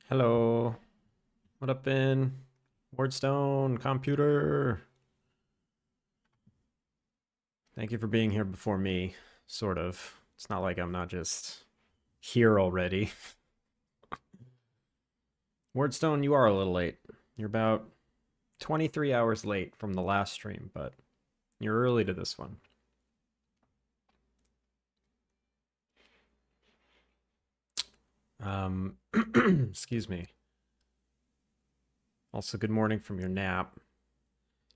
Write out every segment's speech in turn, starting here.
Hello. What up, Ben? Wardstone, computer. Thank you for being here before me, sort of. It's not like I'm not just here already. Wardstone, you are a little late. You're about 23 hours late from the last stream, but you're early to this one. Excuse me. Also, good morning from your nap.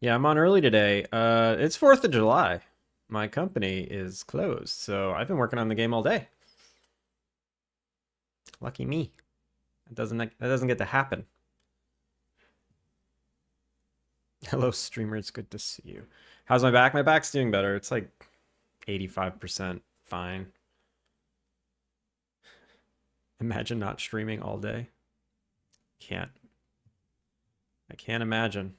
Yeah, I'm on early today. It's 4th of July. My company is closed, so I've been working on the game all day. Lucky me. That doesn't get to happen. Hello, streamer. It's good to see you. How's my back? My back's doing better. It's like 85% fine. Imagine not streaming all day. Can't. I can't imagine.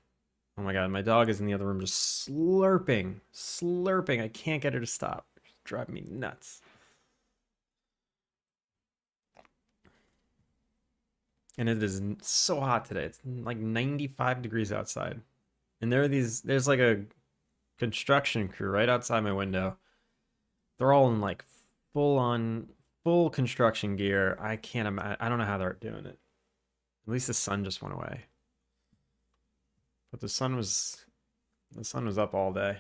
Oh my god, my dog is in the other room just slurping. Slurping. I can't get her to stop. It's driving me nuts. And it is so hot today. It's like 95 degrees outside. And there's like a construction crew right outside my window. They're all in like full on full construction gear. I can't imagine. I don't know how they're doing it. At least the sun just went away. But the sun was up all day.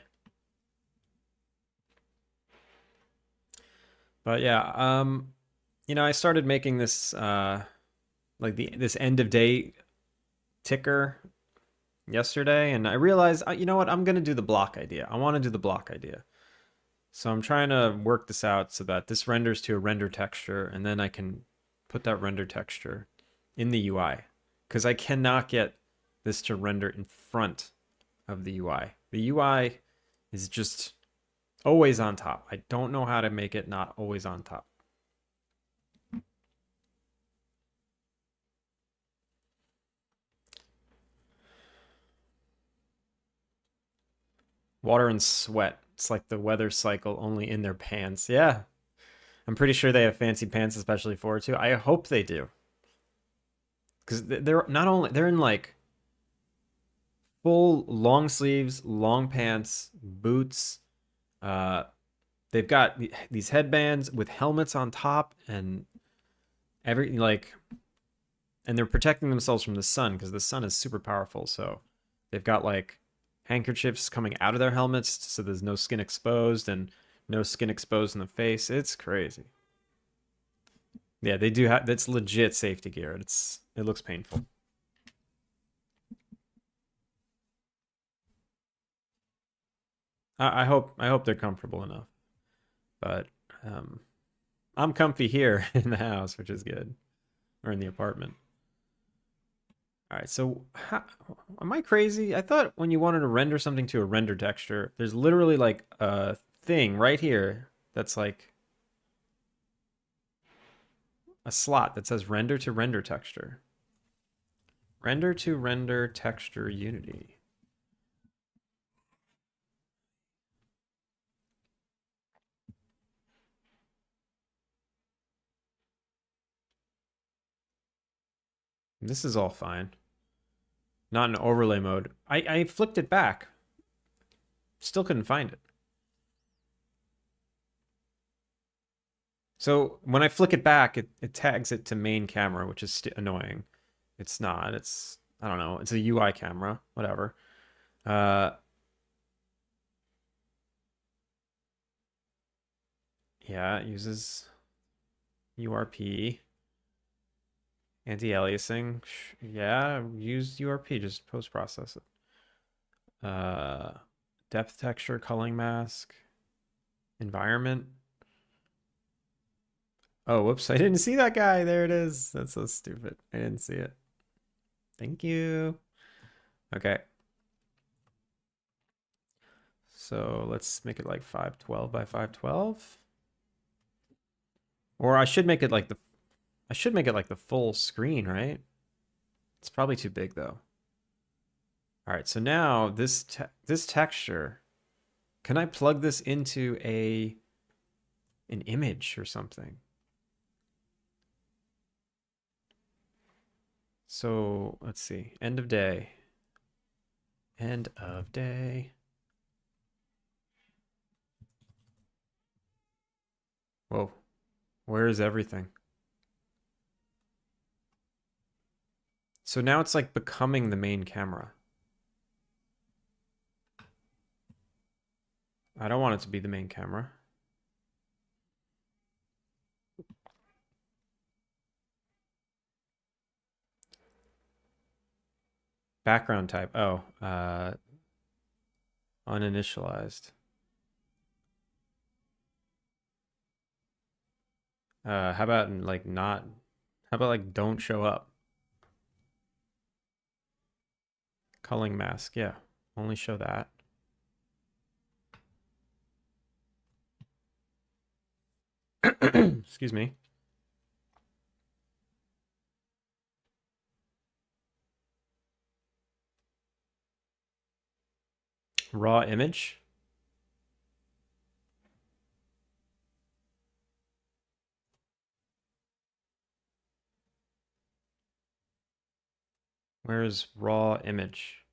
But yeah, I started making this like this end of day ticker yesterday, and I realized, you know what, I'm gonna do the block idea. I want to do the block idea. So I'm trying to work this out so that this renders to a render texture, and then I can put that render texture in the UI. Because I cannot get this to render in front of the UI. The UI is just always on top. I don't know how to make it not always on top. Water and sweat. It's like the weather cycle only in their pants. Yeah. I'm pretty sure they have fancy pants especially for it too. I hope they do. Because they're not only, they're in like full long sleeves, long pants, boots. Uh, they've got these headbands with helmets on top and every like, and they're protecting themselves from the sun because the sun is super powerful. So they've got like handkerchiefs coming out of their helmets so there's no skin exposed and no skin exposed in the face. It's crazy. Yeah, they do have that's legit safety gear. It looks painful. I hope they're comfortable enough. But um I'm comfy here in the house, which is good. Or in the apartment. All right, so am I crazy? I thought when you wanted to render something to a render texture, there's literally like a thing right here that's like a slot that says render to render texture. Render to render texture Unity. This is all fine. Not in overlay mode. I flicked it back. Still couldn't find it. So when I flick it back, it tags it to main camera, which is annoying. It's not. I don't know. It's a UI camera. Whatever. Uh, yeah, it uses URP. Anti-aliasing. Yeah, use URP. Just post-process it. Depth texture, culling mask, environment. Oh, whoops. I didn't see that guy. There it is. That's so stupid. I didn't see it. Thank you. Okay. So let's make it like 512 by 512. Or I should make it like the full screen, right? It's probably too big though. All right, so now this texture, can I plug this into an image or something? So let's see. End of day. End of day. Whoa. Where is everything? So now it's like becoming the main camera. I don't want it to be the main camera. Background type. Oh, uninitialized. How about like not? How about like don't show up? Culling mask. Yeah, only show that. Excuse me. Raw image. Where's raw image?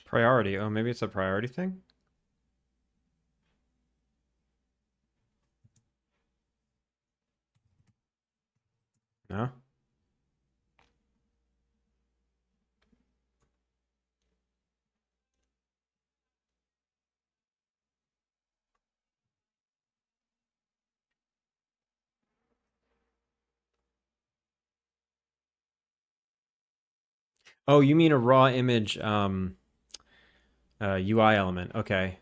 Priority. Oh, maybe it's a priority thing? No? Oh, you mean a raw image UI element. Okay,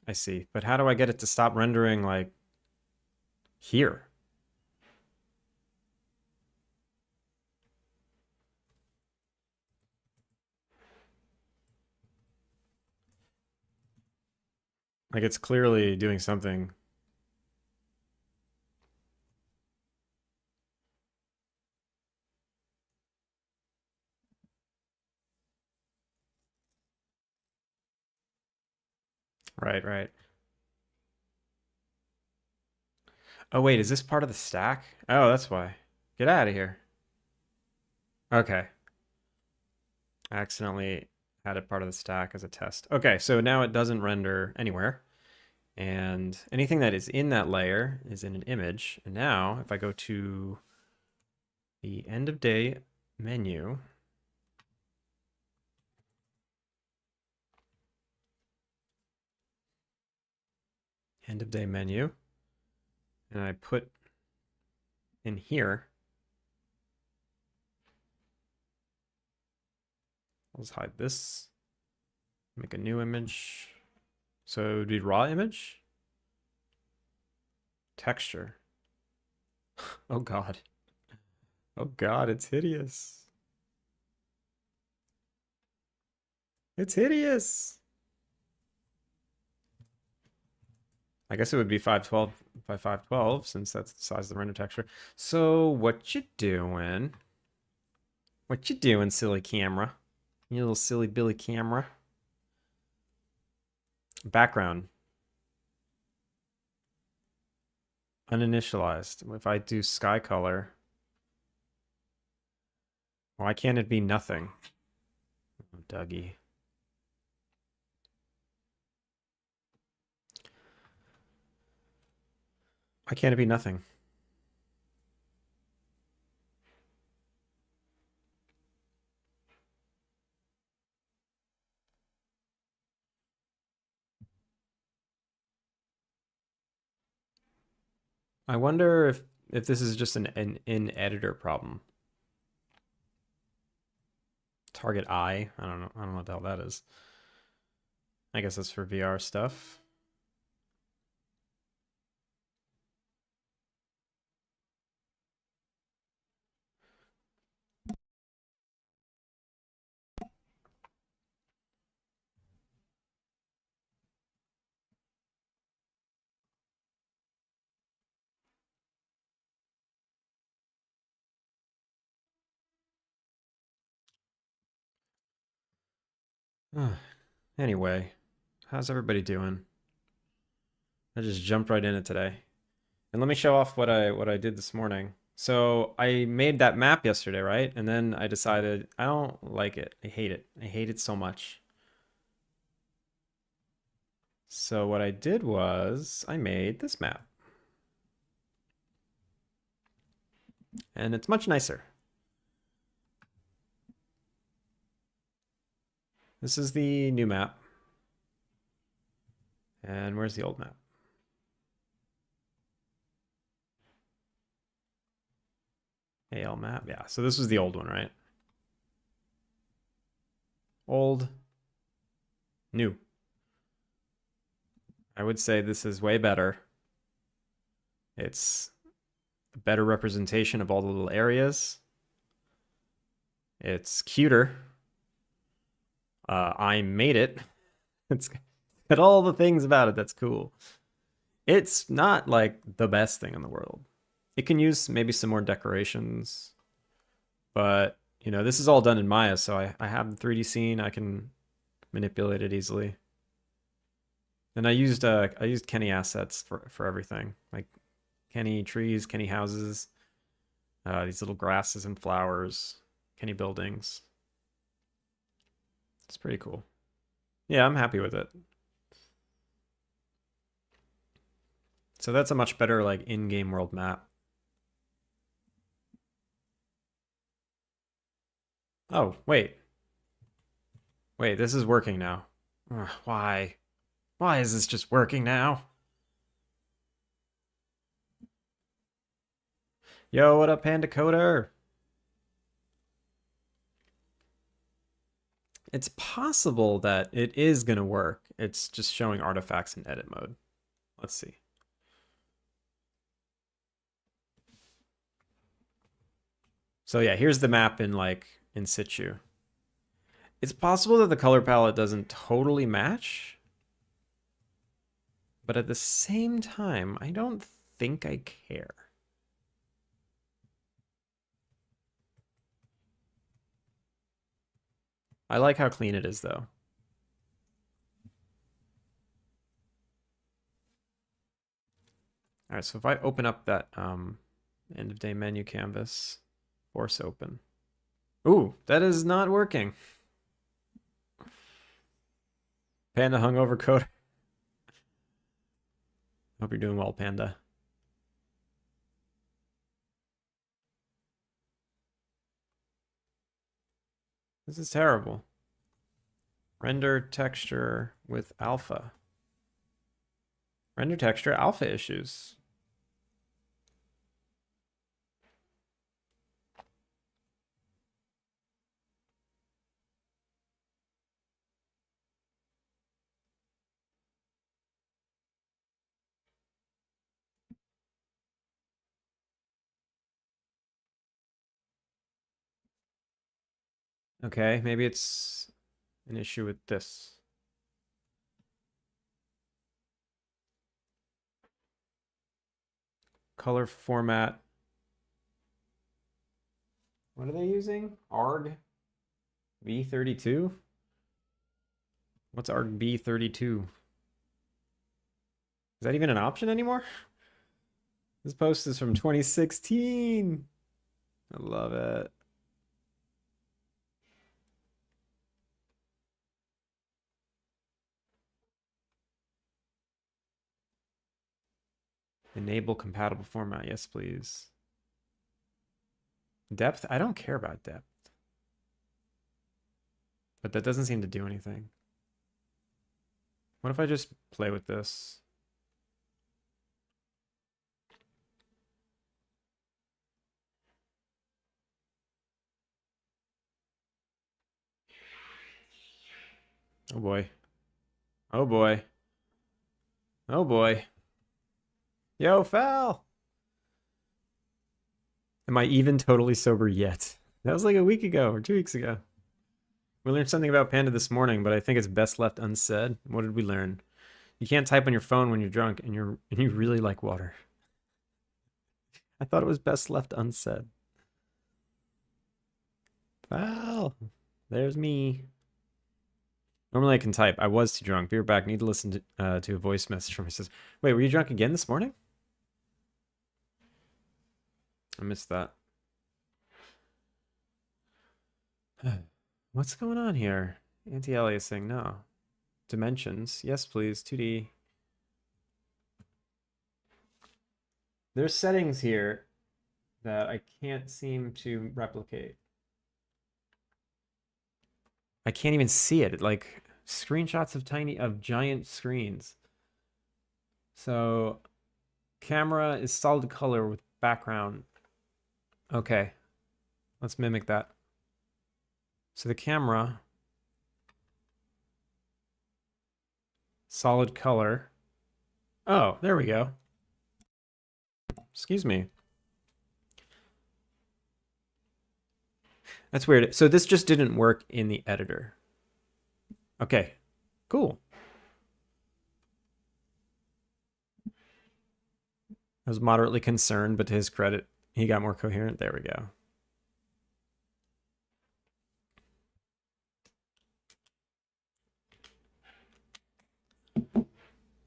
I see. But how do I get it to stop rendering like here? Like it's clearly doing something. Right, right. Oh, wait, is this part of the stack? Oh, that's why. Get out of here. Okay. I accidentally had it part of the stack as a test. Okay, so now it doesn't render anywhere. And anything that is in that layer is in an image. And now if I go to the end of day menu, end of day menu, and I put in here, I'll just hide this, make a new image. So it would be raw image, texture. Oh God. Oh God, it's hideous. It's hideous. I guess it would be 512 by 512 since that's the size of the render texture. So what you doing? What you doing, silly camera? You little silly Billy camera. Background. Uninitialized. If I do sky color, why can't it be nothing? Oh, Dougie. Why can't it be nothing? I wonder if this is just an in-editor problem. Target eye. I don't know. I don't know what the hell that is. I guess that's for VR stuff. Anyway, how's everybody doing? I just jumped right in it today. And let me show off what I did this morning. So I made that map yesterday, right? And then I decided I don't like it. I hate it. I hate it so much. So what I did was I made this map. And it's much nicer. This is the new map. And where's the old map? AL map. Yeah, so this was the old one, right? Old, new. I would say this is way better. It's a better representation of all the little areas. It's cuter. I made it. It's got all the things about it that's cool. It's not like the best thing in the world. It can use maybe some more decorations, but you know, this is all done in Maya, so I have the 3D scene. I can manipulate it easily. And I used Kenny assets for everything, like Kenny trees, Kenny houses, these little grasses and flowers, Kenny buildings. It's pretty cool. Yeah, I'm happy with it. So that's a much better like in-game world map. Oh, wait. Wait, this is working now. Ugh, why? Why is this just working now? Yo, what up, Panda Coder? It's possible that it is going to work. It's just showing artifacts in edit mode. Let's see. So yeah, here's the map in like in situ. It's possible that the color palette doesn't totally match, but at the same time, I don't think I care. I like how clean it is though. All right, so if I open up that end of day menu canvas, force open. Ooh, that is not working. Panda hungover code. Hope you're doing well, Panda. This is terrible. Render texture with alpha. Render texture alpha issues. Okay, maybe it's an issue with this. Color format. What are they using? ARG B32? What's ARG B32? Is that even an option anymore? This post is from 2016. I love it. Enable compatible format. Yes, please. Depth? I don't care about depth. But that doesn't seem to do anything. What if I just play with this? Oh boy. Oh boy. Oh boy. Yo, Fal! Am I even totally sober yet? That was like a week ago or 2 weeks ago. We learned something about Panda this morning, but I think it's best left unsaid. What did we learn? You can't type on your phone when you're drunk and you really like water. I thought it was best left unsaid. Fal! There's me. Normally I can type. I was too drunk. Be right back. Need to listen to a voice message from my sister. Wait, were you drunk again this morning? I missed that. What's going on here? Anti-aliasing, no. Dimensions, yes please, 2D. There's settings here that I can't seem to replicate. I can't even see it. Like screenshots of giant screens. So camera is solid color with background. Okay, let's mimic that. So the camera, solid color. Oh, there we go. Excuse me. That's weird. So this just didn't work in the editor. Okay, cool. I was moderately concerned, but to his credit, he got more coherent. There we go.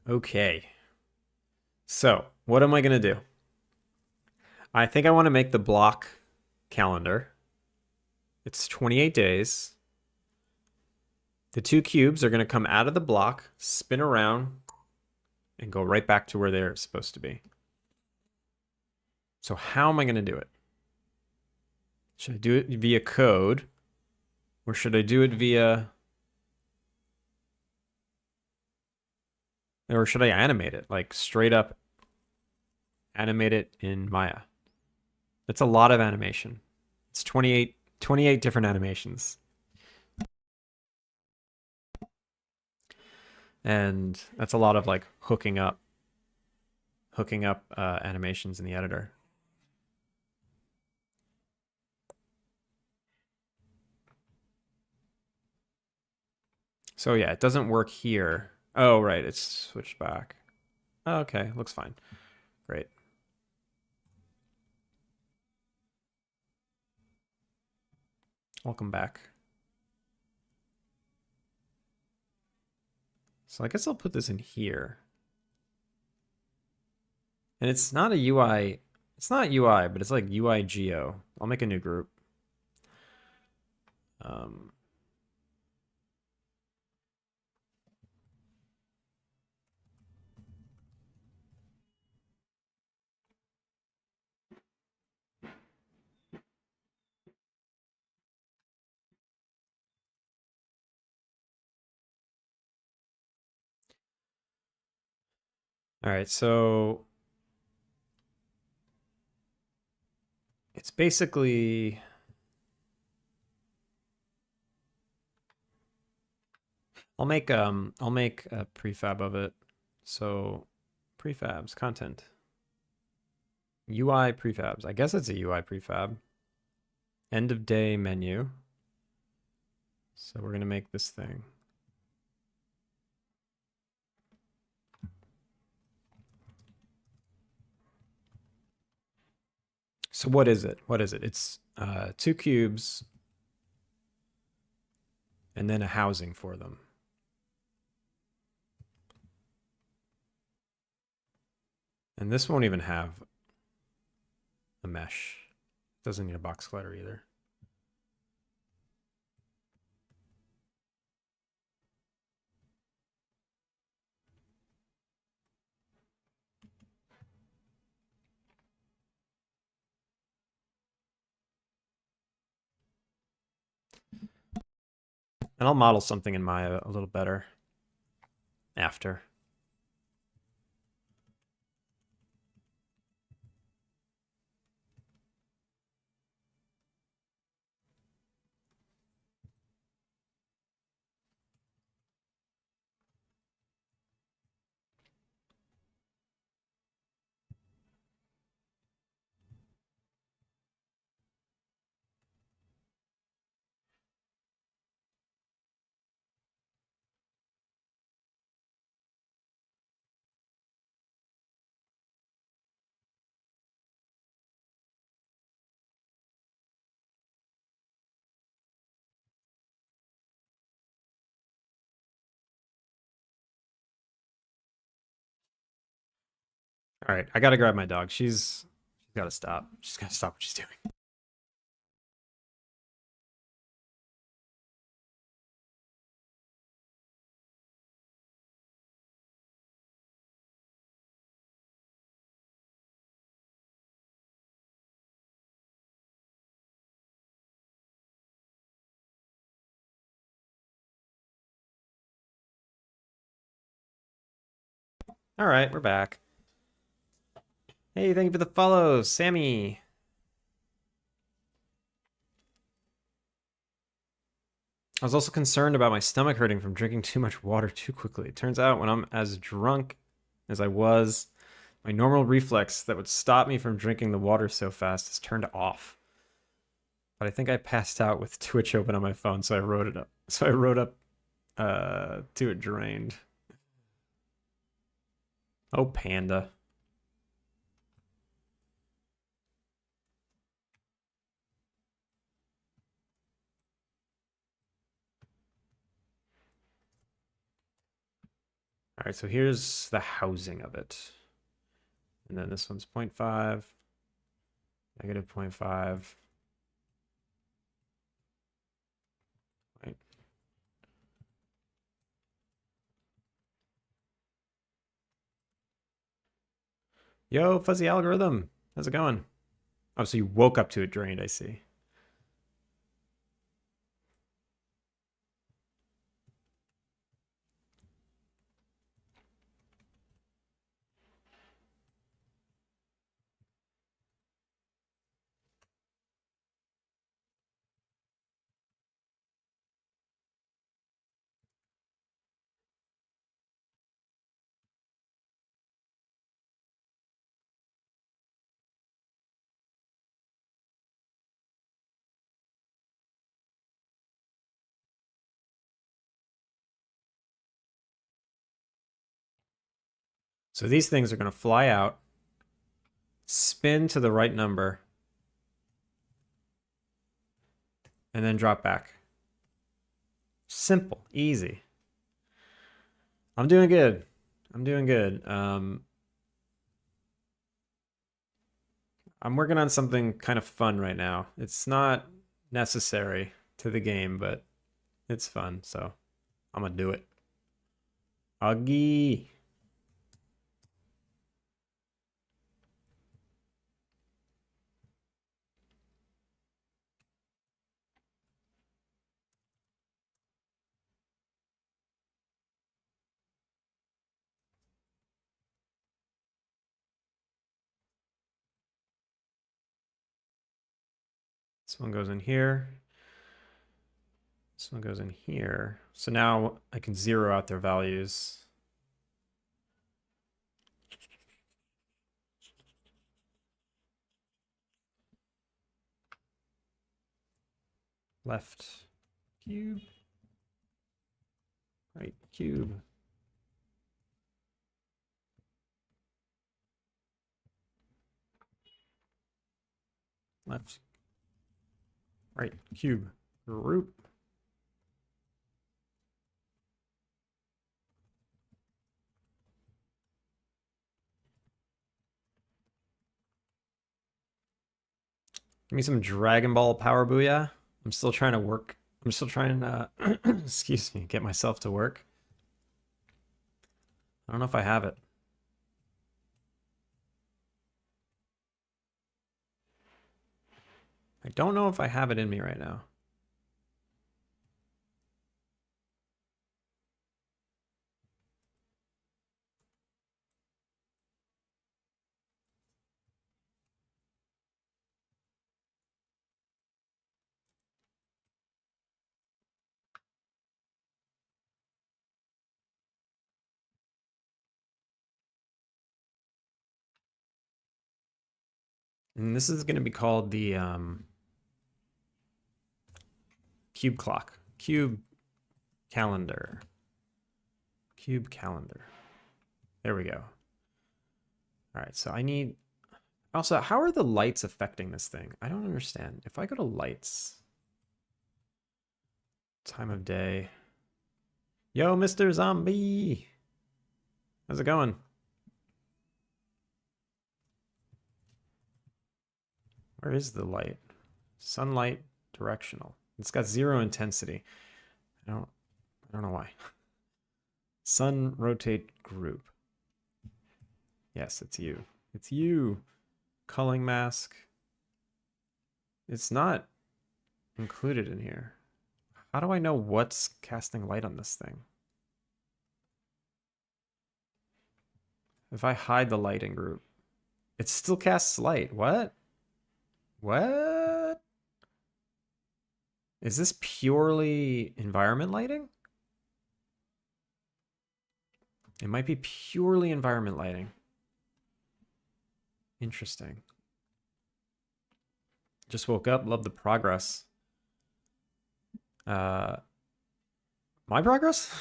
Okay. So, what am I going to do? I think I want to make the block calendar. It's 28 days. The two cubes are going to come out of the block, spin around, and go right back to where they're supposed to be. So how am I going to do it? Should I do it via code? Or should I do it via... Or should I animate it? Like straight up animate it in Maya. That's a lot of animation. It's 28 different animations. And that's a lot of like hooking up animations in the editor. So yeah, it doesn't work here. Oh, right, it's switched back. Oh, okay, looks fine. Great. Welcome back. So I guess I'll put this in here. And it's not a UI, it's not UI, but it's like UI Geo. I'll make a new group. All right, so it's basically I'll make a prefab of it. So prefabs, content. UI prefabs. I guess it's a UI prefab. End of day menu. So we're gonna make this thing. So what is it? What is it? It's two cubes and then a housing for them. And this won't even have a mesh. Doesn't need a box clutter either. And I'll model something in Maya a little better after. All right, I gotta grab my dog. She's gotta stop. She's gotta stop what she's doing. All right, we're back. Hey, thank you for the follow, Sammy. I was also concerned about my stomach hurting from drinking too much water too quickly. It turns out when I'm as drunk as I was, my normal reflex that would stop me from drinking the water so fast is turned off. But I think I passed out with Twitch open on my phone, so I wrote it up. So I wrote up to it drained. Oh, panda. All right, so here's the housing of it. And then this one's 0.5, negative 0.5. Right. Yo, fuzzy algorithm. How's it going? Oh, so you woke up to it drained, I see. So these things are going to fly out, spin to the right number, and then drop back. Simple, easy. I'm doing good. I'm doing good. I'm working on something kind of fun right now. It's not necessary to the game, but it's fun, so I'm gonna do it. Augie. This one goes in here. This one goes in here. So now I can zero out their values. Left cube. Right cube. Left. Right cube. Group. Give me some Dragon Ball Power Booyah. I'm still trying to work. I'm still trying to, excuse me, get myself to work. I don't know if I have it. I don't know if I have it in me right now. And this is going to be called the cube clock. Cube calendar. Cube calendar. There we go. All right, so I need... Also, how are the lights affecting this thing? I don't understand. If I go to lights... Time of day. Yo, Mr. Zombie! How's it going? Where is the light? Sunlight directional. It's got 0 intensity. I don't know why. Sun rotate group. Yes, it's you. It's you. Culling mask. It's not included in here. How do I know what's casting light on this thing? If I hide the lighting group, it still casts light. What? What? Is this purely environment lighting? It might be purely environment lighting. Interesting. Just woke up, love the progress. My progress?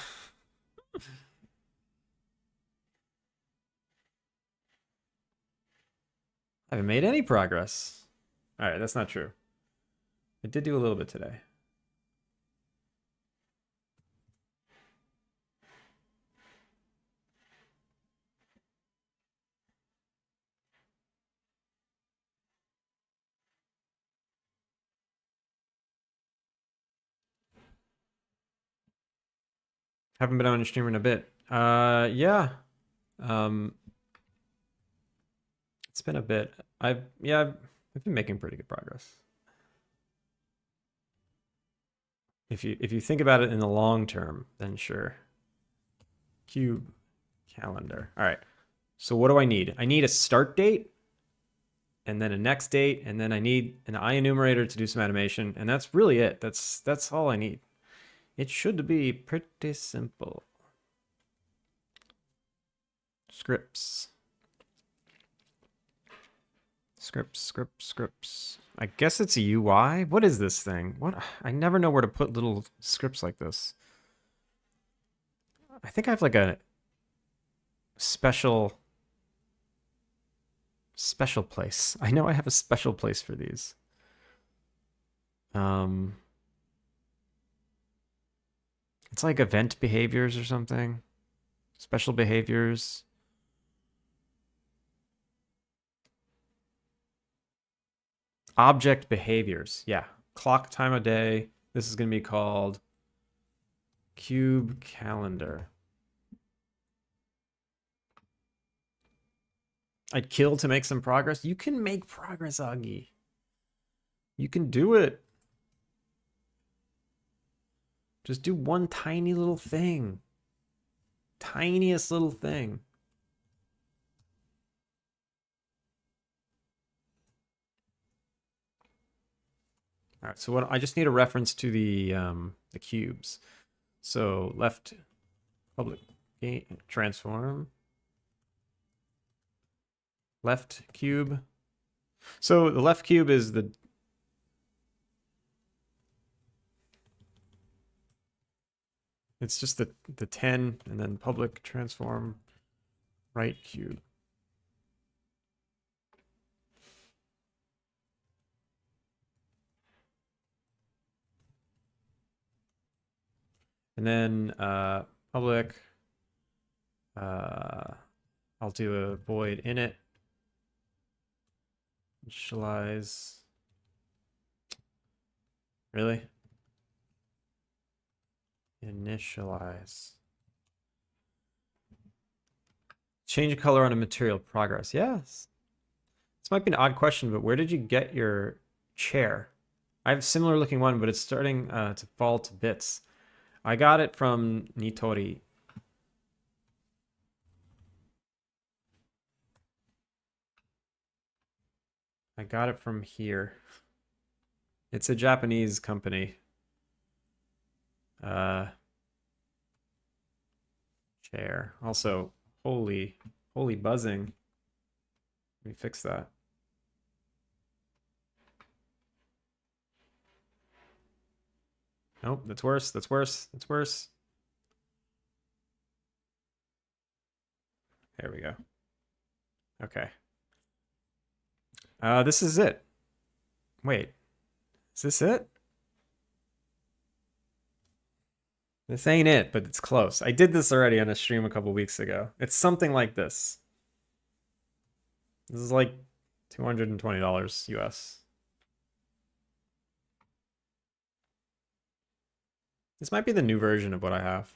I haven't made any progress. All right, that's not true. I did do a little bit today. Haven't been on a streamer in a bit. Yeah. It's been a bit. I've been making pretty good progress. If you think about it in the long term, then sure. Cube calendar. All right. So what do I need? I need a start date and then a next date, and then I need an eye enumerator to do some animation, and that's really it. That's all I need. It should be pretty simple. Scripts. Scripts. I guess it's a UI. What is this thing? What? I never know where to put little scripts like this. I think I have like a special place. I know I have a special place for these. It's like event behaviors or something. Special behaviors. Object behaviors. Yeah. Clock, time of day. This is going to be called cube calendar. I'd kill to make some progress. You can make progress, Augie. You can do it. Just do one tiny little thing. Tiniest little thing. All right, so what I just need a reference to the cubes. So left public transform. Left cube. So the left cube is the it's just the 10 and then public transform right cube. And then public I'll do a void init. Initialize. Really? Initialize. Change color on a material progress. Yes. This might be an odd question, but where did you get your chair? I have a similar looking one, but it's starting to fall to bits. I got it from Nitori. I got it from here. It's a Japanese company. Chair. Also, holy buzzing. Let me fix that. Nope, that's worse. That's worse. That's worse. There we go. Okay. This is it. Wait, is this it? This ain't it, but it's close. I did this already on a stream a couple weeks ago. It's something like this. This is like $220 US. This might be the new version of what I have.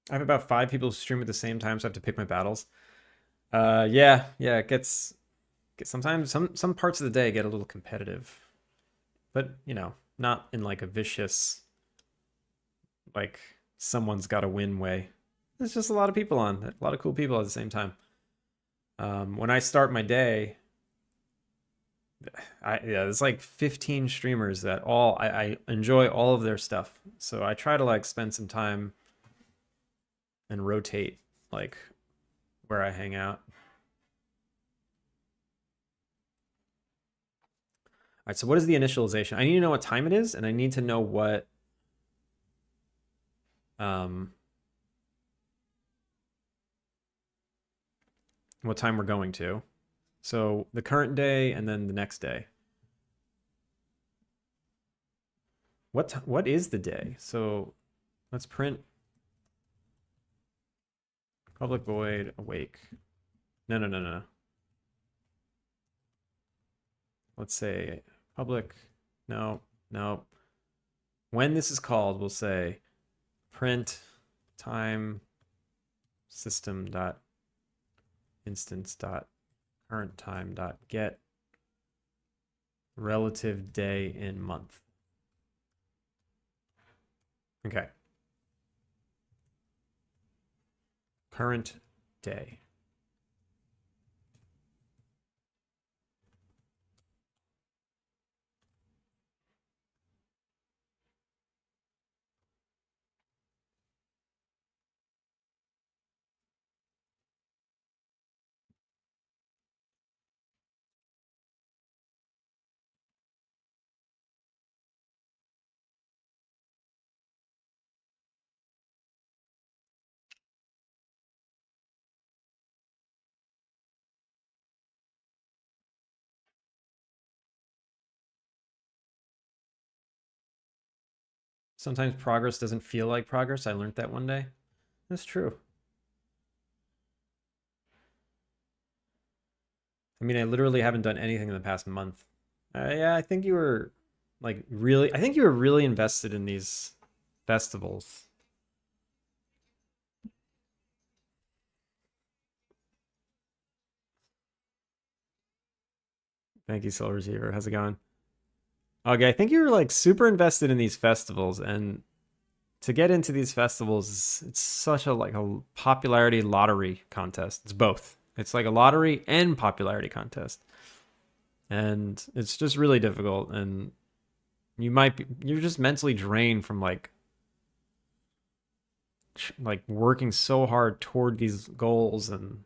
I have about 5 people who stream at the same time, so I have to pick my battles. Yeah, it gets sometimes some parts of the day get a little competitive, but not in like a vicious, like someone's got to win way. There's just a lot of people on, a lot of cool people at the same time. When I start my day, there's like 15 streamers that I enjoy all of their stuff. So I try to like spend some time and rotate like where I hang out. All right, so what is the initialization? I need to know what time it is, and I need to know what time we're going to. So the current day and then the next day. What is the day? So let's print public void awake. No. Let's say public. No. When this is called, we'll say print time system dot instance dot current time dot get relative day in month. Okay. Current day. Sometimes progress doesn't feel like progress. I learned that one day. That's true. I mean, I literally haven't done anything in the past month. Yeah, I think you were I think you were really invested in these festivals. Thank you, Soul Receiver. How's it going? Okay, I think you were like super invested in these festivals, and to get into these festivals, it's such a popularity lottery contest. It's both. It's like a lottery and popularity contest. And it's just really difficult, and you're just mentally drained from like working so hard toward these goals, and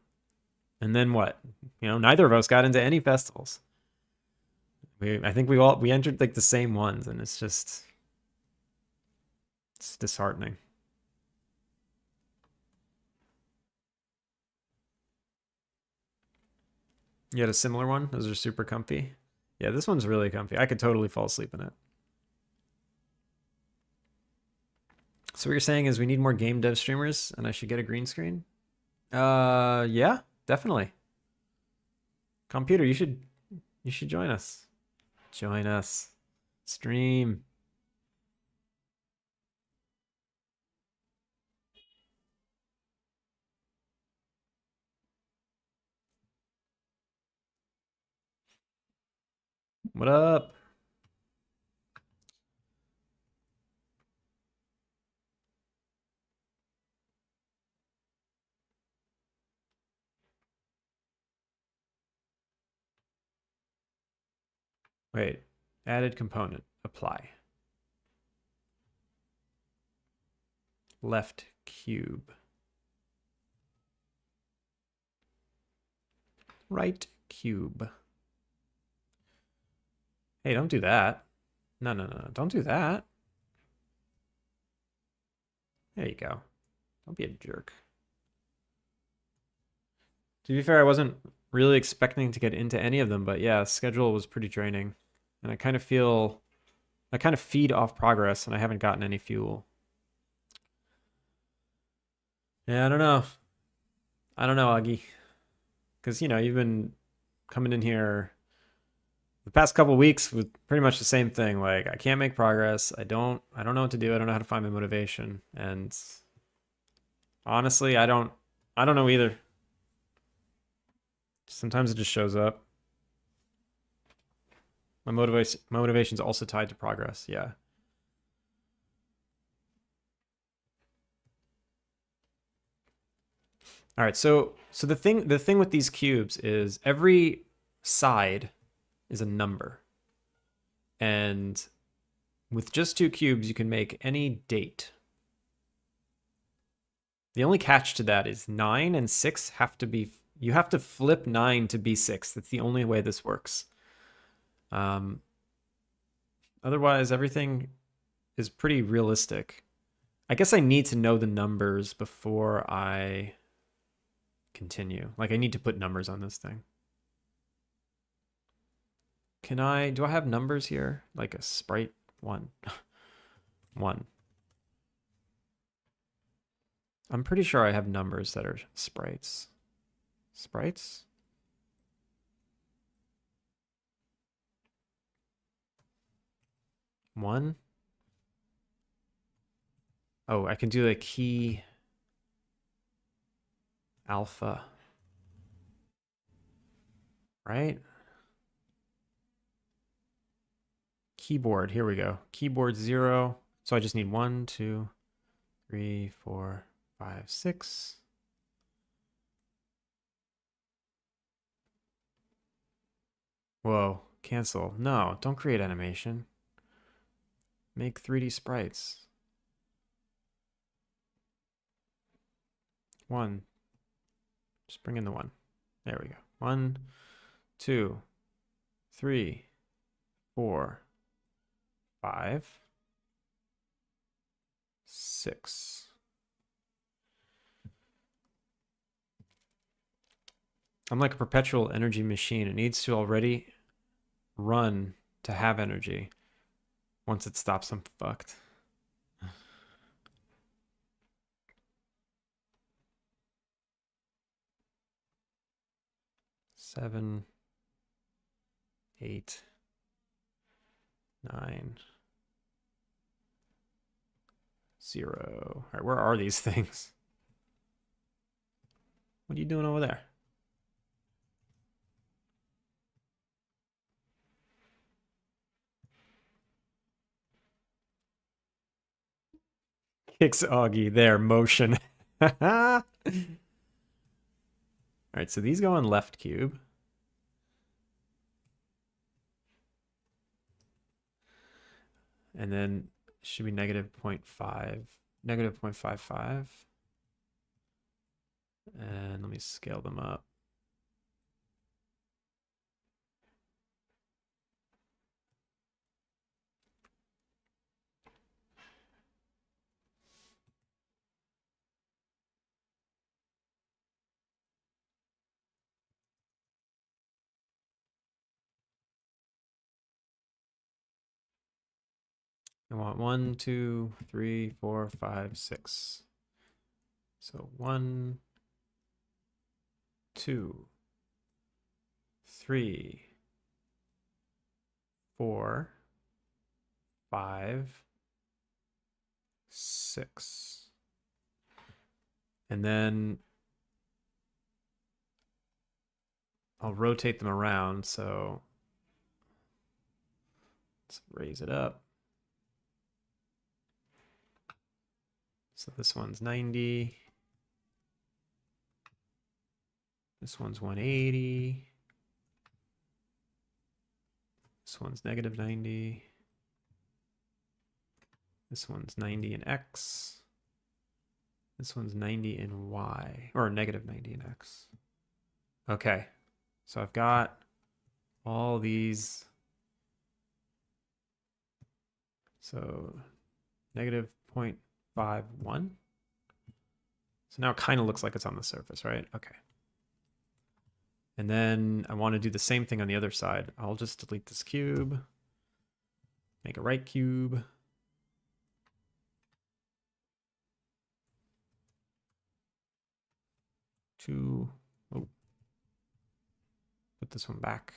then what? Neither of us got into any festivals. I think we entered like the same ones, and it's disheartening. You had a similar one? Those are super comfy. Yeah, this one's really comfy. I could totally fall asleep in it. So what you're saying is we need more game dev streamers, and I should get a green screen? Yeah, definitely. Computer, you should join us. Join us. Stream. What up? Wait. Added component. Apply. Left cube. Right cube. Hey, don't do that. No. Don't do that. There you go. Don't be a jerk. To be fair, I wasn't really expecting to get into any of them, but yeah, schedule was pretty draining. And I kind of feed off progress, and I haven't gotten any fuel. Yeah, I don't know. I don't know, Augie. Because, you know, you've been coming in here the past couple weeks with pretty much the same thing. Like, I can't make progress. I don't know what to do. I don't know how to find my motivation. And honestly, I don't know either. Sometimes it just shows up. My motivation's also tied to progress. Yeah. All right. So the thing with these cubes is every side is a number. And with just two cubes, you can make any date. The only catch to that is 9 and 6 have to be, you have to flip 9 to be 6. That's the only way this works. Um, Otherwise, everything is pretty realistic. I guess I need to know the numbers before I continue. Like, I need to put numbers on this thing. Do I have numbers here? Like a sprite 1. 1. I'm pretty sure I have numbers that are sprites. Sprites? One? Oh, I can do a key alpha. Right? Keyboard, here we go. Keyboard 0. So I just need 1, 2, 3, 4, 5, 6. Whoa, cancel. No, don't create animation. Make 3D sprites. 1. Just bring in the 1. There we go. 1, 2, 3, 4, 5, 6. I'm like a perpetual energy machine. It needs to already run to have energy. Once it stops, I'm fucked. 7, 8, 9, 0. All right, where are these things? What are you doing over there? Kicks Augie there, motion. All right, so these go on left cube. And then should be negative 0.5, negative 0.55. And let me scale them up. I want 1, 2, 3, 4, 5, 6. So 1, 2, 3, 4, 5, 6. And then I'll rotate them around. So let's raise it up. So this one's 90. This one's 180. This one's negative 90. This one's 90 in X. This one's 90 in Y, or negative 90 in X. Okay, so I've got all these. So negative 0.51. So now it kind of looks like it's on the surface, right? Okay. And then I want to do the same thing on the other side. I'll just delete this cube, make a right cube. two. Oh, put this one back.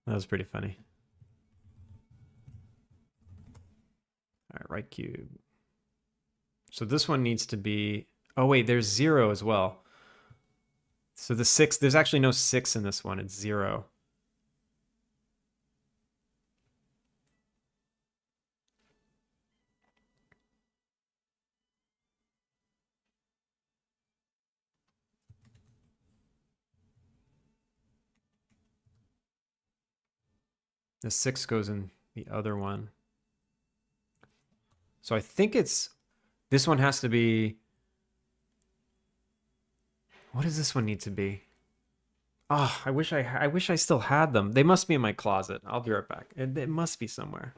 That was pretty funny. All right, right cube. So this one needs to be, oh wait, there's 0 as well. So the 6, there's actually no 6 in this one, it's 0. The 6 goes in the other one. So I think it's, this one has to be, what does this one need to be? Oh, I wish I still had them. They must be in my closet. I'll be right back. It must be somewhere.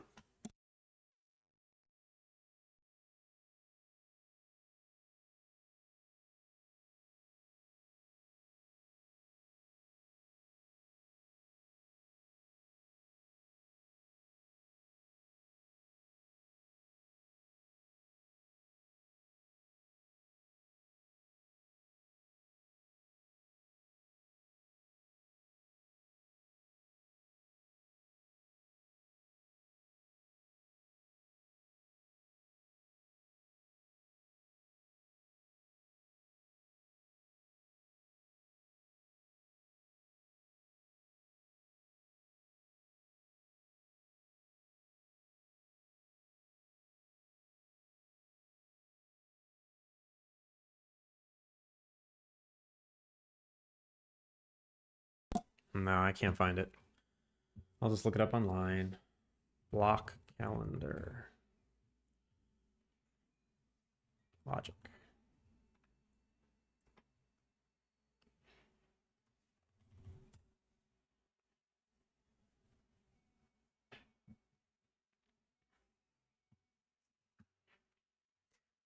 No, I can't find it. I'll just look it up online. Block calendar. Logic.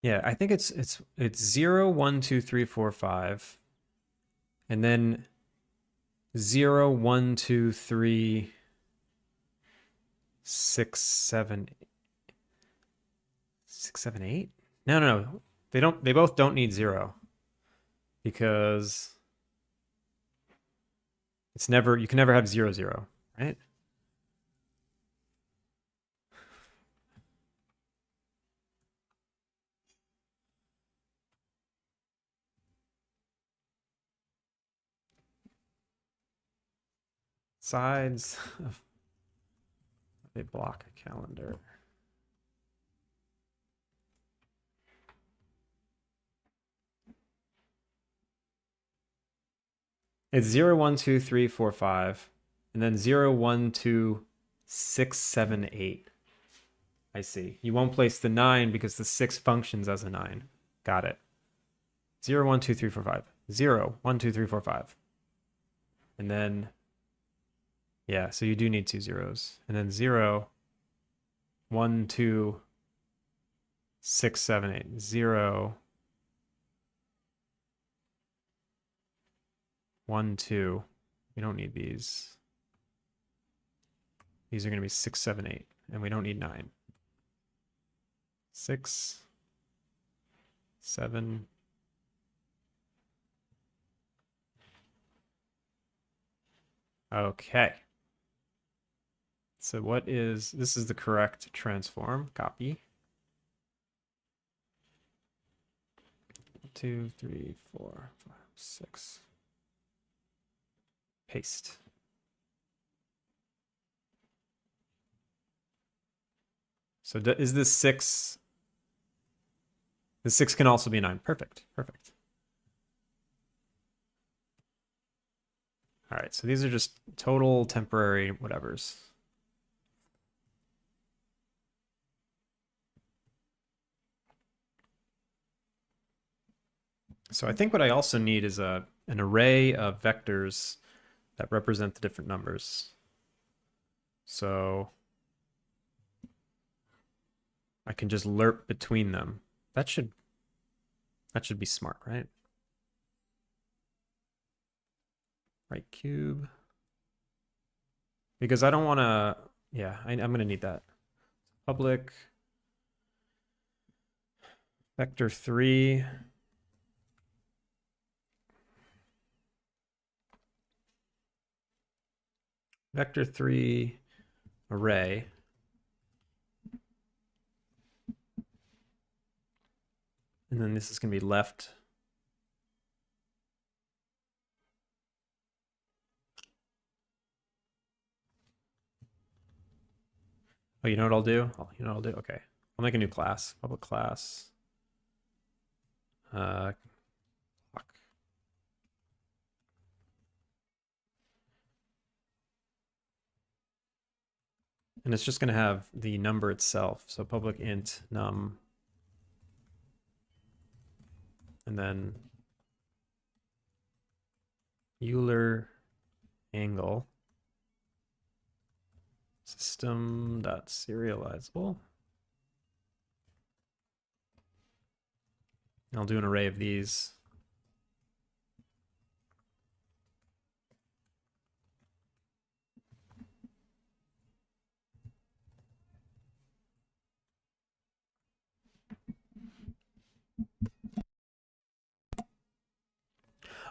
Yeah, I think it's 0, 1, 2, 3, 4, 5. And then 0, 1, 2, 3, 6, 7, 6, 7, 8? No. They both don't need 0. Because it's never, you can never have 0, 0, right? Sides of a block calendar. It's 0, 1, 2, 3, 4, 5. And then 0, 1, 2, 6, 7, 8. I see. You won't place the 9 because the 6 functions as a 9. Got it. 0, 1, 2, 3, 4, 5. 0, 1, 2, 3, 4, 5. And then, yeah, so you do need 2 zeros. And then 0, 1, 2, 6, 7, 8. 0, 1, 2. We don't need these. These are going to be 6, 7, 8. And we don't need 9. 6, 7. Okay. So what is, this is the correct transform. Copy. 2, 3, 4, 5, 6. Paste. So is this 6? The 6 can also be a 9. Perfect. Perfect. All right, so these are just total temporary whatevers. So I think what I also need is an array of vectors that represent the different numbers. So I can just lerp between them. That should be smart, right? Right cube. Because I don't want to, yeah, I'm going to need that. public vector3 vector3 array. And then this is going to be left. Oh, you know what I'll do? You know what I'll do? Okay. I'll make a new class. Public class. Clock. And it's just going to have the number itself. So public int num. And then Euler angle. System.serializable. I'll do an array of these.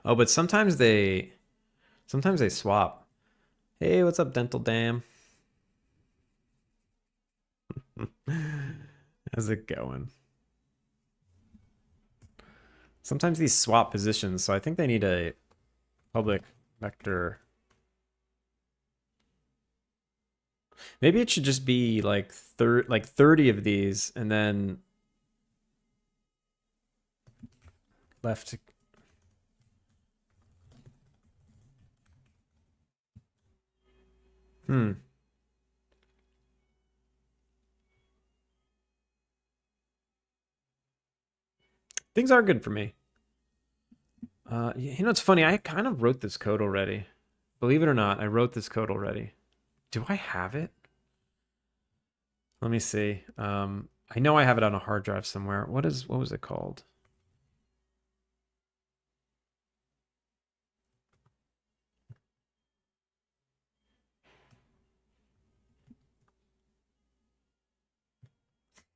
Oh, but sometimes they swap. Hey, what's up, Dental Dam? How's it going? Sometimes these swap positions, so I think they need a public vector. Maybe it should just be like 30 of these, and then left. Things are good for me. You know, it's funny. I kind of wrote this code already. Believe it or not, I wrote this code already. Do I have it? Let me see. I know I have it on a hard drive somewhere. What was it called?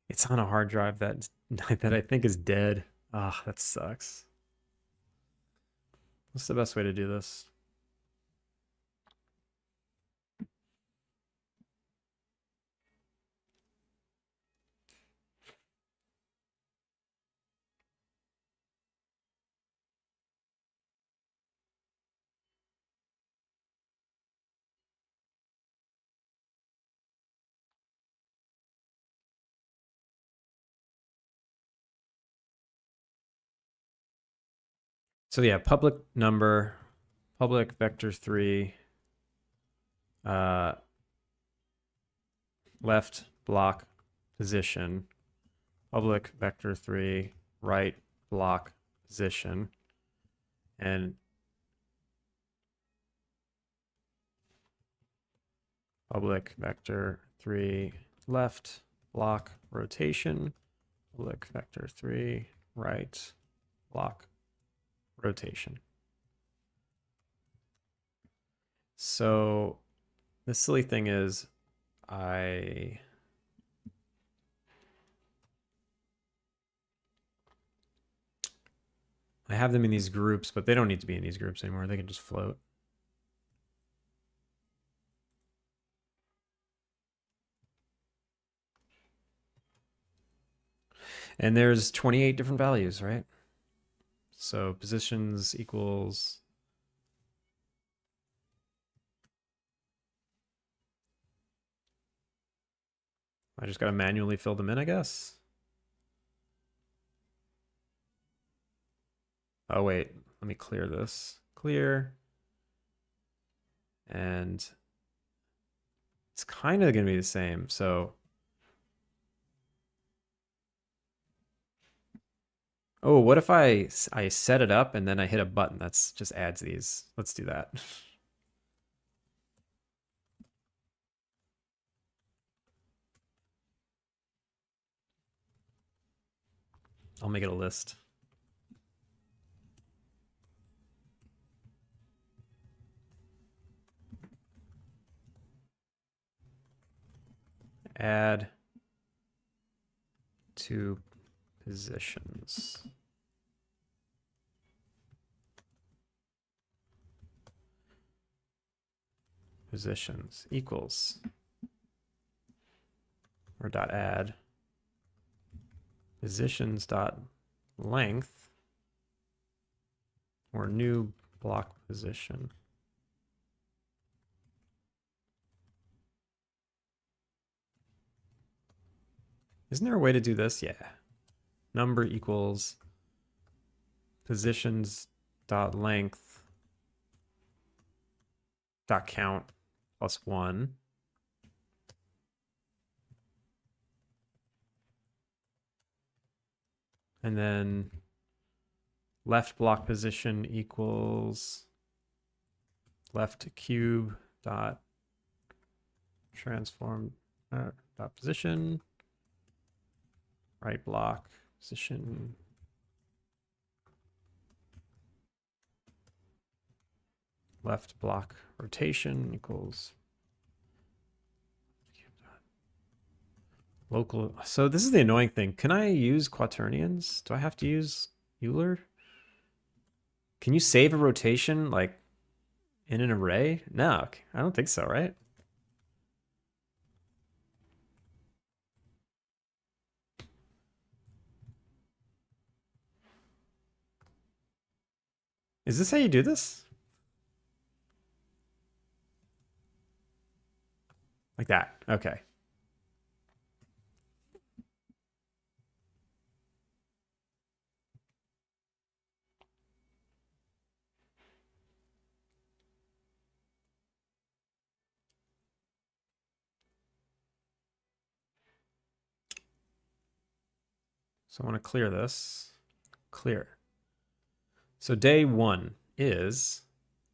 It's on a hard drive that I think is dead. Ah, that sucks. What's the best way to do this? So yeah, public number, public vector3, left block position, public vector3, right block position, and public vector3, left block rotation, public vector3, right block rotation. So the silly thing is I have them in these groups, but they don't need to be in these groups anymore. They can just float. And there's 28 different values, right? So positions equals I just got to manually fill them in, I guess. Oh, wait, let me clear this. Clear. And it's kind of going to be the same. So, oh, what if I set it up and then I hit a button that's just adds these? Let's do that. I'll make it a list. Add to positions. Positions equals, or dot add, positions dot length, or new block position. Isn't there a way to do this? Yeah. Number equals positions dot length dot count plus 1. And then left block position equals left cube dot transform dot position, right block position left block rotation equals local. So this is the annoying thing. Can I use quaternions? Do I have to use Euler? Can you save a rotation like in an array? No, I don't think so, right? Is this how you do this? Like that. Okay. So I want to clear this. Clear. So day 1 is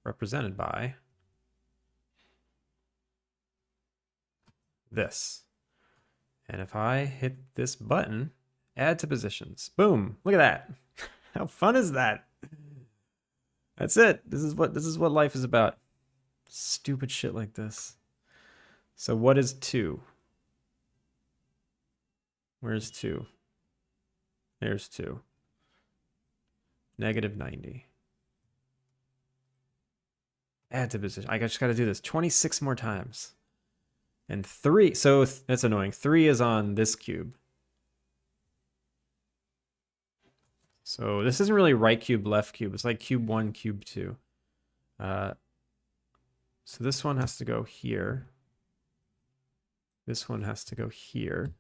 represented by this. And if I hit this button, add to positions, boom, look at that. How fun is that? That's it. This is what life is about. Stupid shit like this. So what is 2? Where's 2? There's 2. Negative 90. Add to position. I just got to do this 26 more times. And 3, so that's annoying. 3 is on this cube. So this isn't really right cube, left cube. It's like cube 1, cube 2. So this one has to go here. This one has to go here.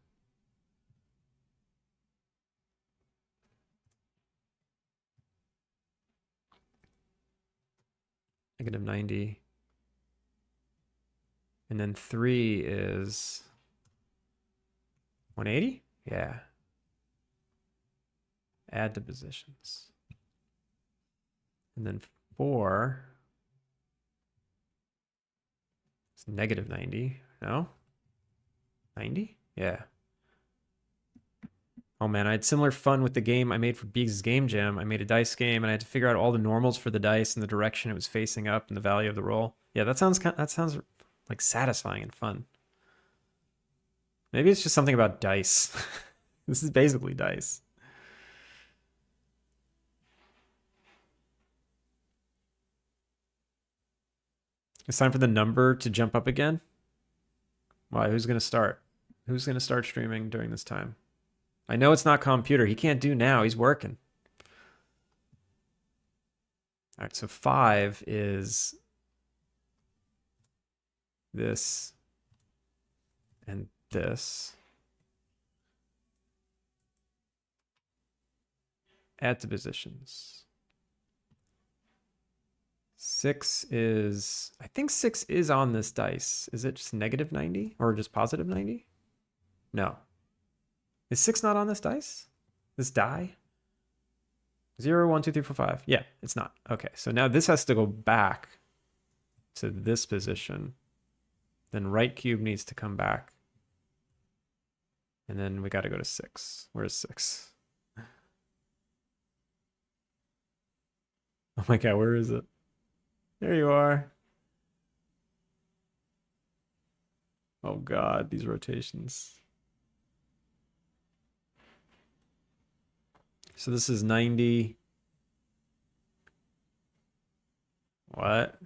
Negative 90. And then 3 is 180? Yeah. Add to positions. And then 4 is negative 90. No? 90? Yeah. Oh man, I had similar fun with the game I made for Beegs' Game Jam. I made a dice game and I had to figure out all the normals for the dice and the direction it was facing up and the value of the roll. Yeah, that sounds like satisfying and fun. Maybe it's just something about dice. This is basically dice. It's time for the number to jump up again. Why? Who's going to start? Who's going to start streaming during this time? I know it's not computer. He can't do now. He's working. All right, so 5 is this and this. Add to positions. 6 is, I think 6 is on this dice. Is it just negative 90 or just positive 90? No. Is 6 not on this dice? This die? 0, 1, 2, 3, 4, 5. Yeah, it's not. Okay, so now this has to go back to this position. Then right cube needs to come back. And then we got to go to 6. Where's 6? Oh my god, where is it? There you are. Oh god, these rotations. So this is 90. What?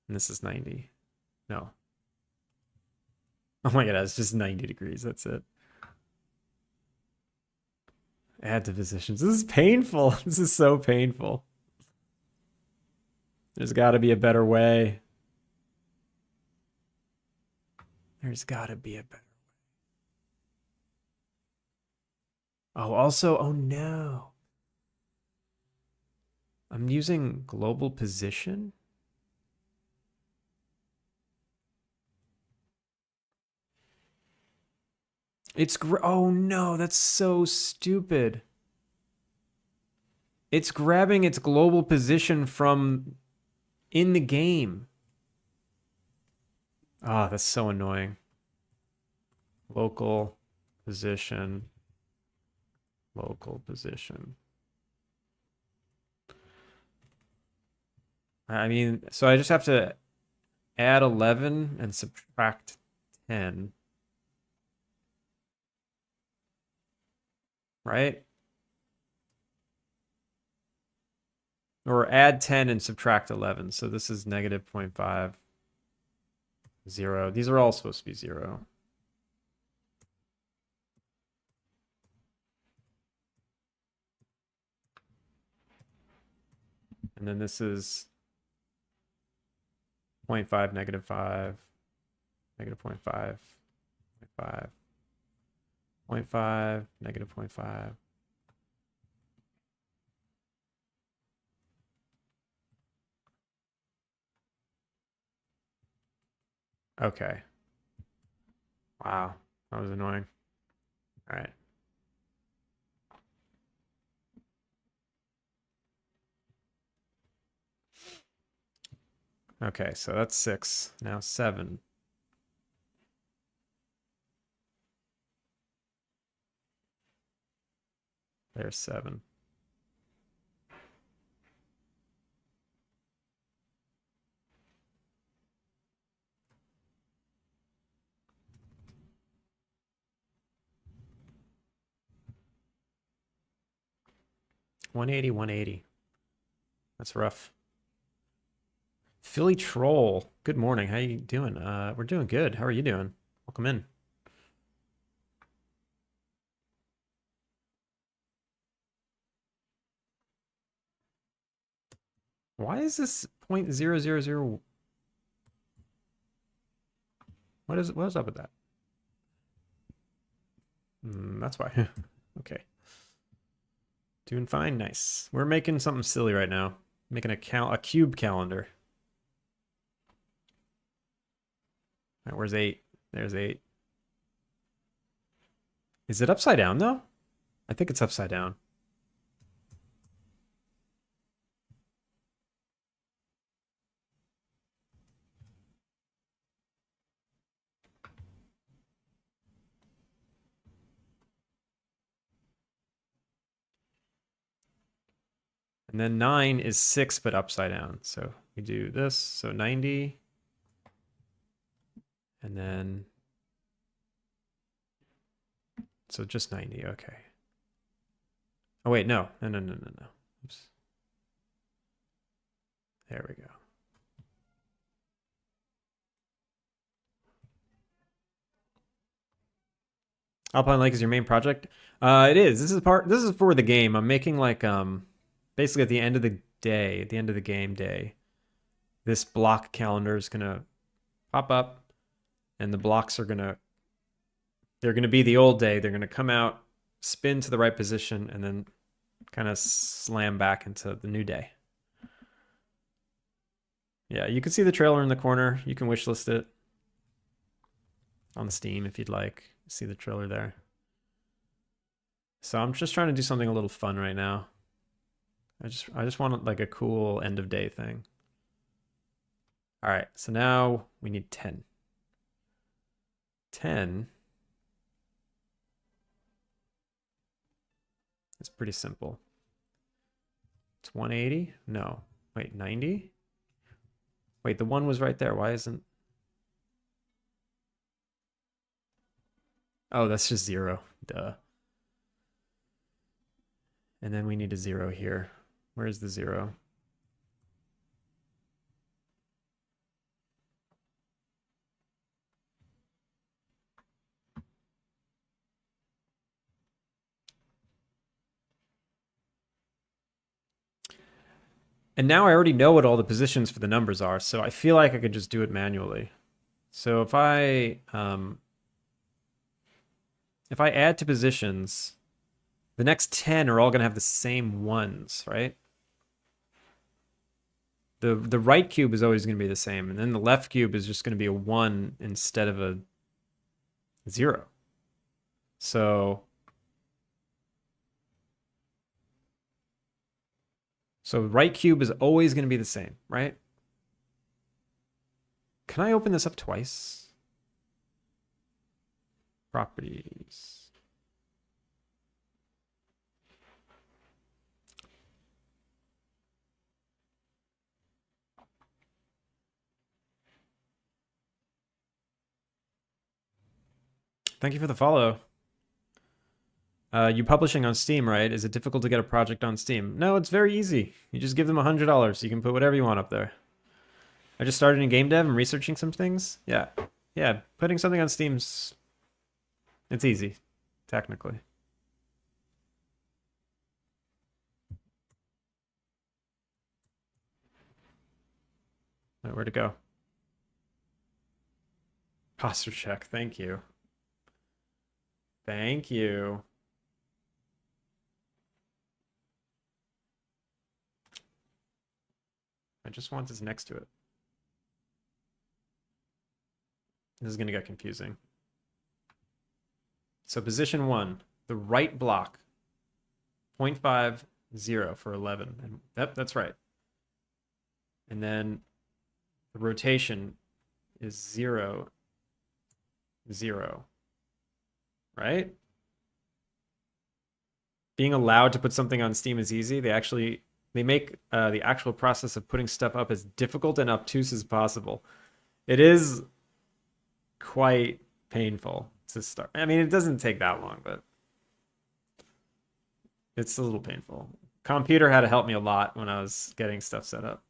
And this is 90. No. Oh my god, it's just 90 degrees. That's it. Add to positions. This is painful. This is so painful. There's got to be a better way. There's got to be a better. Oh, also, oh no. I'm using global position. Oh no, that's so stupid. It's grabbing its global position from in the game. Ah, that's so annoying. Local position. Local position. I mean, so I just have to add 11 and subtract 10. Right? Or add 10 and subtract 11. So this is negative 0.5, 0. These are all supposed to be 0. And then this is 0.5, negative 5, negative 0.5, 0.5, 0.5, negative 0.5. Okay. Wow, that was annoying. All right. Okay, so that's 6. Now 7. There's 7. $180. That's rough. Philly Troll. Good morning. How you doing? We're doing good. How are you doing? Welcome in. Why is this 0.000? What is up with that? That's why. Okay. Doing fine. Nice. We're making something silly right now. Making a cube calendar. All right, where's 8? There's 8. Is it upside down though? I think it's upside down. And then 9 is 6, but upside down. So we do this. So 90. And then, so just 90. Okay. Oh, wait, no. No. Oops. There we go. Alpine Lake is your main project? It is. This is for the game. I'm making like basically at the end of the day, at the end of the game day, this block calendar is gonna pop up, and the blocks are they're gonna be the old day. They're gonna come out, spin to the right position, and then kind of slam back into the new day. Yeah, you can see the trailer in the corner. You can wishlist it on Steam if you'd like. See the trailer there. So I'm just trying to do something a little fun right now. I just want like a cool end of day thing. All right, so now we need 10. 10 is pretty simple. It's 180? No. Wait, 90? Wait, the 1 was right there. Why isn't... Oh, that's just 0. Duh. And then we need a 0 here. Where's the 0? And now I already know what all the positions for the numbers are, so I feel like I could just do it manually. So if I add to positions, the next 10 are all going to have the same ones, right? The right cube is always going to be the same, and then the left cube is just going to be a 1 instead of a 0. So right cube is always going to be the same, right? Can I open this up twice? Properties. Thank you for the follow. You publishing on Steam, right? Is it difficult to get a project on Steam? No, it's very easy. You just give them $100. You can put whatever you want up there. I just started in game dev. I'm researching some things. Yeah. Yeah, putting something on Steam's... It's easy, technically. All right, where'd it go? Posture check. Thank you. Thank you. I just want this next to it. This is going to get confusing. So position 1, the right block, 0.50 for 11. And that's right. And then the rotation is 0, 0. Right? Being allowed to put something on Steam is easy. They make the actual process of putting stuff up as difficult and obtuse as possible. It is quite painful to start. I mean, it doesn't take that long, but it's a little painful. Computer had to help me a lot when I was getting stuff set up.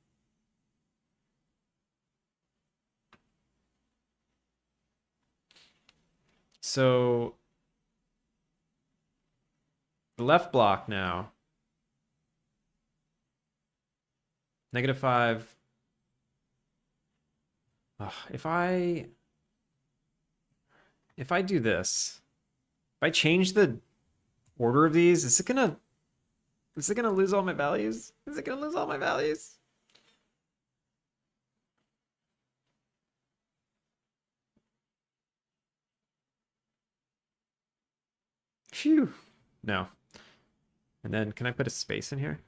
So the left block now, -5. If I do this, if I change the order of these, is it gonna lose all my values? Is it gonna lose all my values? Phew. No. And then can I put a space in here?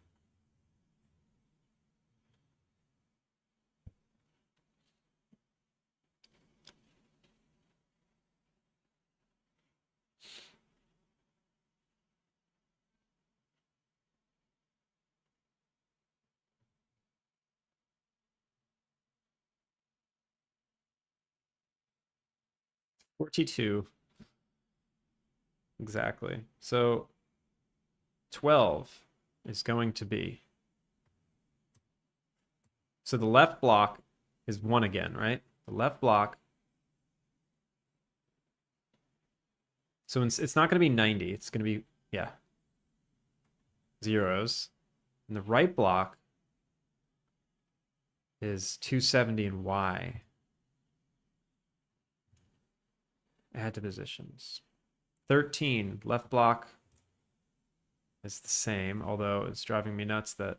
$42. Exactly. So 12 is going to be. So the left block is 1 again, right? The left block. So it's not going to be 90. It's going to be, yeah, zeros. And the right block is 270 and Y. Add to positions. 13, left block is the same, although it's driving me nuts that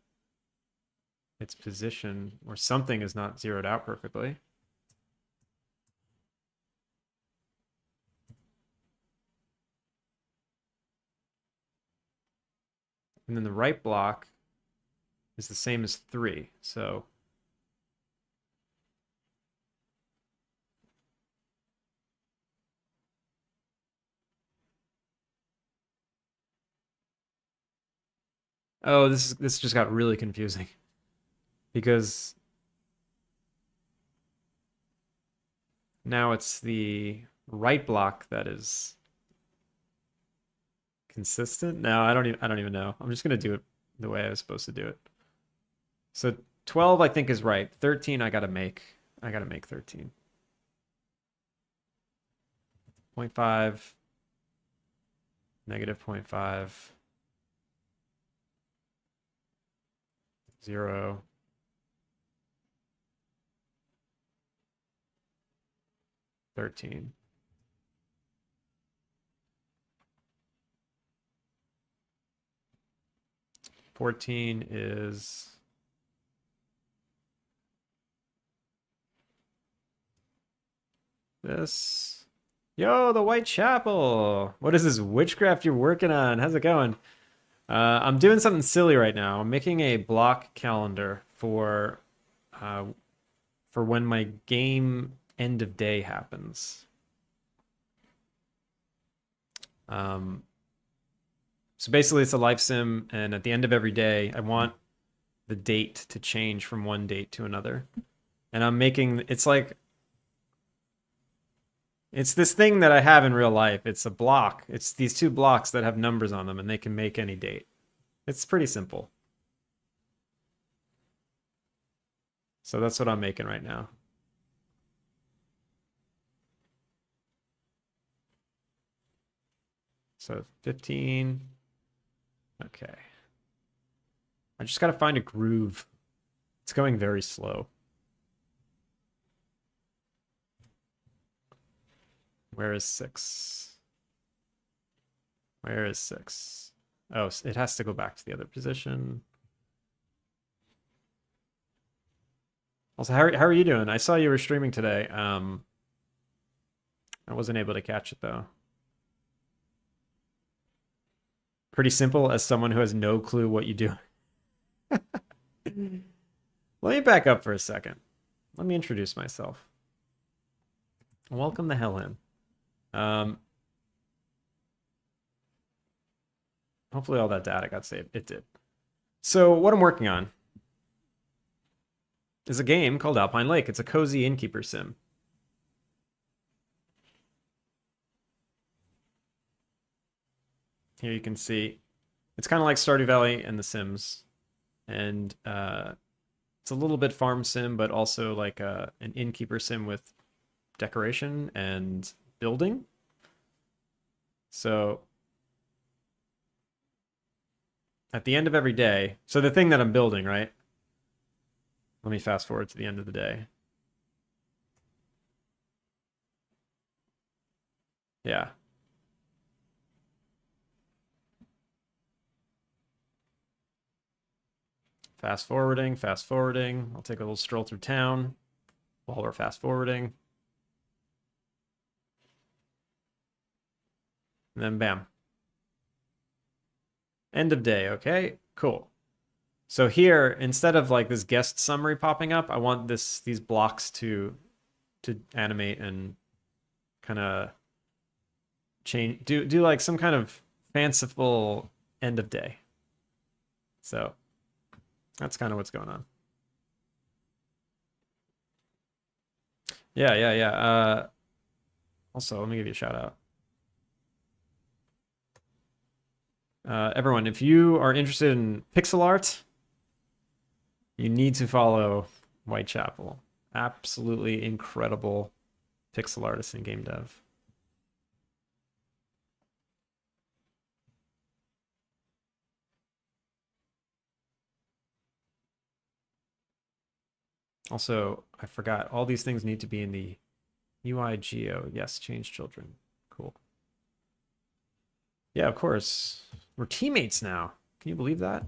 its position or something is not zeroed out perfectly. And then the right block is the same as 3. So oh, this just got really confusing because now it's the right block that is Consistent? No, I don't even know. I'm just gonna do it the way I was supposed to do it. So 12 I think is right. 13 I gotta make. I gotta make 13. 0.5, negative 0.5, 0, 13. Fourteen is this. Yo, the Whitechapel. What is this witchcraft you're working on? How's it going? I'm doing something silly right now. I'm making a block calendar uh, for when my game end of day happens. So basically, it's a life sim, and at the end of every day, I want the date to change from one date to another. And I'm making it's like it's this thing that I have in real life. It's a block. It's these two blocks that have numbers on them, and they can make any date. It's pretty simple. So that's what I'm making right now. So 15. Okay. I just got to find a groove. It's going very slow. Where is 6? Where is 6? Oh, it has to go back to the other position. Also, how are you doing? I saw you were streaming today. I wasn't able to catch it though. Pretty simple as someone who has no clue what you do. Let me back up for a second. Let me introduce myself. Welcome the hell in. Hopefully all that data got saved. It did. So what I'm working on is a game called Alpine Lake. It's a cozy innkeeper sim. Here you can see it's kind of like Stardew Valley and The Sims. And it's a little bit farm sim, but also like an innkeeper sim with decoration and building. So at the end of every day, so the thing that I'm building, right? Let me fast forward to the end of the day. Yeah. Fast forwarding, fast forwarding. I'll take a little stroll through town while we're fast forwarding. And then bam. End of day, okay? Cool. So here, instead of like this guest summary popping up, I want these blocks to animate and kind of change do like some kind of fanciful end of day. So that's kind of what's going on. Yeah. Also, let me give you a shout out. Everyone, if you are interested in pixel art, you need to follow Whitechapel. Absolutely incredible pixel artist and game dev. Also, I forgot, all these things need to be in the UI Geo. Yes, change children. Cool. Yeah, of course. We're teammates now. Can you believe that?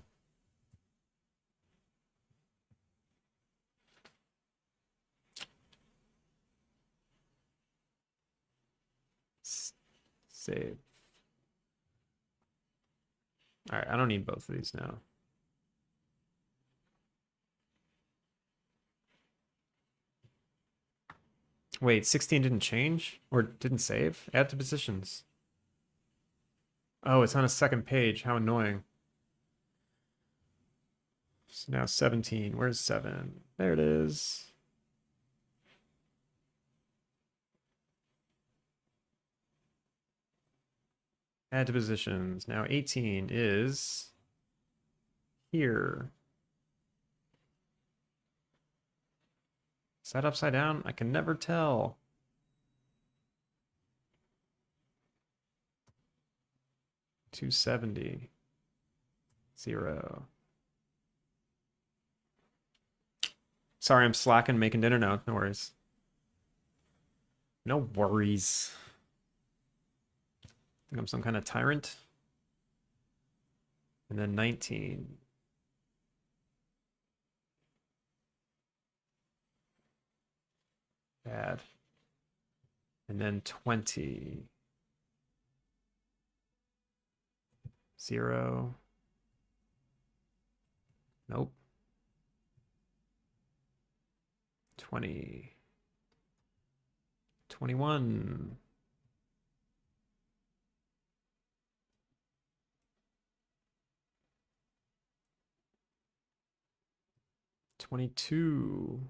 Save. All right, I don't need both of these now. Wait, 16 didn't change? Or didn't save? Add to positions. Oh, it's on a second page. How annoying. So now 17. Where's 7? There it is. Add to positions. Now 18 is here. Is that upside down? I can never tell. $270. 0. Sorry, I'm slacking making dinner now. No worries. No worries. Think I'm some kind of tyrant. And then 19. Bad. And then 20. 0. Nope. 20. 21. 22.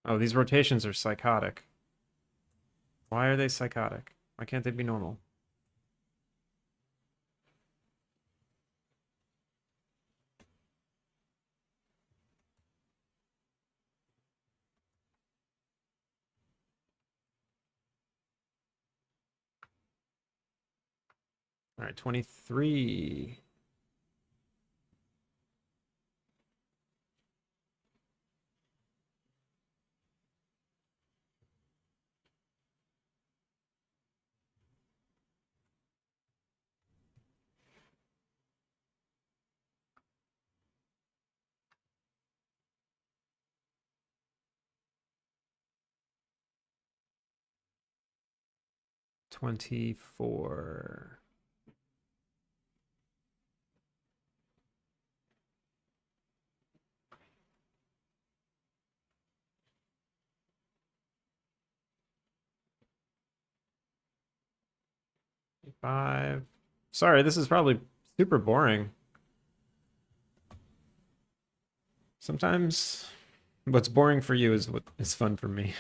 Oh, these rotations are psychotic. Why are they psychotic? Why can't they be normal? All right, 23. $24. $5. Sorry, this is probably super boring. Sometimes what's boring for you is what is fun for me.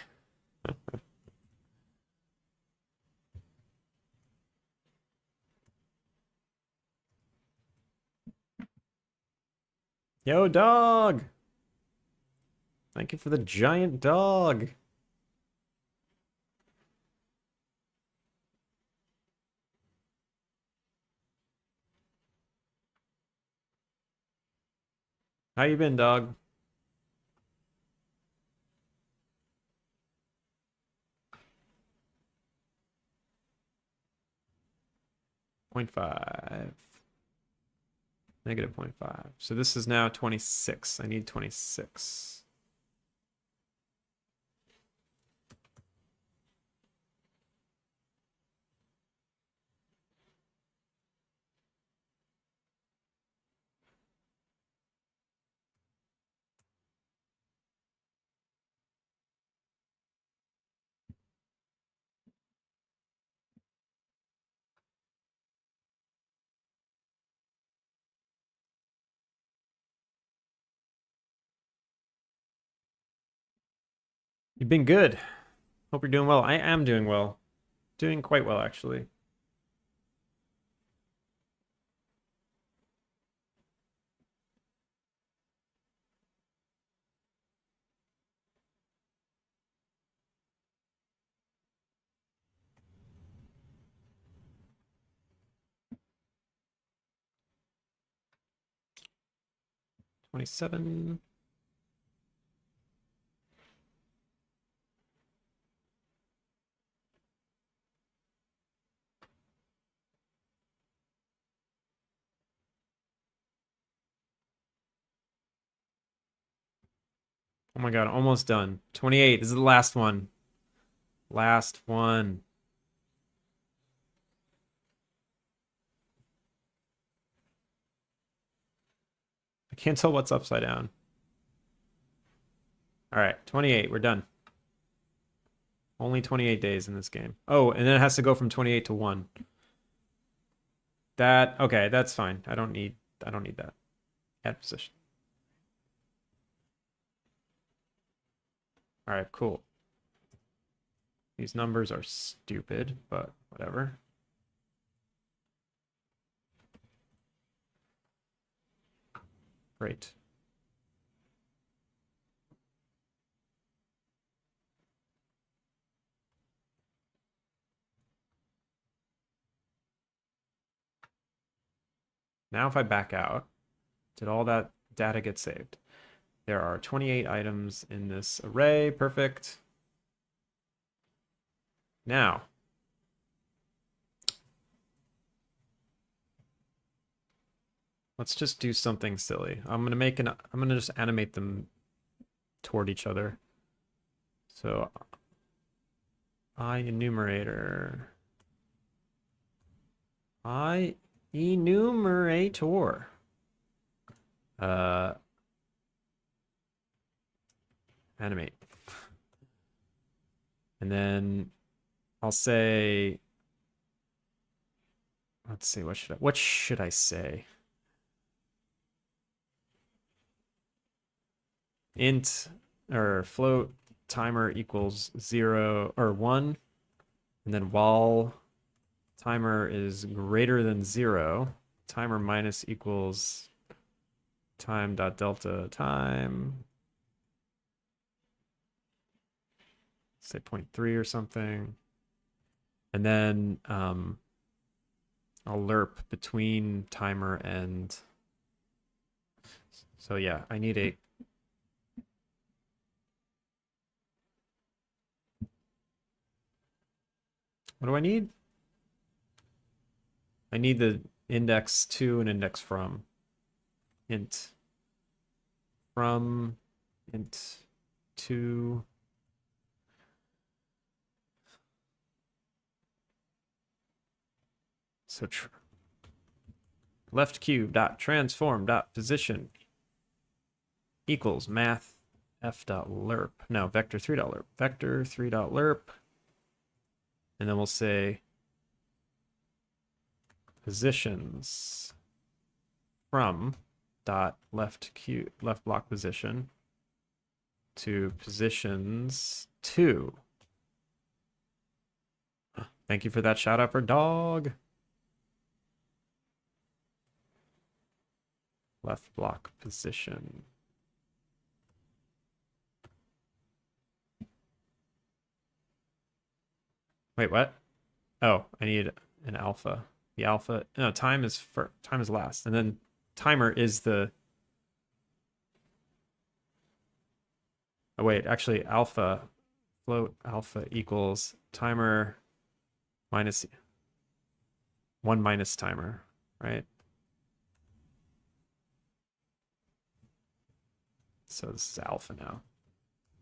Yo, dog! Thank you for the giant dog. How you been, dog? -0.5. -0.5. So this is now 26. I need 26. You've been good. Hope you're doing well. I am doing well. Doing quite well, actually. $27. Oh my god, almost done. 28. This is the last one. Last one. I can't tell what's upside down. All right, 28. We're done. Only 28 days in this game. Oh, and then it has to go from 28 to 1. Okay, that's fine. I don't need I don't need that. Add position. All right, cool. These numbers are stupid, but whatever. Great. Now if I back out, did all that data get saved? There are 28 items in this array. Perfect. Now, let's just do something silly. I'm gonna just animate them toward each other. So I enumerator. Animate. And then I'll say, let's see, what should I say? Int or float timer equals 0 or 1, and then while timer is greater than 0, timer minus equals time dot delta time, say 0.3 or something, and then I'll lerp between timer and, so yeah, I need a what do I need? I need the index to and index from. Int from int to so left cube dot transform dot position equals math f dot lerp. No, vector 3 dot lerp. Vector 3 dot lerp. And then we'll say positions from dot left block position to positions 2. Thank you for that shout out for dog. Left block position. Wait, what? Oh, I need an alpha. The alpha, no, time is last, and then timer is the. Oh wait, actually, alpha float alpha equals timer minus 1 minus timer, right? So this is alpha now.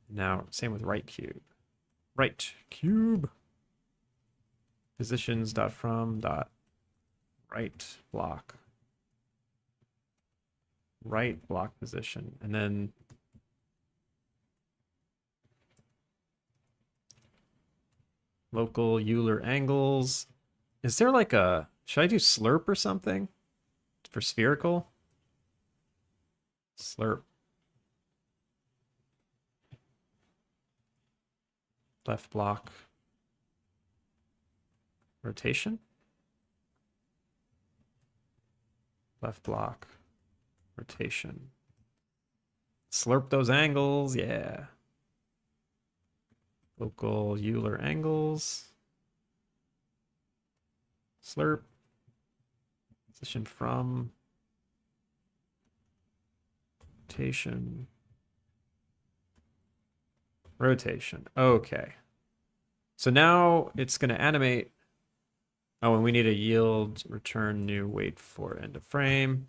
Now, same with right cube. Right cube. Positions dot from dot right block position, and then local Euler angles. Is there like a, should I do slurp or something for spherical? Slurp. Left block rotation. Left block rotation. Slurp those angles, yeah. Local Euler angles. Slurp. Position from. Rotation. Rotation. Okay. So now it's going to animate. Oh, and we need a yield return new wait for end of frame.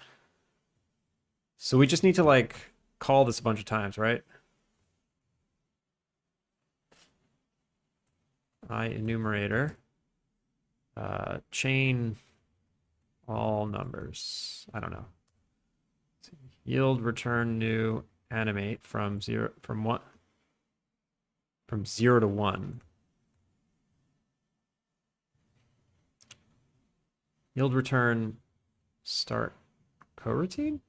So we just need to like call this a bunch of times, right? Enumerator. Chain all numbers. I don't know. Yield return new animate from 0 to 1. Yield return start coroutine?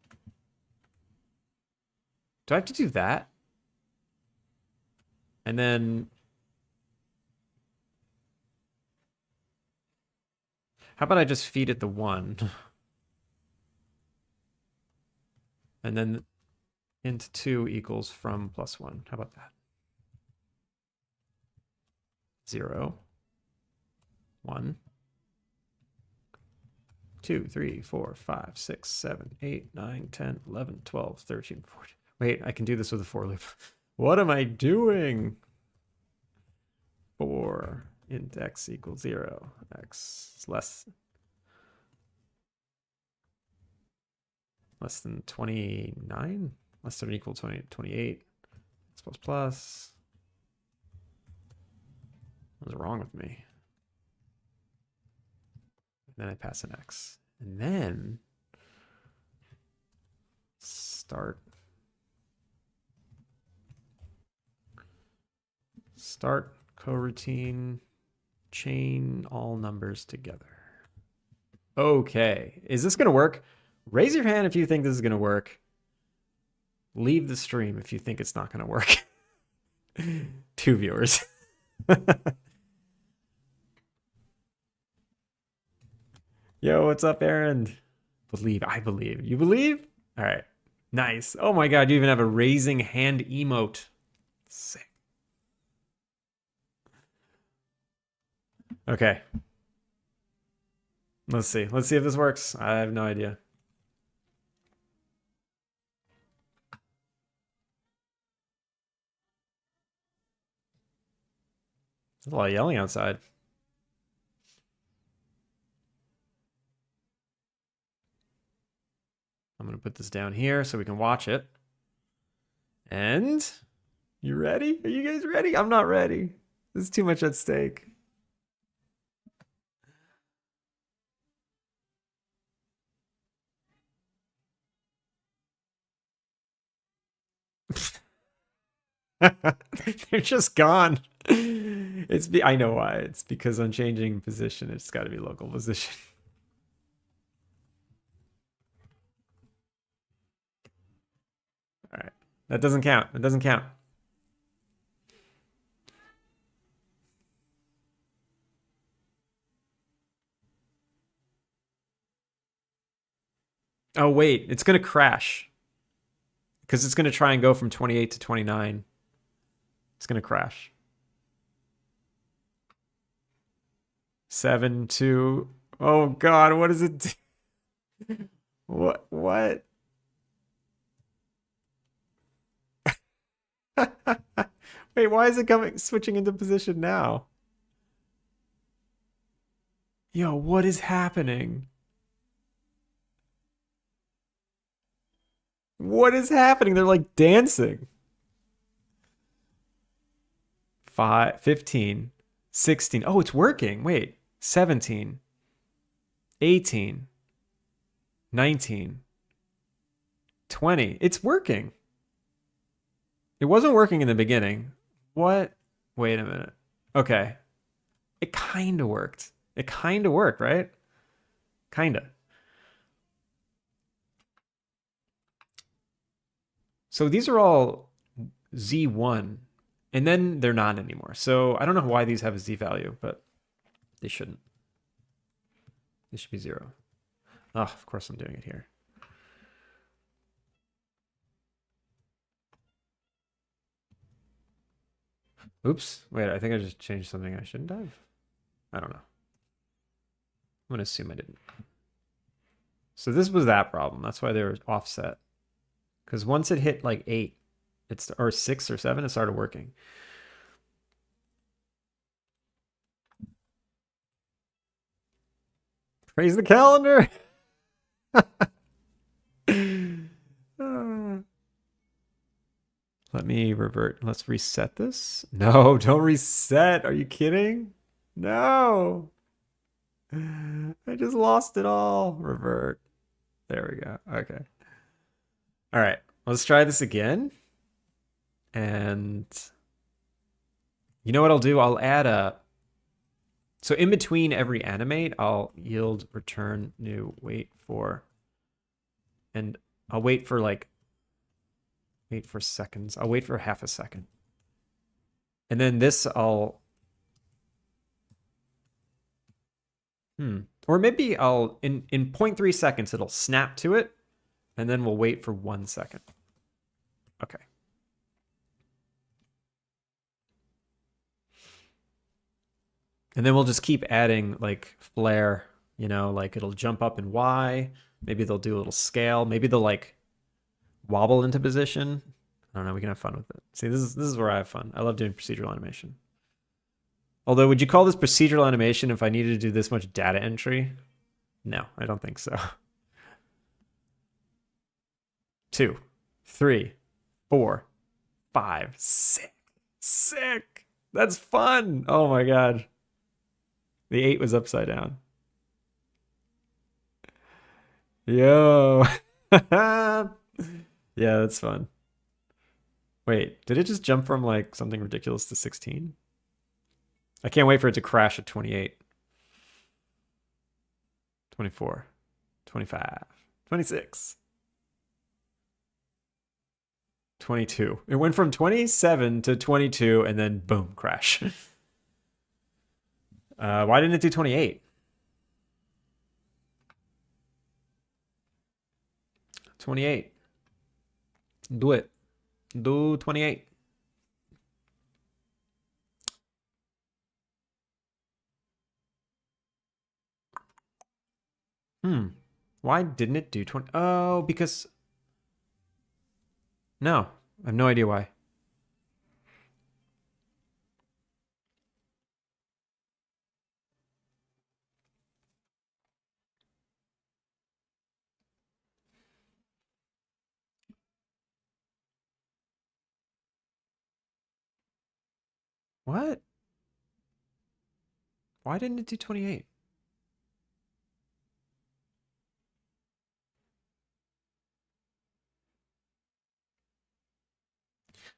Do I have to do that? And then... How about I just feed it the 1? And then int 2 equals from +1. How about that? 0, 1, 2, 3, 4, 5, 6, 7, 8, 9, 10, 11, 12, 13, 14. Wait, I can do this with a for loop. What am I doing? 4 int x equals 0. X is less than 29? Less than or equal to 28. X plus plus. What's wrong with me? And then I pass an x. And then start coroutine, chain all numbers together. Okay, is this gonna work? Raise your hand if you think this is gonna work. Leave the stream if you think it's not gonna work. 2 viewers. Yo, what's up, Aaron? I believe. You believe? All right. Nice. Oh my God, you even have a raising hand emote. Sick. Okay. Let's see. Let's see if this works. I have no idea. There's a lot of yelling outside. I'm going to put this down here so we can watch it. And you ready? Are you guys ready? I'm not ready. There's too much at stake. They're just gone. I know why. It's because I'm changing position. It's got to be local position. All right. That doesn't count. It doesn't count. Oh, wait. It's going to crash. Because it's going to try and go from 28 to 29. It's going to crash. 7, 2. Oh, God. What does it do? What? Wait, why is it switching into position now? Yo, what is happening? What is happening? They're like dancing. 15, 16. Oh, it's working. Wait, 17, 18, 19, 20. It's working. It wasn't working in the beginning. What? Wait a minute. Okay. It kind of worked. It kind of worked, right? Kind of. So these are all Z1, and then they're not anymore. So I don't know why these have a Z value, but they shouldn't. They should be 0. Oh, of course I'm doing it here. Oops. Wait, I think I just changed something I shouldn't have. I don't know. I'm going to assume I didn't. So this was that problem. That's why they were offset. Because once it hit like 8, or 6 or 7, it started working. Praise the calendar. Let me revert. Let's reset this. No, don't reset. Are you kidding? No. I just lost it all. Revert. There we go. Okay. All right. Let's try this again. And you know what I'll do? I'll add a... So in between every animate, I'll yield return new wait for and I'll wait for like, wait for seconds. I'll wait for half a second. And then this I'll, or maybe I'll, in 0.3 seconds, it'll snap to it, and then we'll wait for 1 second. Okay. And then we'll just keep adding like flare, you know, like it'll jump up in Y. Maybe they'll do a little scale. Maybe they'll like wobble into position. I don't know. We can have fun with it. See, this is where I have fun. I love doing procedural animation. Although, would you call this procedural animation if I needed to do this much data entry? No, I don't think so. 2, 3, 4, 5, 6. Sick. That's fun. Oh my God. The 8 was upside down. Yo. Yeah, that's fun. Wait, did it just jump from like something ridiculous to 16? I can't wait for it to crash at 28. 24. 25. 26. 22. It went from 27 to 22 and then boom, crash. Why didn't it do 28? 28. Do it. Do 28. Why didn't it do 20? Oh, because... No, I have no idea why. What? Why didn't it do 28?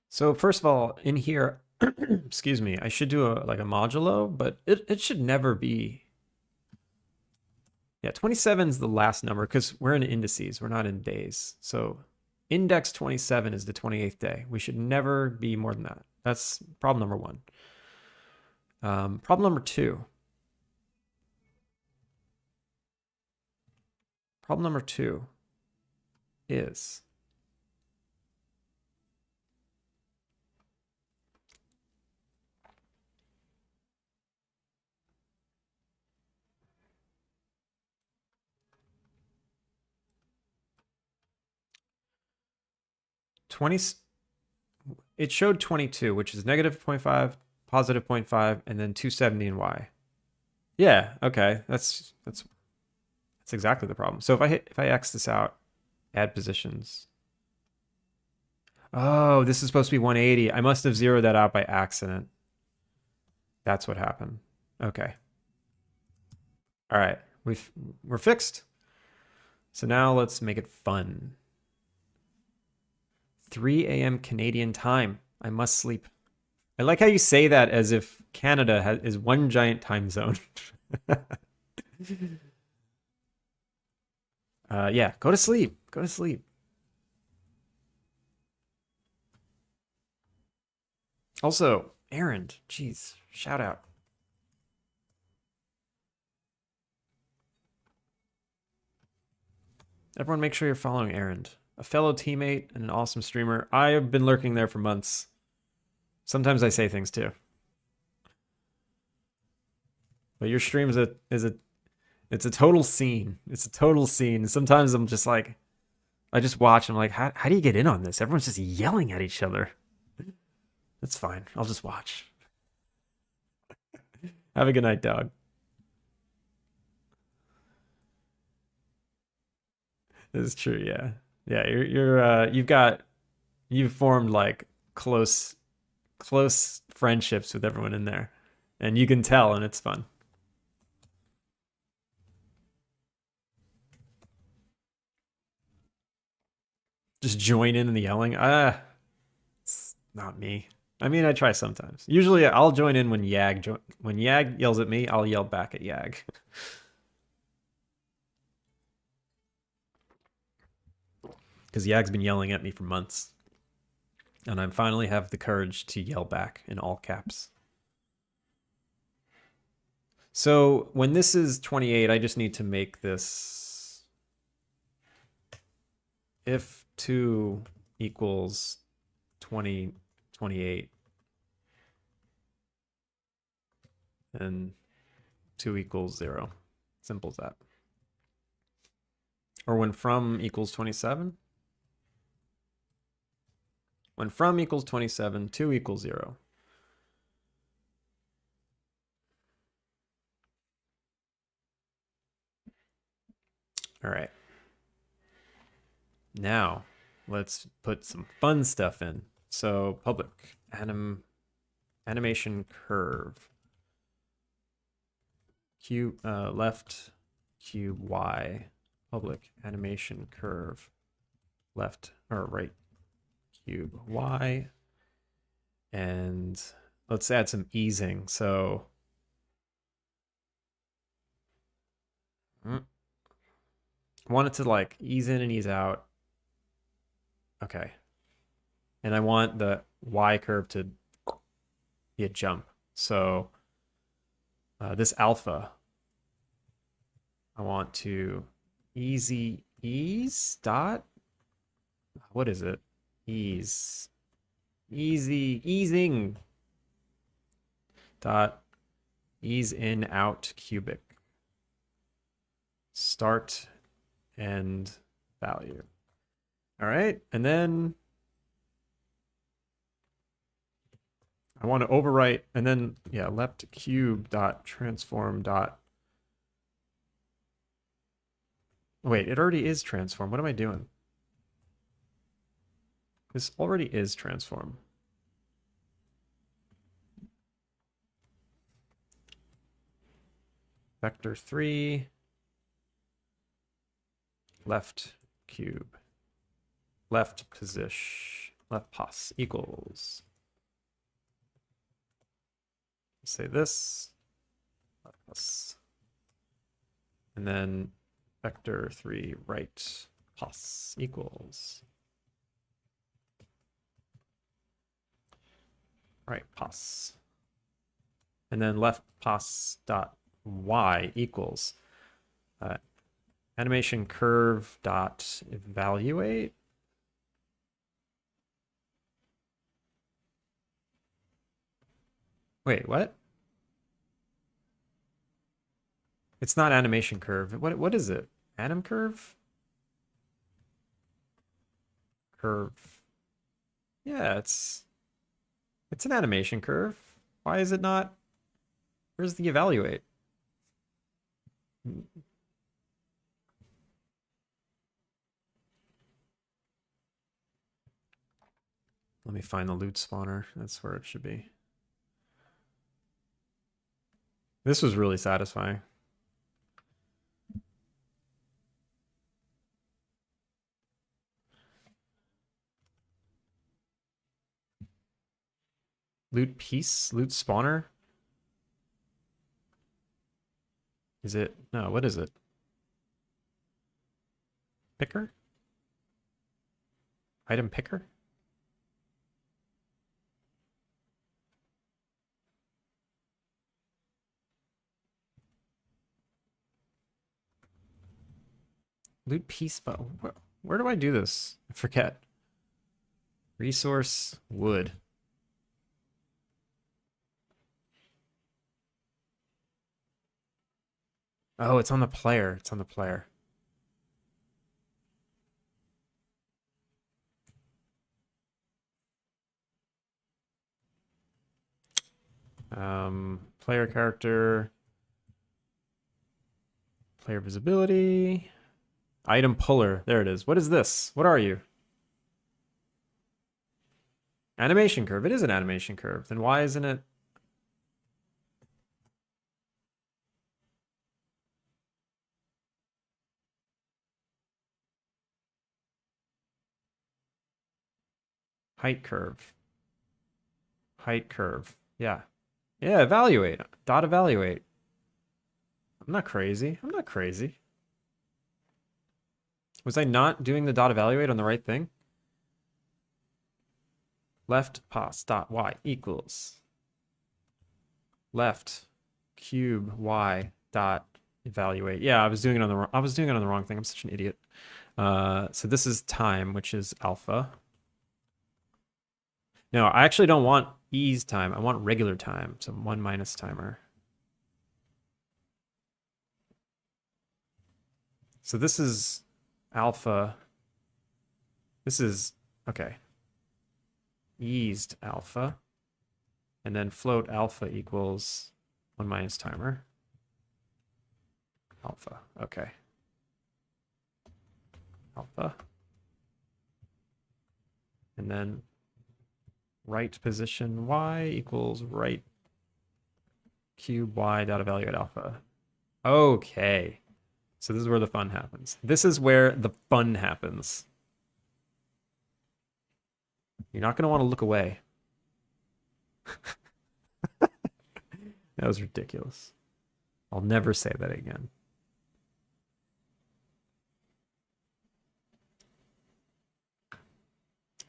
So first of all, in here, excuse me, I should do a like a modulo, but it should never be. Yeah, 27 is the last number because we're in indices, we're not in days. So index 27 is the 28th day. We should never be more than that. That's problem number 1. Problem number 2. Problem number 2 is it showed 22, which is negative 0.5, positive 0.5, and then 270 in Y. Yeah, okay. That's exactly the problem. So if I X this out, add positions. Oh, this is supposed to be 180. I must have zeroed that out by accident. That's what happened. Okay. All right. We're fixed. So now let's make it fun. 3 a.m. Canadian time. I must sleep. I like how you say that as if Canada is one giant time zone. Yeah, go to sleep. Go to sleep. Also, Errand. Jeez, shout out. Everyone make sure you're following Errand. A fellow teammate and an awesome streamer. I have been lurking there for months. Sometimes I say things too. But your stream is it's a total scene. It's a total scene. Sometimes I'm just like, I just watch and I'm like, how do you get in on this? Everyone's just yelling at each other. That's fine. I'll just watch. Have a good night, dog. This is true, yeah. Yeah, you've formed like close friendships with everyone in there. And you can tell and it's fun. Just join in the yelling. It's not me. I mean, I try sometimes. Usually I'll join in when Yag yells at me, I'll yell back at Yag. because Yag's been yelling at me for months. And I finally have the courage to yell back in all caps. So when this is 28, I just need to make this if 2 equals 20, 28, then 2 equals 0. Simple as that. Or when from equals 27. When from equals 27, 2 equals 0. All right. Now, let's put some fun stuff in. So public animation curve. Left cube Y. Public animation curve. Left or right cube Y. And let's add some easing. So I want it to like ease in and ease out. Okay. And I want the Y curve to be a jump. So this alpha, I want to ease dot. What is it? Easing dot ease in out cubic. Start end value. All right, and then I want to overwrite, and then yeah, left cube dot transform dot. Wait, it already is transform. What am I doing? This already is transform. Vector 3, left cube, left position, left pos equals. Say this, left pos. And then vector 3 right pos equals. Right pos. And then left pos dot y equals animation curve dot evaluate. Wait, what? It's not animation curve. What is it? Anim curve? Curve. Yeah, it's an animation curve. Why is it not? Where's the evaluate? Let me find the loot spawner. That's where it should be. This was really satisfying. Loot piece? Loot spawner? Is it? No, what is it? Picker? Item picker? Loot piece, but where do I do this? I forget. Resource wood. Oh, it's on the player. It's on the player. Player character. Player visibility. Item puller. There it is. What is this? What are you? Animation curve. It is an animation curve. Then why isn't it? Height curve. Height curve. Yeah. Yeah, evaluate. Dot evaluate. I'm not crazy. I'm not crazy. Was I not doing the dot evaluate on the right thing? Left pos dot y equals left cube y dot evaluate. Yeah, I was doing it on the wrong thing. I'm such an idiot. So this is time, which is alpha. No, I actually don't want ease time. I want regular time. So 1 minus timer. So this is alpha. This is, okay. Eased alpha. And then float alpha equals 1 minus timer. Alpha, okay. Alpha. And then right position y equals right cube y dot evaluate alpha. Okay. So this is where the fun happens. This is where the fun happens. You're not going to want to look away. That was ridiculous. I'll never say that again.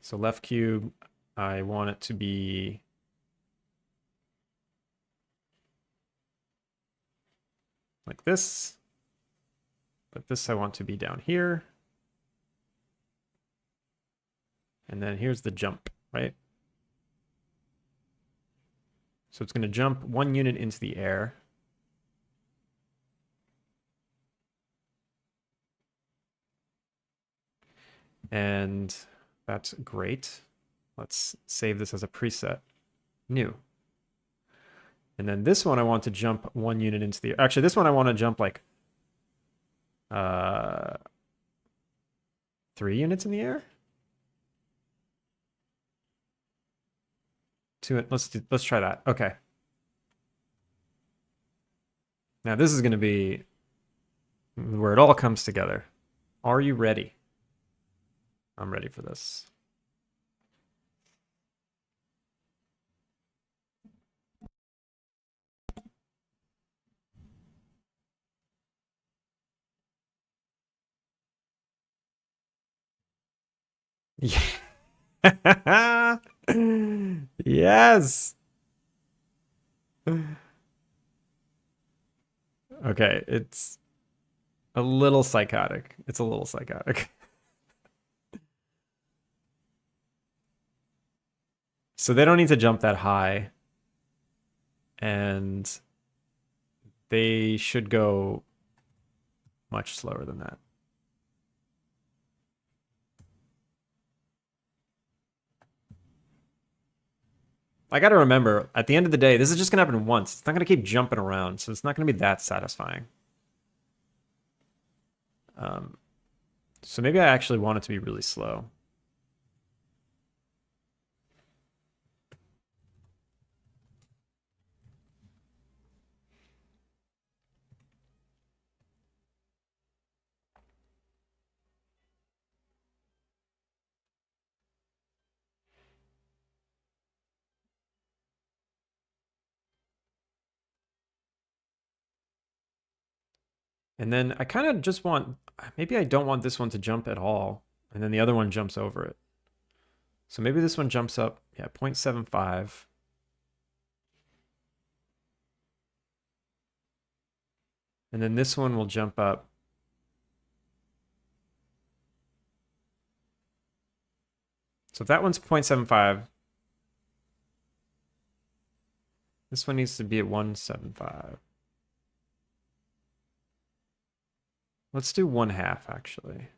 So left cube, I want it to be like this, but this I want to be down here. And then here's the jump, right? So it's going to jump 1 unit into the air. And that's great. Let's save this as a preset. New. And then this one I want to jump 1 unit into the air. Actually, this one I want to jump like 3 units in the air. Let's try that. Okay. Now this is going to be where it all comes together. Are you ready? I'm ready for this. Yeah. Yes. Okay, it's a little psychotic. It's a little psychotic. So they don't need to jump that high. And they should go much slower than that. I got to remember, at the end of the day, this is just going to happen once. It's not going to keep jumping around, so it's not going to be that satisfying. So maybe I actually want it to be really slow. And then I kind of just want, maybe I don't want this one to jump at all. And then the other one jumps over it. So maybe this one jumps up, yeah, 0.75. And then this one will jump up. So if that one's 0.75, this one needs to be at 175. Let's do 1/2, actually.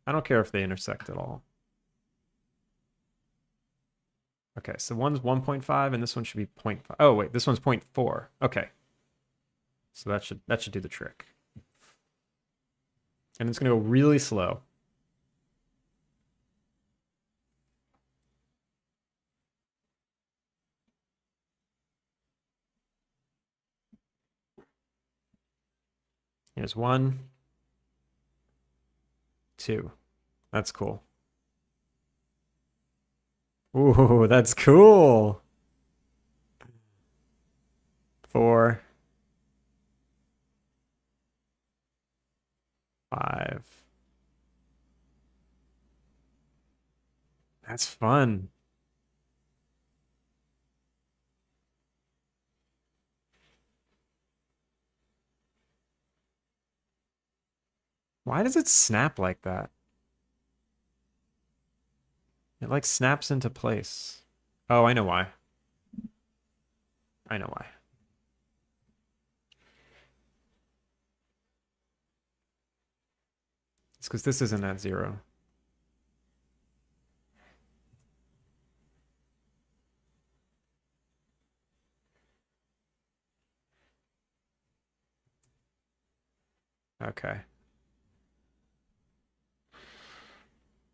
I don't care if they intersect at all. Okay, so one's 1.5 and this one should be 0.5. Oh, wait, this one's 0.4. Okay. So that should do the trick. And it's going to go really slow. Here's 1, 2. That's cool. Ooh, that's cool. 4, 5. That's fun. Why does it snap like that? It like snaps into place. Oh, I know why. I know why. It's because this isn't at 0. Okay.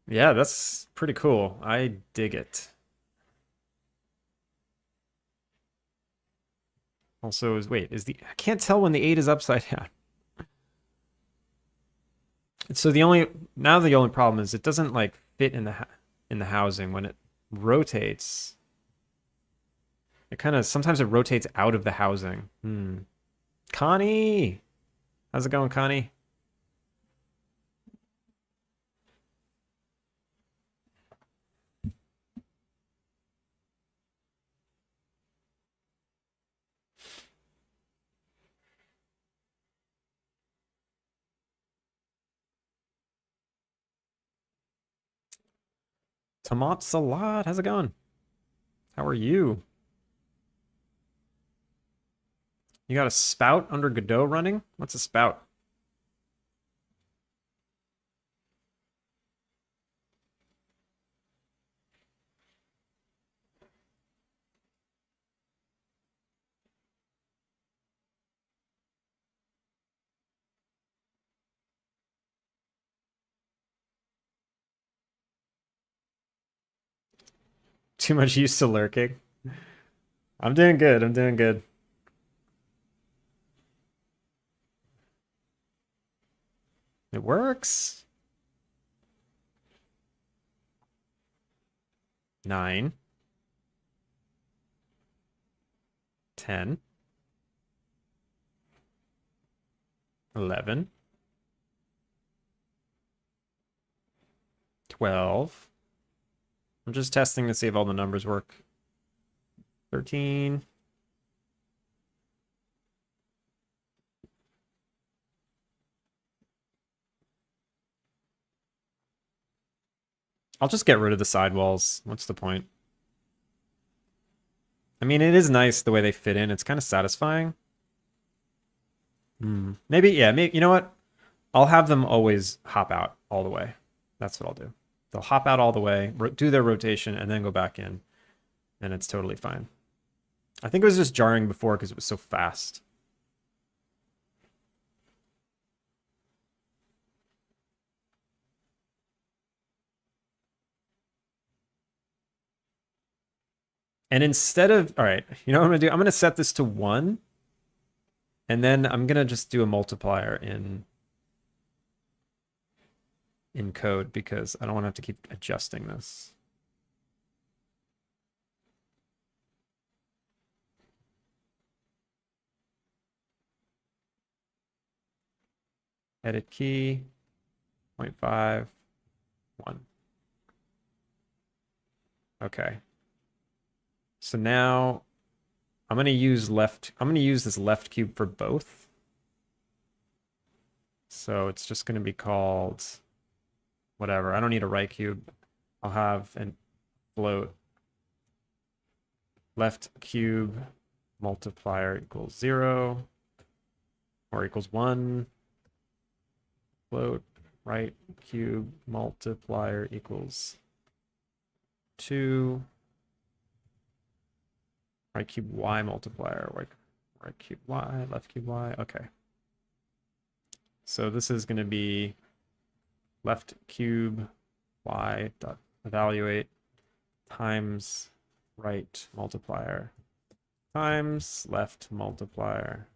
Yeah, that's pretty cool. I dig it. Also, I can't tell when the 8 is upside down. So the only problem is it doesn't like fit in the housing when it rotates. It kind of sometimes it rotates out of the housing. Connie, how's it going, Connie? Tomat salad, how's it going? How are you? You got a spout under Godot running? What's a spout? Too much used to lurking. I'm doing good. I'm doing good. It works. 9, 10, 11, 12. I'm just testing to see if all the numbers work. 13. I'll just get rid of the sidewalls. What's the point? I mean, it is nice the way they fit in. It's kind of satisfying. Maybe, yeah, maybe, you know what? I'll have them always hop out all the way. That's what I'll do. They'll hop out all the way, do their rotation, and then go back in. And it's totally fine. I think it was just jarring before because it was so fast. And instead of, all right, you know what I'm going to do? I'm going to set this to 1. And then I'm going to just do a multiplier in code because I don't want to have to keep adjusting this. Edit key, 0.5, 1. Okay. So now I'm going to use this left cube for both. So it's just going to be called whatever. I don't need a right cube. I'll have an float left cube multiplier equals 0 or equals 1. Float right cube multiplier equals 2. Right cube y multiplier, right cube y, left cube y. Okay. So this is going to be left cube y dot evaluate times right multiplier times left multiplier.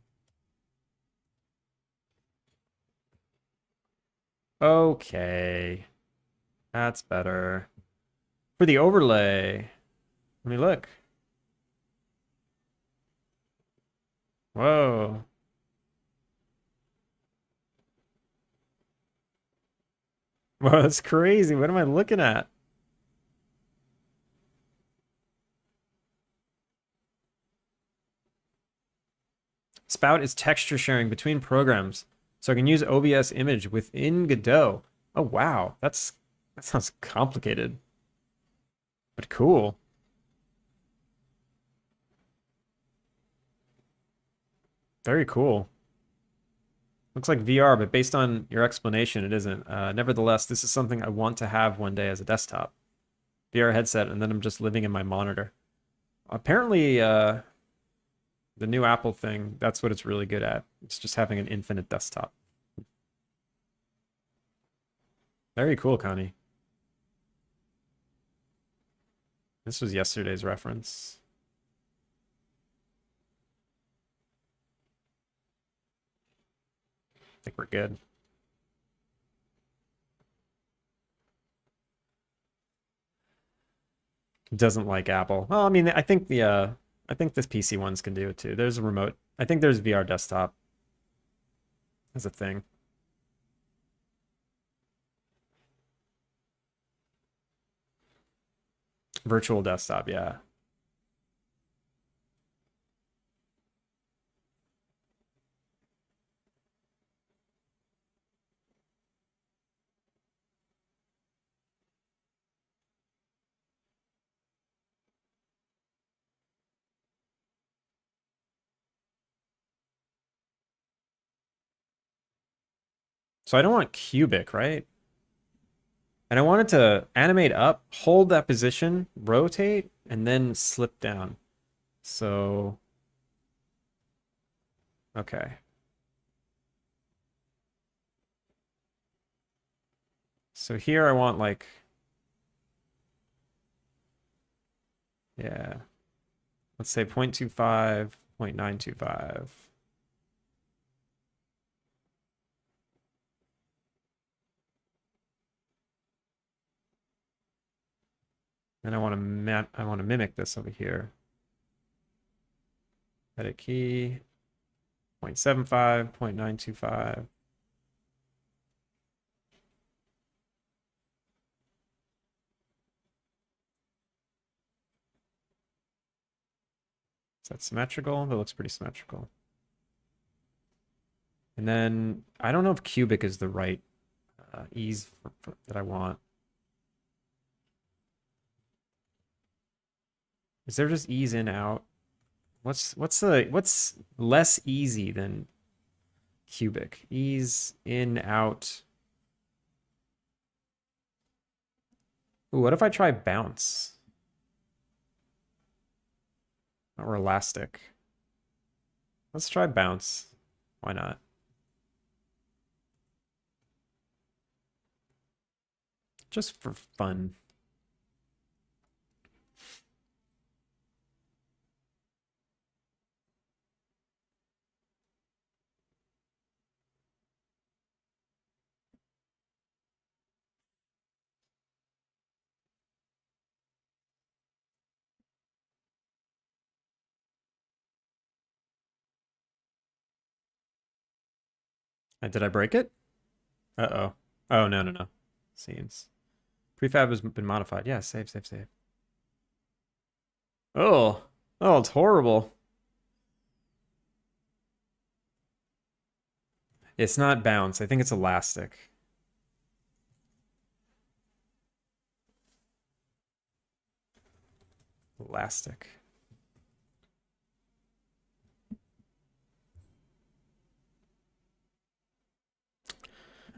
Okay. That's better. For the overlay, let me look. Whoa. Whoa, that's crazy. What am I looking at? Spout is texture sharing between programs, so I can use OBS image within Godot. Oh wow, that sounds complicated, but cool. Very cool. Looks like VR, but based on your explanation, it isn't. Nevertheless, this is something I want to have one day as a desktop. VR headset, and then I'm just living in my monitor. Apparently, the new Apple thing, that's what it's really good at. It's just having an infinite desktop. Very cool, Connie. This was yesterday's reference. I think we're good. Doesn't like Apple. Well, I mean, I think this PC ones can do it too. There's a remote. I think there's VR desktop as a thing. Virtual desktop, yeah. So I don't want cubic, right? And I want it to animate up, hold that position, rotate, and then slip down. So, okay. So here I want like, yeah, let's say 0.25, 0.925. And I want to mimic this over here. Edit key, 0.75, 0.925. Is that symmetrical? That looks pretty symmetrical. And then I don't know if cubic is the right ease that I want. Is there just ease in out? What's less easy than cubic? Ease in out. Ooh, what if I try bounce? Or elastic? Let's try bounce. Why not? Just for fun. Did I break it? Uh-oh. Oh, no, no, no. Scenes. Prefab has been modified. Yeah, save, save, save. Oh. Oh, it's horrible. It's not bounce. I think it's elastic. Elastic.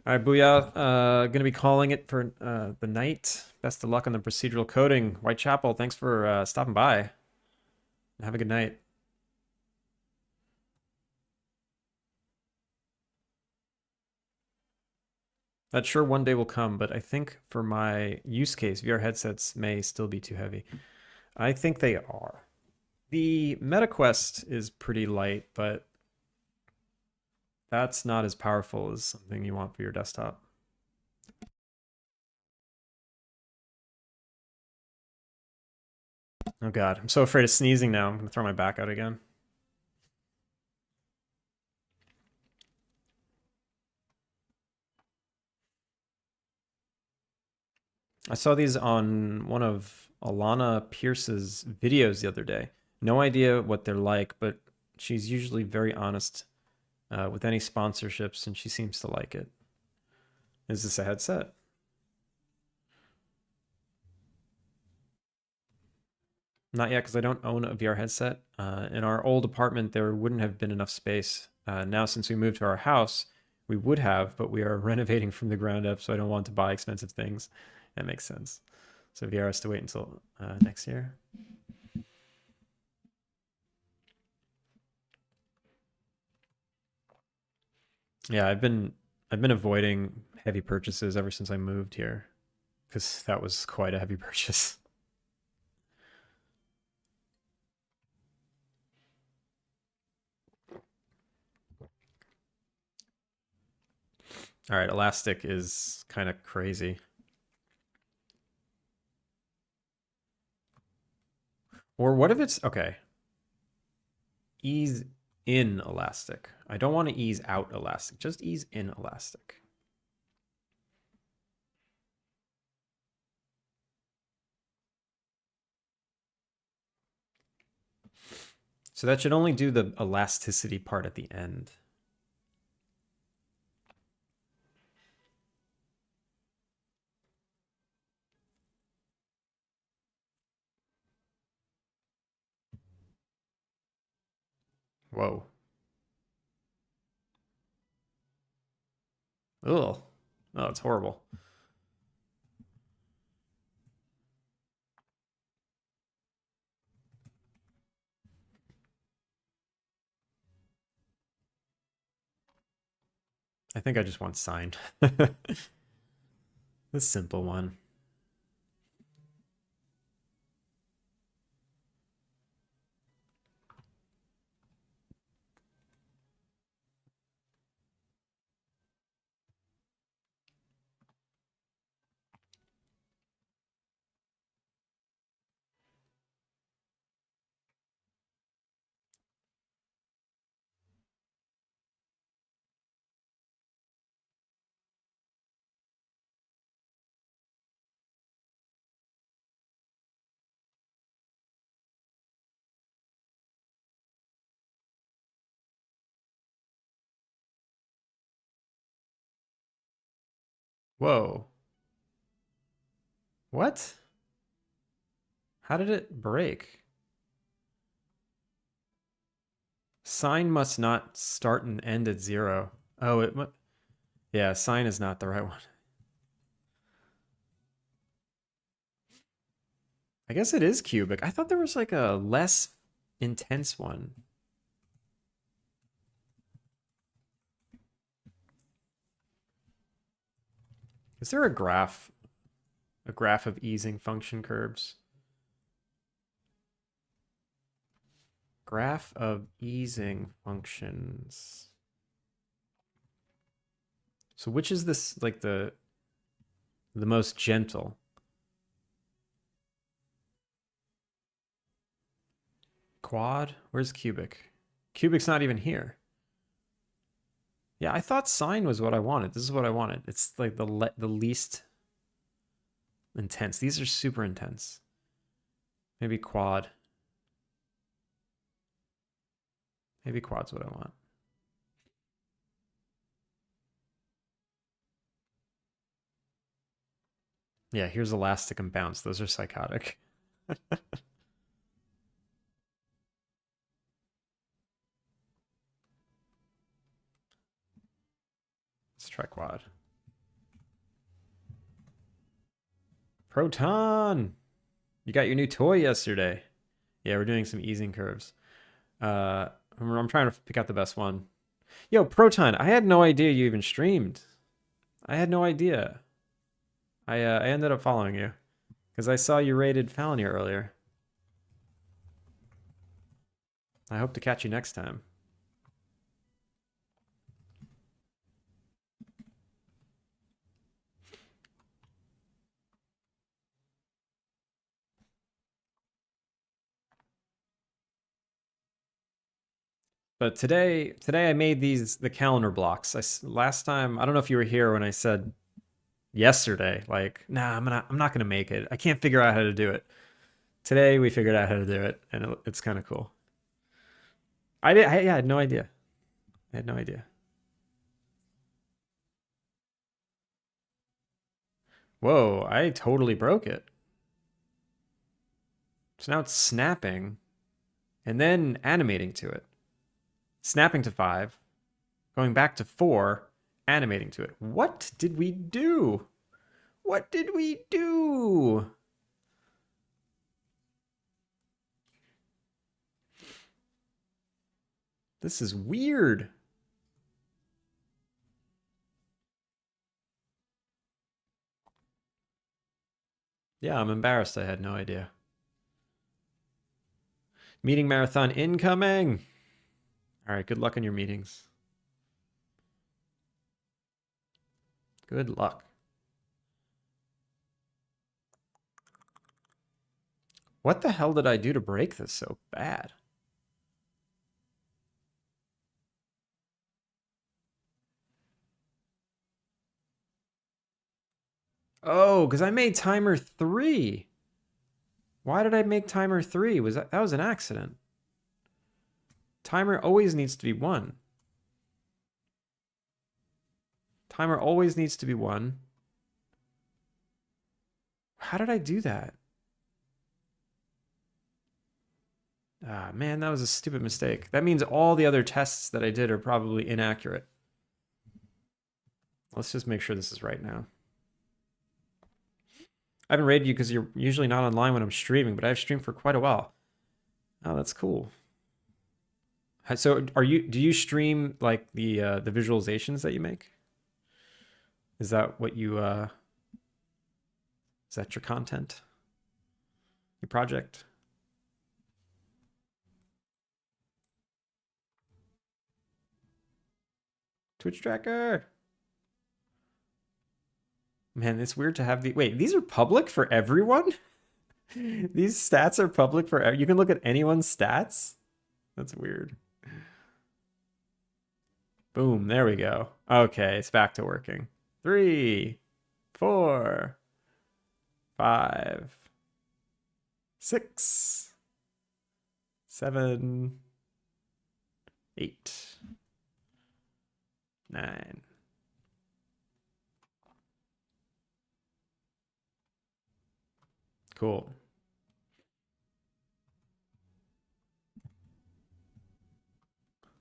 All right, Booyah. Gonna be calling it for the night. Best of luck on the procedural coding. Whitechapel, thanks for stopping by. Have a good night. That sure one day will come, but I think for my use case, VR headsets may still be too heavy. I think they are. The MetaQuest is pretty light, but that's not as powerful as something you want for your desktop. Oh God, I'm so afraid of sneezing now. I'm gonna throw my back out again. I saw these on one of Alana Pierce's videos the other day. No idea what they're like, but She's usually very honest with any sponsorships, and she seems to like it. Is this a headset? Not yet, because I don't own a VR headset. In our old apartment, there wouldn't have been enough space. Now, since we moved to our house, we would have, but we are renovating from the ground up, so I don't want to buy expensive things. That makes sense. So VR has to wait until next year. Yeah, I've been avoiding heavy purchases ever since I moved here, because that was quite a heavy purchase. All right, elastic is kind of crazy. Or what if it's okay? Ease in elastic. I don't want to ease out elastic, just ease in elastic. So that should only do the elasticity part at the end. Whoa. Ugh. Oh, it's horrible. I think I just want signed. The simple one. Whoa. What? How did it break? Sign must not start and end at 0. Oh, yeah, sign is not the right one. I guess it is cubic. I thought there was like a less intense one. Is there a graph? A graph of easing function curves? Graph of easing functions. So which is this like the most gentle? Quad? Where's cubic? Cubic's not even here. Yeah, I thought sine was what I wanted. This is what I wanted. It's like the least intense. These are super intense. Maybe quad. Maybe quad's what I want. Yeah, here's elastic and bounce. Those are psychotic. Let's try quad. Proton! You got your new toy yesterday. Yeah, we're doing some easing curves. I'm trying to pick out the best one. Yo, Proton, I had no idea you even streamed. I had no idea. I ended up following you because I saw you rated Falonier earlier. I hope to catch you next time. But today I made the calendar blocks. Last time I don't know if you were here when I said yesterday, like, nah, I'm not gonna make it. I can't figure out how to do it. Today we figured out how to do it, and it's kind of cool. Yeah, I had no idea. I had no idea. Whoa, I totally broke it. So now it's snapping and then animating to it. Snapping to 5, going back to 4, animating to it. What did we do? What did we do? This is weird. Yeah, I'm embarrassed. I had no idea. Meeting marathon incoming. All right, good luck in your meetings. Good luck. What the hell did I do to break this so bad? Oh, because I made timer 3. Why did I make timer 3? That was an accident. Timer always needs to be 1. Timer always needs to be 1. How did I do that? Ah, man, that was a stupid mistake. That means all the other tests that I did are probably inaccurate. Let's just make sure this is right now. I haven't rated you because you're usually not online when I'm streaming, but I've streamed for quite a while. Oh, that's cool. So, do you stream like the visualizations that you make? Is that what you is that your content? Your project? Twitch tracker. Man, it's weird to have wait, these are public for everyone? These stats are public for you can look at anyone's stats? That's weird. Boom, there we go. Okay, it's back to working. 3, 4, 5, 6, 7, 8, 9. Cool.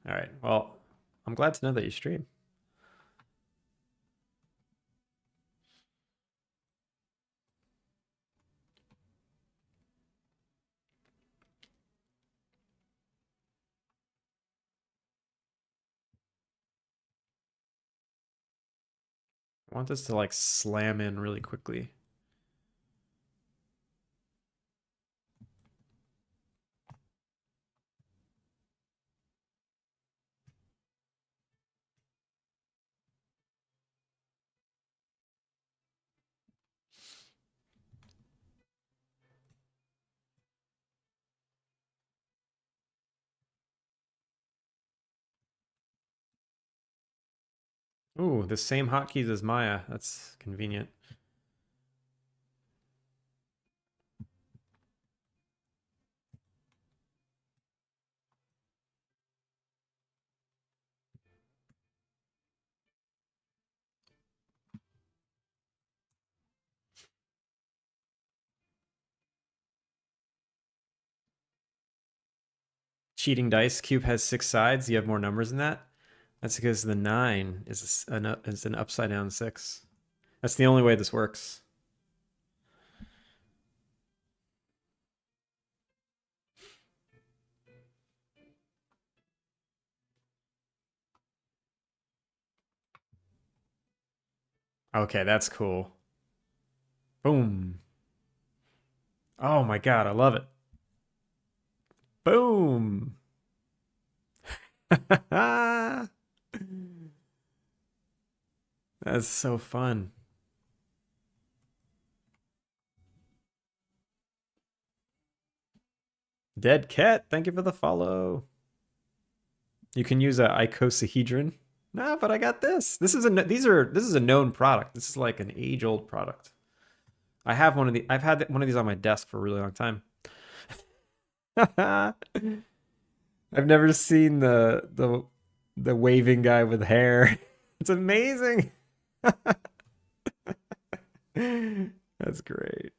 All right. Well, I'm glad to know that you stream. I want this to like slam in really quickly. Ooh, the same hotkeys as Maya. That's convenient. Cheating dice. Cube has 6 sides. You have more numbers than that. That's because the 9 is an upside down 6. That's the only way this works. Okay, that's cool. Boom. Oh my god, I love it. Boom. That's so fun. Dead Cat, thank you for the follow. You can use a icosahedron. Nah, but I got this. This is a known product. This is like an age-old product. I've had one of these on my desk for a really long time. I've never seen the waving guy with hair. It's amazing. That's great.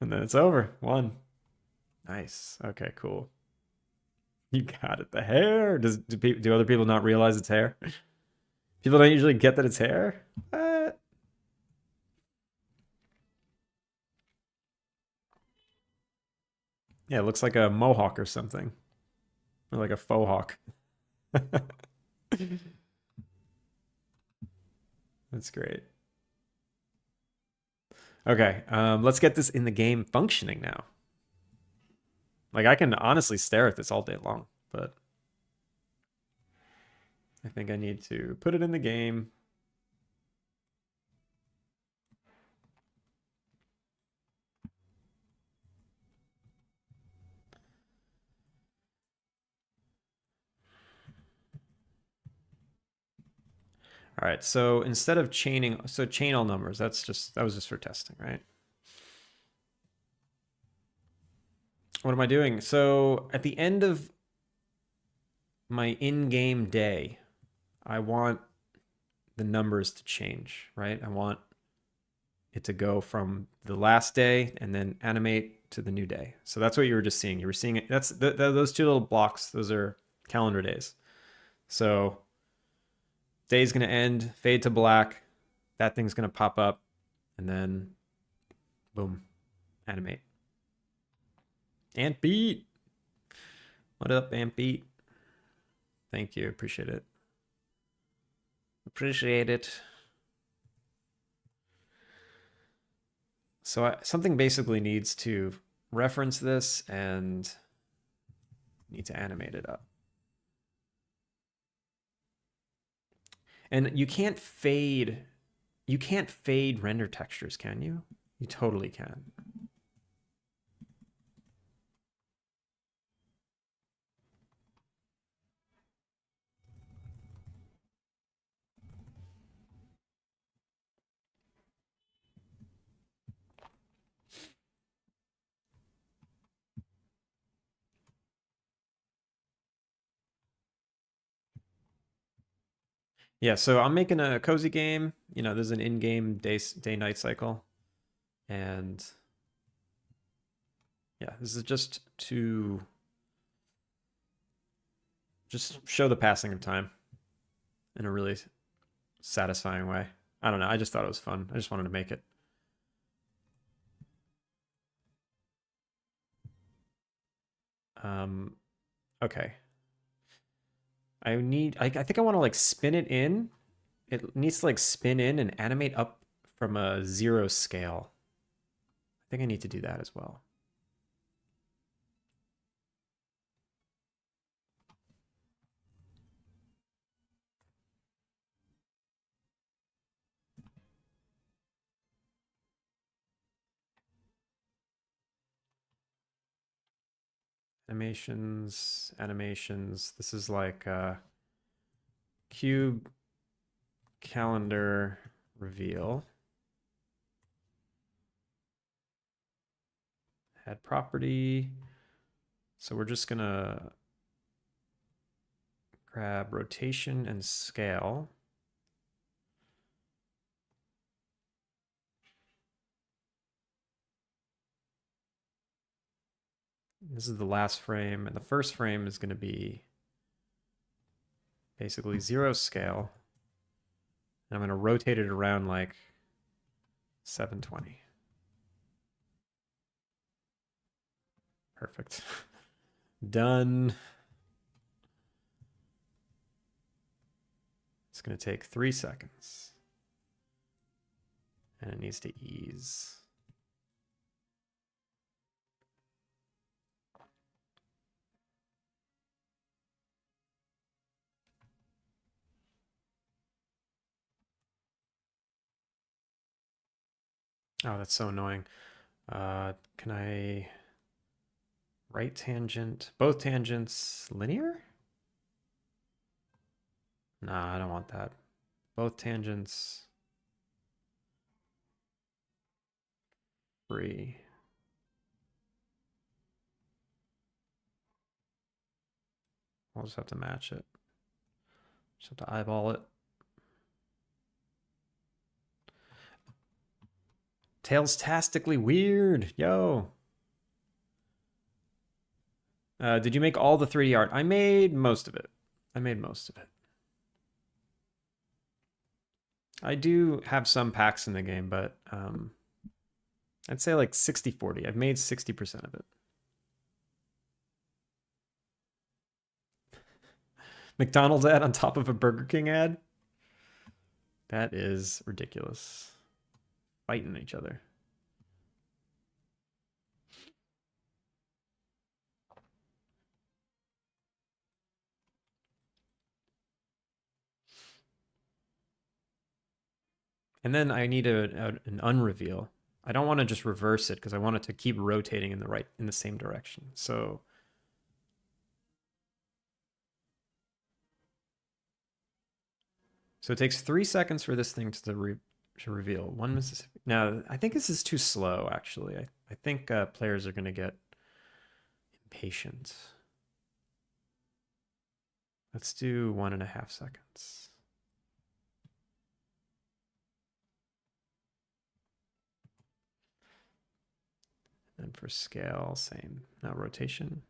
And then it's over. One. Nice. Okay, cool. You got it. The hair. Do other people not realize it's hair? People don't usually get that it's hair. What? Yeah, it looks like a mohawk or something, or like a faux hawk. That's great. Okay, let's get this in the game functioning now. Like I can honestly stare at this all day long, but I think I need to put it in the game. All right, so instead of chaining, so chain all numbers, that was just for testing, right? What am I doing? So at the end of my in-game day, I want the numbers to change, right? I want it to go from the last day and then animate to the new day. So that's what you were just seeing. You were seeing it. That's those two little blocks. Those are calendar days. So day's going to end, fade to black. That thing's going to pop up and then boom, animate. Ant Beat. What up, Ant Beat? Thank you. Appreciate it. Appreciate it. So something basically needs to reference this and need to animate it up. And you can't fade render textures, can you? You totally can. Yeah, so I'm making a cozy game. You know, there's an in-game day-night cycle. And yeah, this is just to just show the passing of time in a really satisfying way. I don't know. I just thought it was fun. I just wanted to make it. Okay. I think I want to like spin it in. It needs to like spin in and animate up from a 0 scale. I think I need to do that as well. Animations. This is like cube calendar reveal. Add property. So we're just gonna grab rotation and scale. This is the last frame, and the first frame is going to be basically 0 scale. And I'm going to rotate it around like 720. Perfect. Done. It's going to take 3 seconds. And it needs to ease. Oh, that's so annoying. Can I right tangent, both tangents linear? Nah, I don't want that. Both tangents free. I'll just have to match it. Just have to eyeball it. Tails-tastically weird. Yo. Did you make all the 3D art? I made most of it. I made most of it. I do have some packs in the game, but I'd say like 60-40. I've made 60% of it. McDonald's ad on top of a Burger King ad? That is ridiculous. Fighting each other. And then I need an unreveal. I don't want to just reverse it because I want it to keep rotating in the same direction. So it takes 3 seconds for this thing to reveal. 1 Mississippi. Now, I think this is too slow, actually. I think players are going to get impatient. Let's do 1.5 seconds. And for scale, same. Now rotation.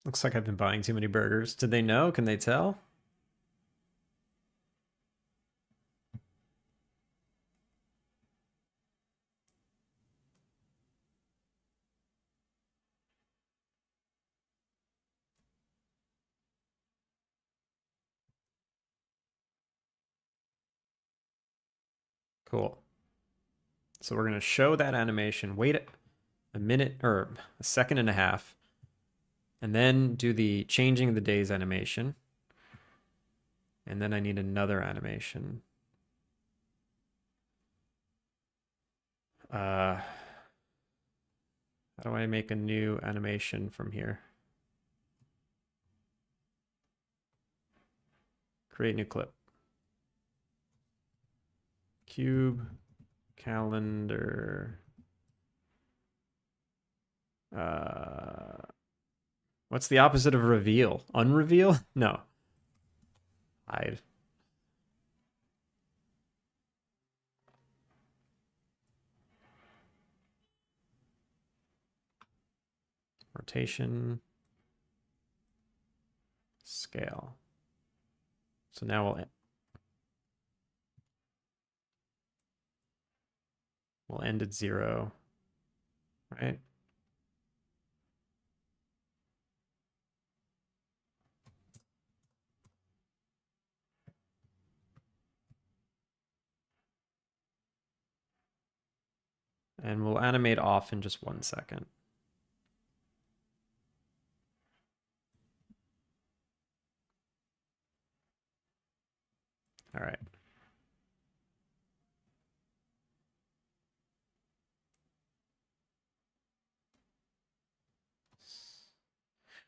Looks like I've been buying too many burgers. Did they know? Can they tell? Cool. So we're going to show that animation, wait a minute or a second and a half, and then do the changing of the days animation. And then I need another animation. How do I make a new animation from here? Create new clip. Cube, calendar. What's the opposite of reveal? Unreveal? No. Hide. Rotation. Scale. So now we'll end at 0, right? And we'll animate off in just 1 second. All right.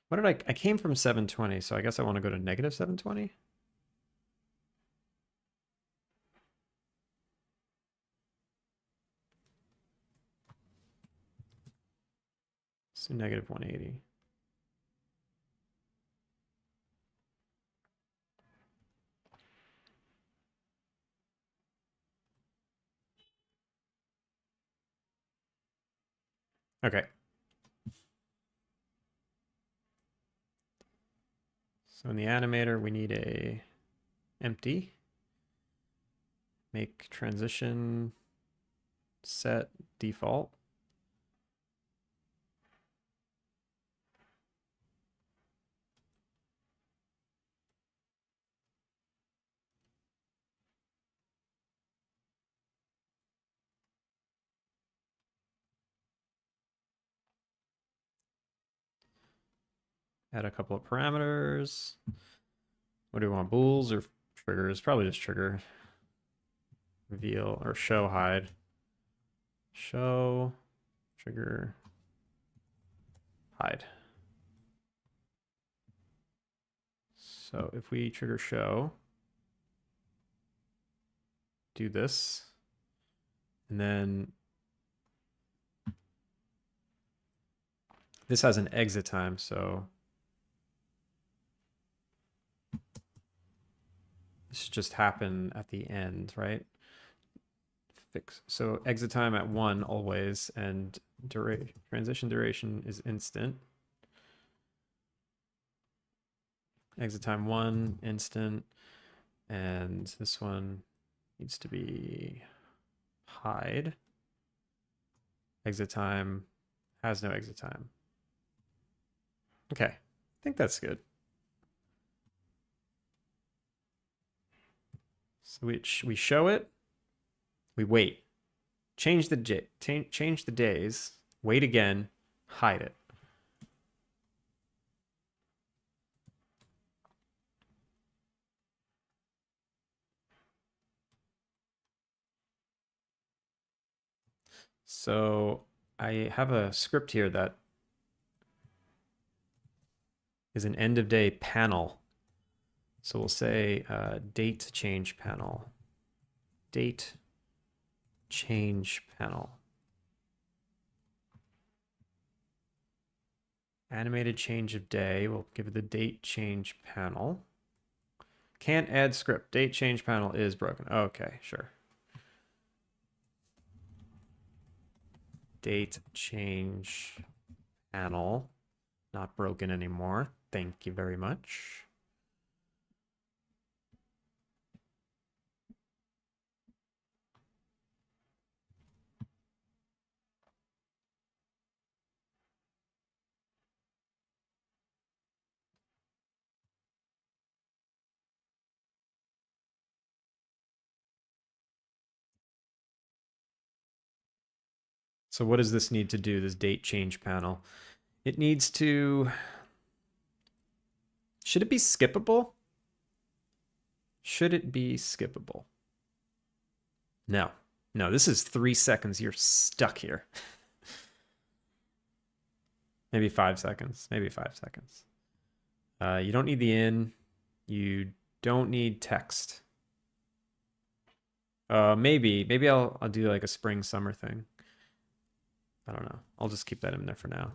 What did I came from 720, so I guess I want to go to negative 720. So negative 180. Okay. So in the animator, we need a empty. Make transition set default. Add a couple of parameters. What do we want, bools or triggers? Probably just trigger. Reveal or show hide. Show, trigger, hide. So if we trigger show, do this, and then this has an exit time, so this should just happen at the end, right? Fix. So exit time at 1 always, and transition duration is instant. Exit time 1, instant, and this one needs to be hide. Exit time has no exit time. Okay, I think that's good. So we show it, we wait, change the days, wait again, hide it. So I have a script here that is an end of day panel. So we'll say date change panel. Date change panel. Animated change of day. We'll give it the date change panel. Can't add script. Date change panel is broken. Okay, sure. Date change panel. Not broken anymore. Thank you very much. So what does this need to do, this date change panel? It needs to... Should it be skippable? Should it be skippable? No. No, this is 3 seconds. You're stuck here. Maybe 5 seconds. Maybe 5 seconds. You don't need the in. You don't need text. Maybe I'll do like a spring summer thing. I don't know. I'll just keep that in there for now.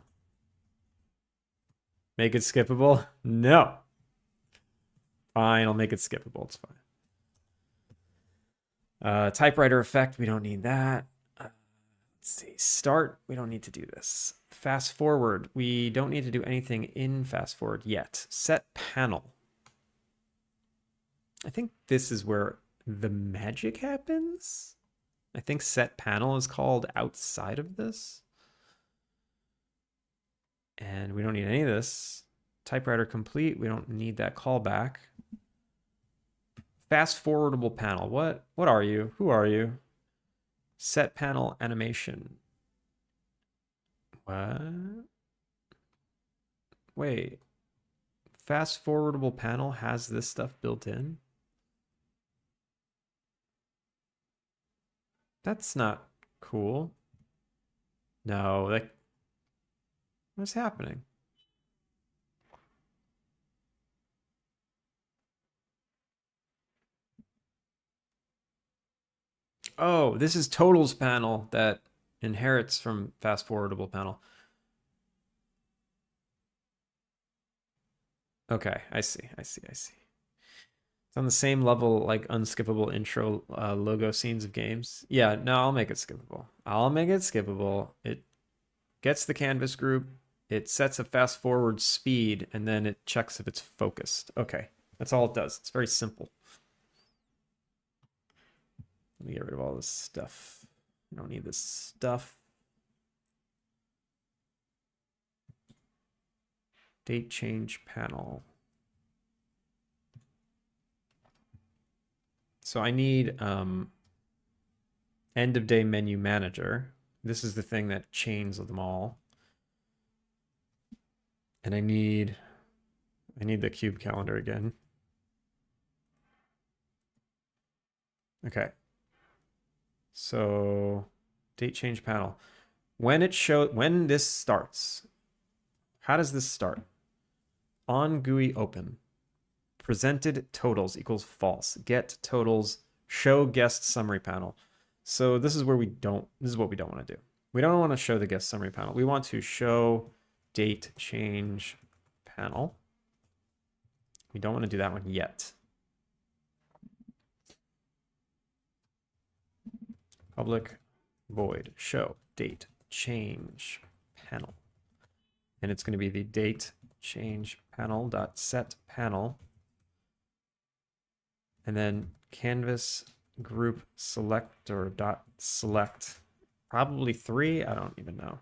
Make it skippable? No. Fine, I'll make it skippable. It's fine. Typewriter effect, we don't need that. Let's see. Start, we don't need to do this. Fast forward, we don't need to do anything in fast forward yet. Set panel. I think this is where the magic happens. I think set panel is called outside of this. And we don't need any of this. Typewriter complete, we don't need that callback. Fast forwardable panel. What are you? Who are you? Set panel animation. What? Wait. Fast forwardable panel has this stuff built in? That's not cool. No, like, what's happening? Oh, this is totals panel that inherits from fast forwardable panel. Okay, I see. It's on the same level like unskippable intro logo scenes of games. Yeah, no, I'll make it skippable. It gets the canvas group, it sets a fast forward speed, and then it checks if it's focused. Okay, that's all it does. It's very simple. Let me get rid of all this stuff. I don't need this stuff. Date change panel. So I need end of day menu manager. This is the thing that chains them all. And I need I need the cube calendar again. Okay. So date change panel. When this starts, how does this start? On GUI open. Presented totals equals false. Get totals, show guest summary panel. So this is what we don't want to do. We don't want to show the guest summary panel. We want to show date change panel. We don't want to do that one yet. Public void show date change panel. And it's going to be the date change panel dot set panel. And then canvas group selector dot select, probably 3. I don't even know.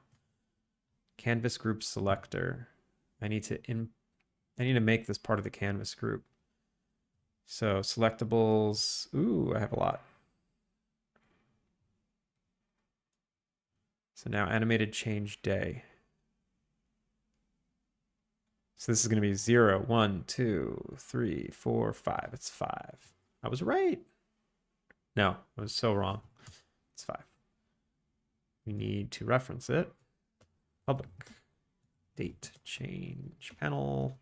Canvas group selector. I need to make this part of the canvas group. So selectables. Ooh, I have a lot. So now animated change day. So this is going to be 0, 1, 2, 3, 4, 5. It's 5. I was right. No, I was so wrong. It's 5. We need to reference it. Public date change panel.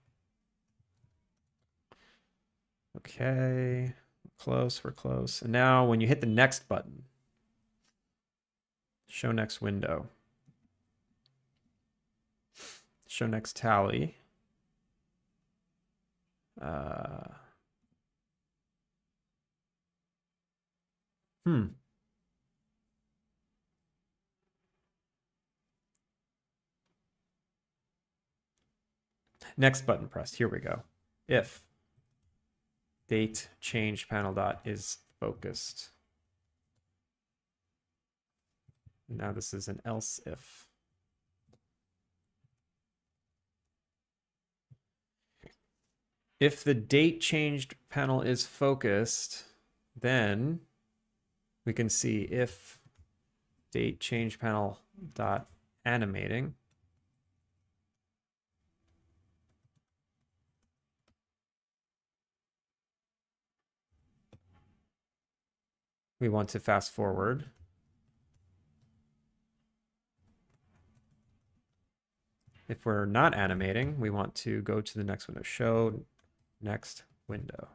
Okay, we're close. And now when you hit the next button, show next window, show next tally. Next button pressed. Here we go. If date change panel dot is focused. Now this is an else if. If the date changed panel is focused, then we can see if date change panel dot animating. We want to fast forward. If we're not animating, we want to go to the next window. Show next window.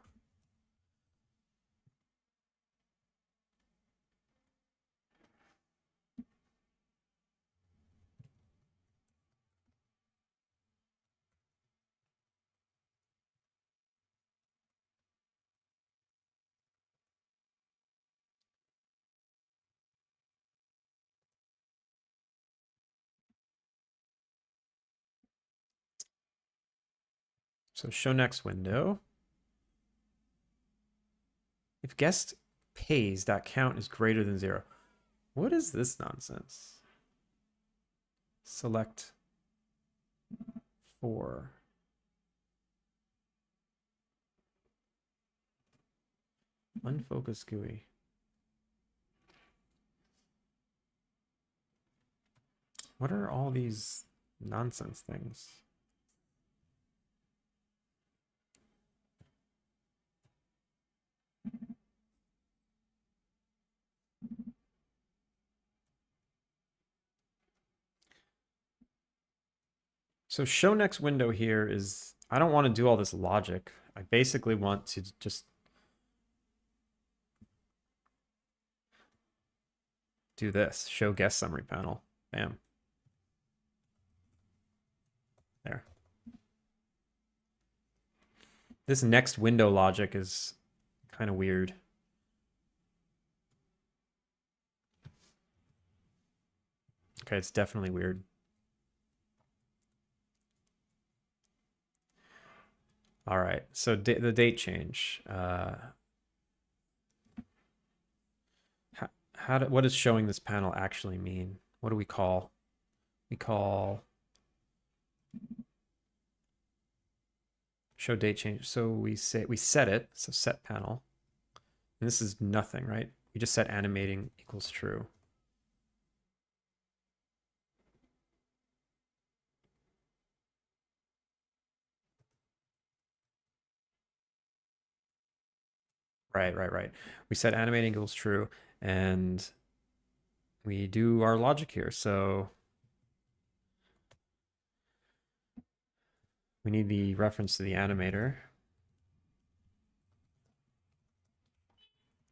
So show next window. If guest pays, that count is greater than 0. What is this nonsense? Select 4. Unfocused GUI. What are all these nonsense things? So show next window here is, I don't want to do all this logic. I basically want to just do this, show guest summary panel. Bam. There. This next window logic is kind of weird. Okay, it's definitely weird. All right, so the date change. What does showing this panel actually mean? What do we call? We call show date change. So we set it, so set panel. And this is nothing, right? We just set animating equals true. Right. We set animating equals true, and we do our logic here. So we need the reference to the animator.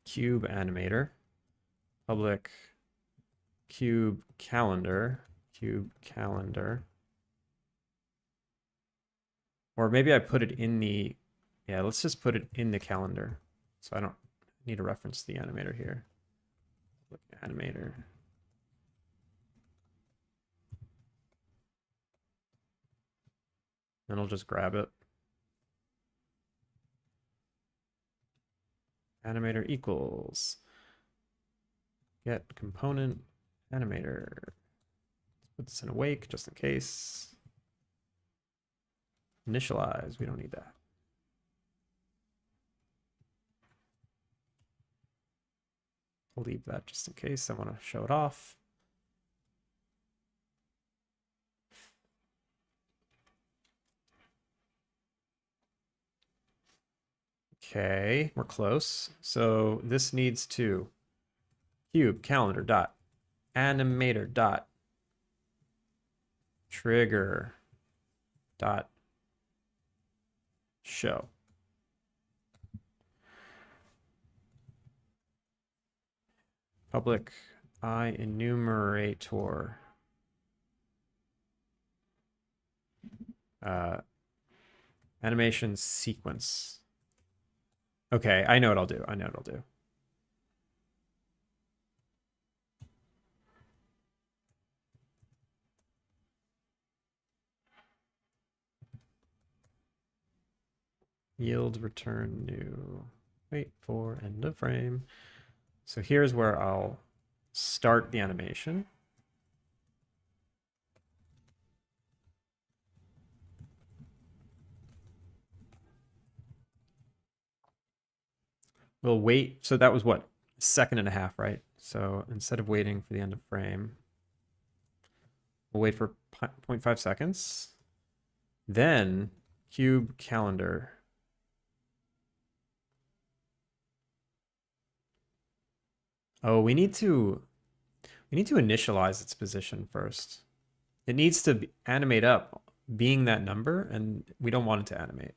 Cube animator. Public cube calendar. Cube calendar. Or maybe I put it in the, yeah, let's just put it in the calendar. So I don't need to reference the animator here. Animator. Then I'll just grab it. Animator equals get component animator. Let's put this in awake just in case. Initialize, we don't need that. I'll leave that just in case I want to show it off. Okay, we're close. So this needs to cube calendar dot animator dot trigger dot show. Public I enumerator. Animation sequence. Okay, I know what I'll do. I know what I'll do. Yield return new. Wait for end of frame. So here's where I'll start the animation. We'll wait. So that was what? A second and a half, right? So instead of waiting for the end of frame, we'll wait for 0.5 seconds. Then cube calendar. Oh, we need to initialize its position first. It needs to animate up being that number, and we don't want it to animate.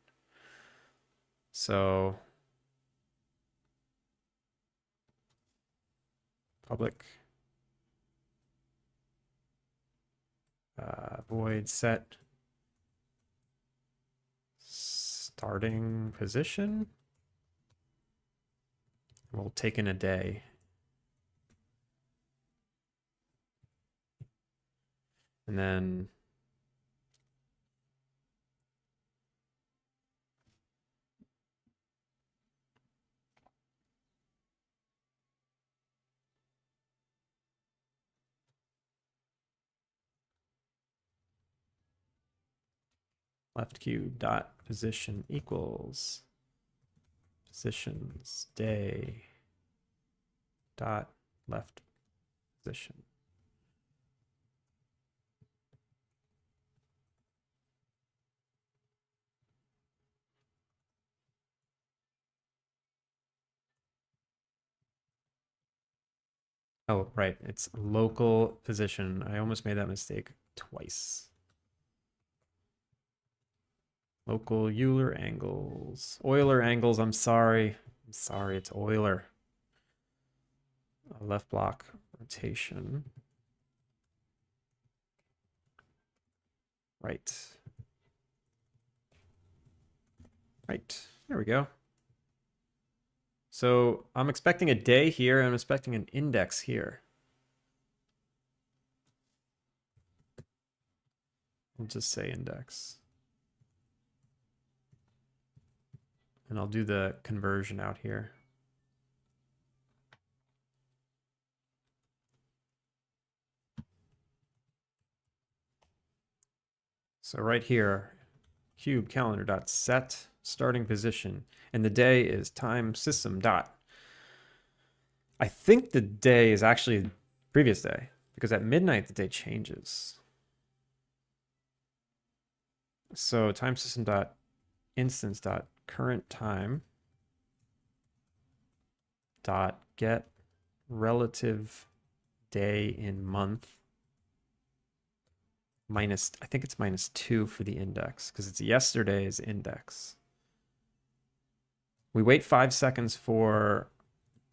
So public void set starting position. We'll take in a day. And then left cube dot position equals positions day dot left position. Oh, right. It's local position. I almost made that mistake twice. Local Euler angles. Euler angles, I'm sorry. I'm sorry, it's Euler. Left block rotation. Right. Right. There we go. So I'm expecting a day here, and I'm expecting an index here. I'll just say index. And I'll do the conversion out here. So right here, cube calendar dot set starting position, and the day is time system dot. I think the day is actually previous day, because at midnight the day changes. So time system dot instance dot current time dot get relative day in month minus, I think it's -2 for the index because it's yesterday's index. We wait 5 seconds for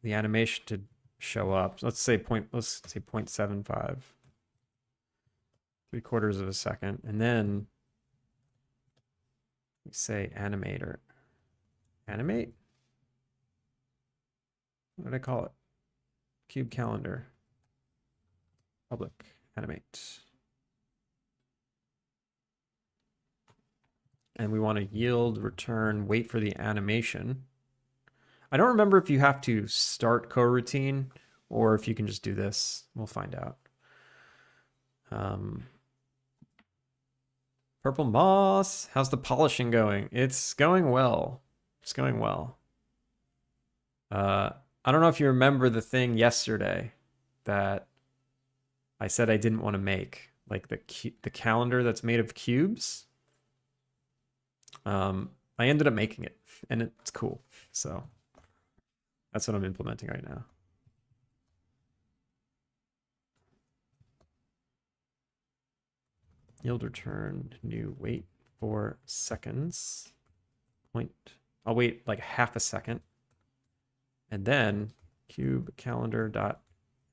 the animation to show up. So let's say 0.75, 3/4 of a second, and then we say animator. Animate? What did I call it? Cube calendar. Public animate. And we want to yield return, wait for the animation. I don't remember if you have to start coroutine or if you can just do this. We'll find out. Purple moss, how's the polishing going? It's going well. It's going well. I don't know if you remember the thing yesterday that I said I didn't want to make, like the calendar that's made of cubes. I ended up making it, and it's cool. So that's what I'm implementing right now. Yield return, new, wait 4 seconds. I'll wait like half a second. And then cube calendar dot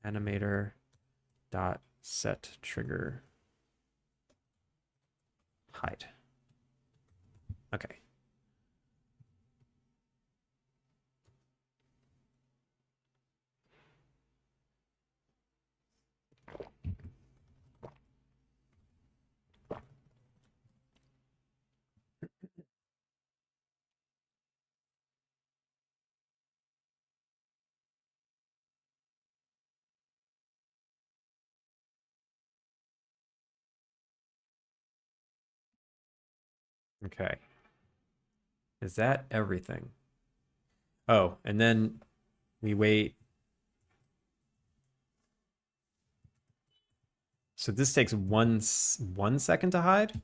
animator dot set trigger hide. Okay. Okay. Is that everything? Oh, and then we wait. So this takes 1 second to hide?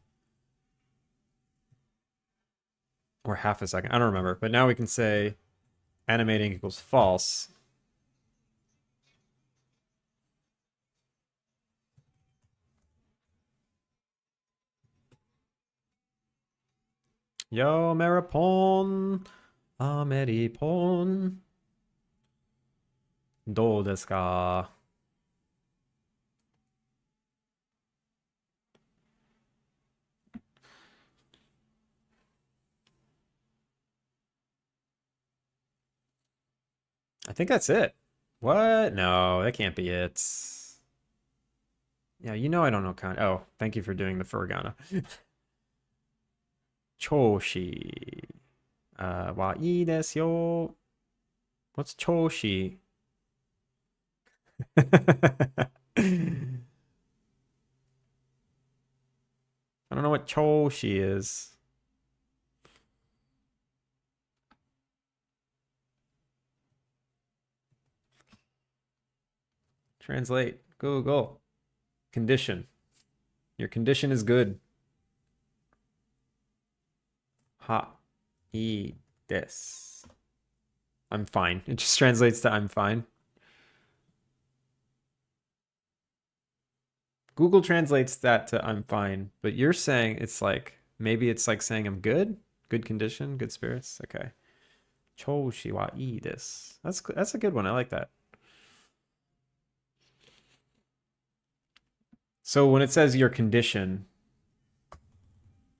Or half a second. I don't remember. But now we can say animating equals false. Yo, Maripon. Ameripon. Do desu ka? I think that's it. What? No, that can't be it. Yeah, you know I don't know kind. Oh, thank you for doing the furigana. Choshi. Wa ii desu yo. What's choshi? I don't know what choshi is. Translate. Google. Condition. Your condition is good. Ha. I des. I'm fine. It just translates to I'm fine. Google translates that to I'm fine, but you're saying it's like, maybe it's like saying I'm good? Good condition, good spirits? Okay. Choushi wa ii desu. That's a good one. I like that. So when it says your condition,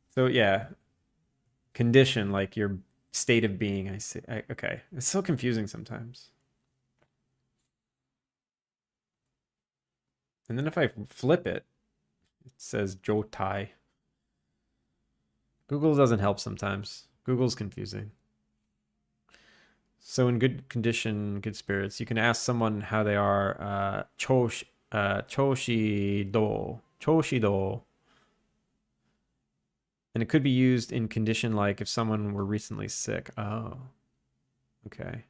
so yeah, condition, like your state of being, I see. Okay. It's so confusing sometimes. And then if I flip it, it says jotai. Google doesn't help sometimes. Google's confusing. So in good condition, good spirits, you can ask someone how they are. Choshi do. Choshi do. And it could be used in condition like if someone were recently sick. Oh, okay.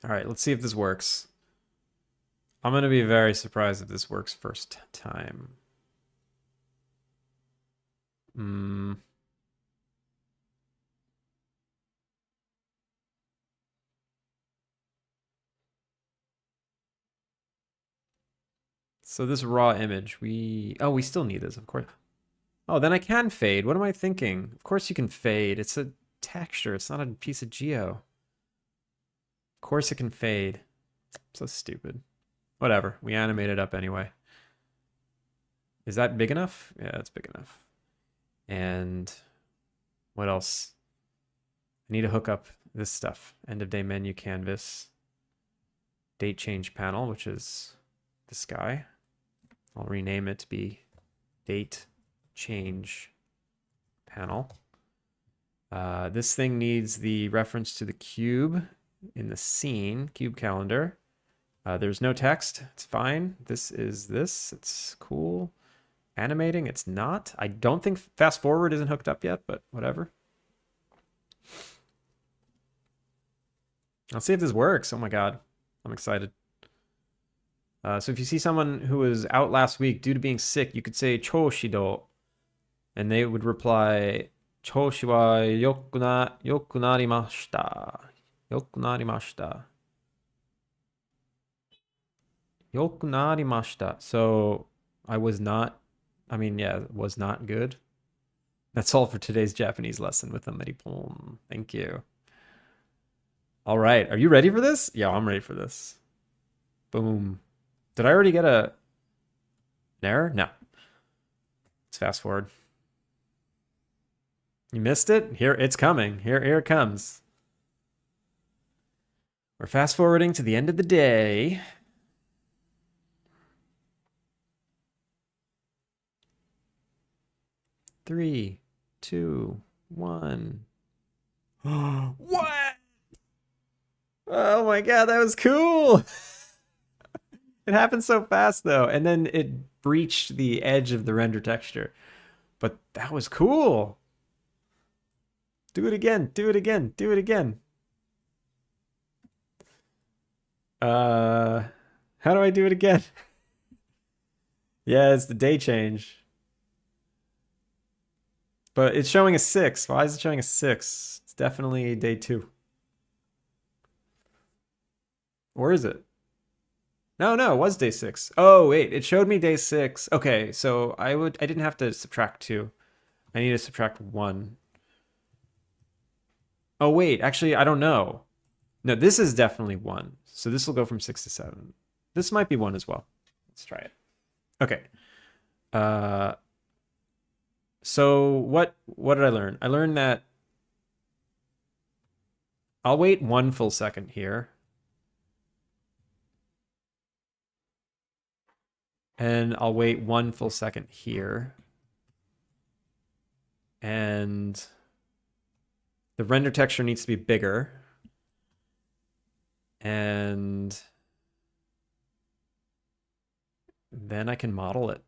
All right, let's see if this works. I'm going to be very surprised if this works first time. Hmm. So this raw image, we still need this, of course. Oh, then I can fade. What am I thinking? Of course you can fade. It's a texture. It's not a piece of geo. Of course it can fade. So stupid. Whatever. We animate it up anyway. Is that big enough? Yeah, it's big enough. And what else? I need to hook up this stuff. End of day menu canvas. Date change panel, which is this guy. I'll rename it to be date change panel. This thing needs the reference to the cube in the scene, cube calendar. There's no text. It's fine. This is this. It's cool. Animating, it's not. I don't think fast forward isn't hooked up yet, but whatever. I'll see if this works. Oh my God. I'm excited. So if you see someone who was out last week due to being sick, you could say choshido, and they would reply choshi wa yokunarimashita. Yokunarimashita. Yokunarimashita. So I was not, I mean, yeah, was not good. That's all for today's Japanese lesson with Ameripon. Thank you. All right. Are you ready for this? Yeah, I'm ready for this. Boom. Did I already get an error? No. Let's fast forward. You missed it? Here, it's coming. Here it comes. We're fast forwarding to the end of the day. Three, two, one. What? Oh my God, that was cool. It happened so fast though, and then it breached the edge of the render texture. But that was cool. Do it again, do it again, do it again. How do I do it again? Yeah, it's the day change. But it's showing a 6. Why is it showing a 6? It's definitely day 2. Or is it? No, it was day 6. Oh, wait, it showed me day 6. Okay, so I didn't have to subtract 2. I need to subtract 1. Oh, wait, actually, I don't know. No, this is definitely 1. So this will go from 6 to 7. This might be 1 as well. Let's try it. Okay. So what did I learn? I learned that I'll wait 1 full second here. And I'll wait 1 full second here. And the render texture needs to be bigger. And then I can model it.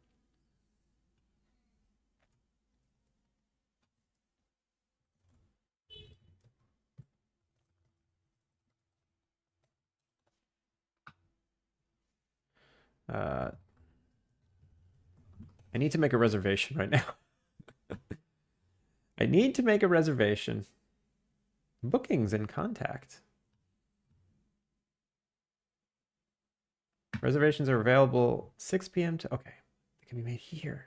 I need to make a reservation right now. I need to make a reservation. Bookings in contact. Reservations are available 6 p.m. to... Okay, they can be made here.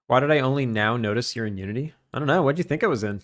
Why did I only now notice you're in Unity? I don't know. What'd you think I was in?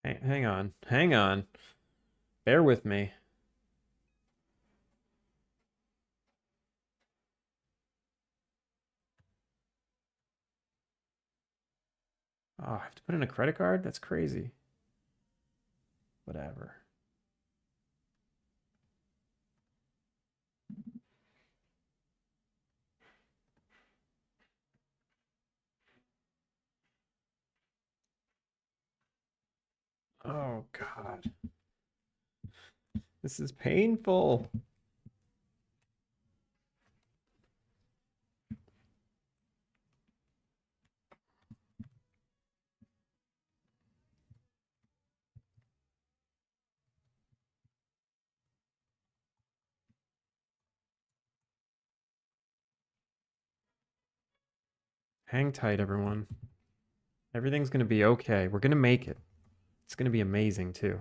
Hang on. Hang on. Bear with me. Oh, I have to put in a credit card? That's crazy. Whatever. Oh, God. This is painful. Hang tight, everyone. Everything's going to be okay. We're going to make it. It's going to be amazing, too.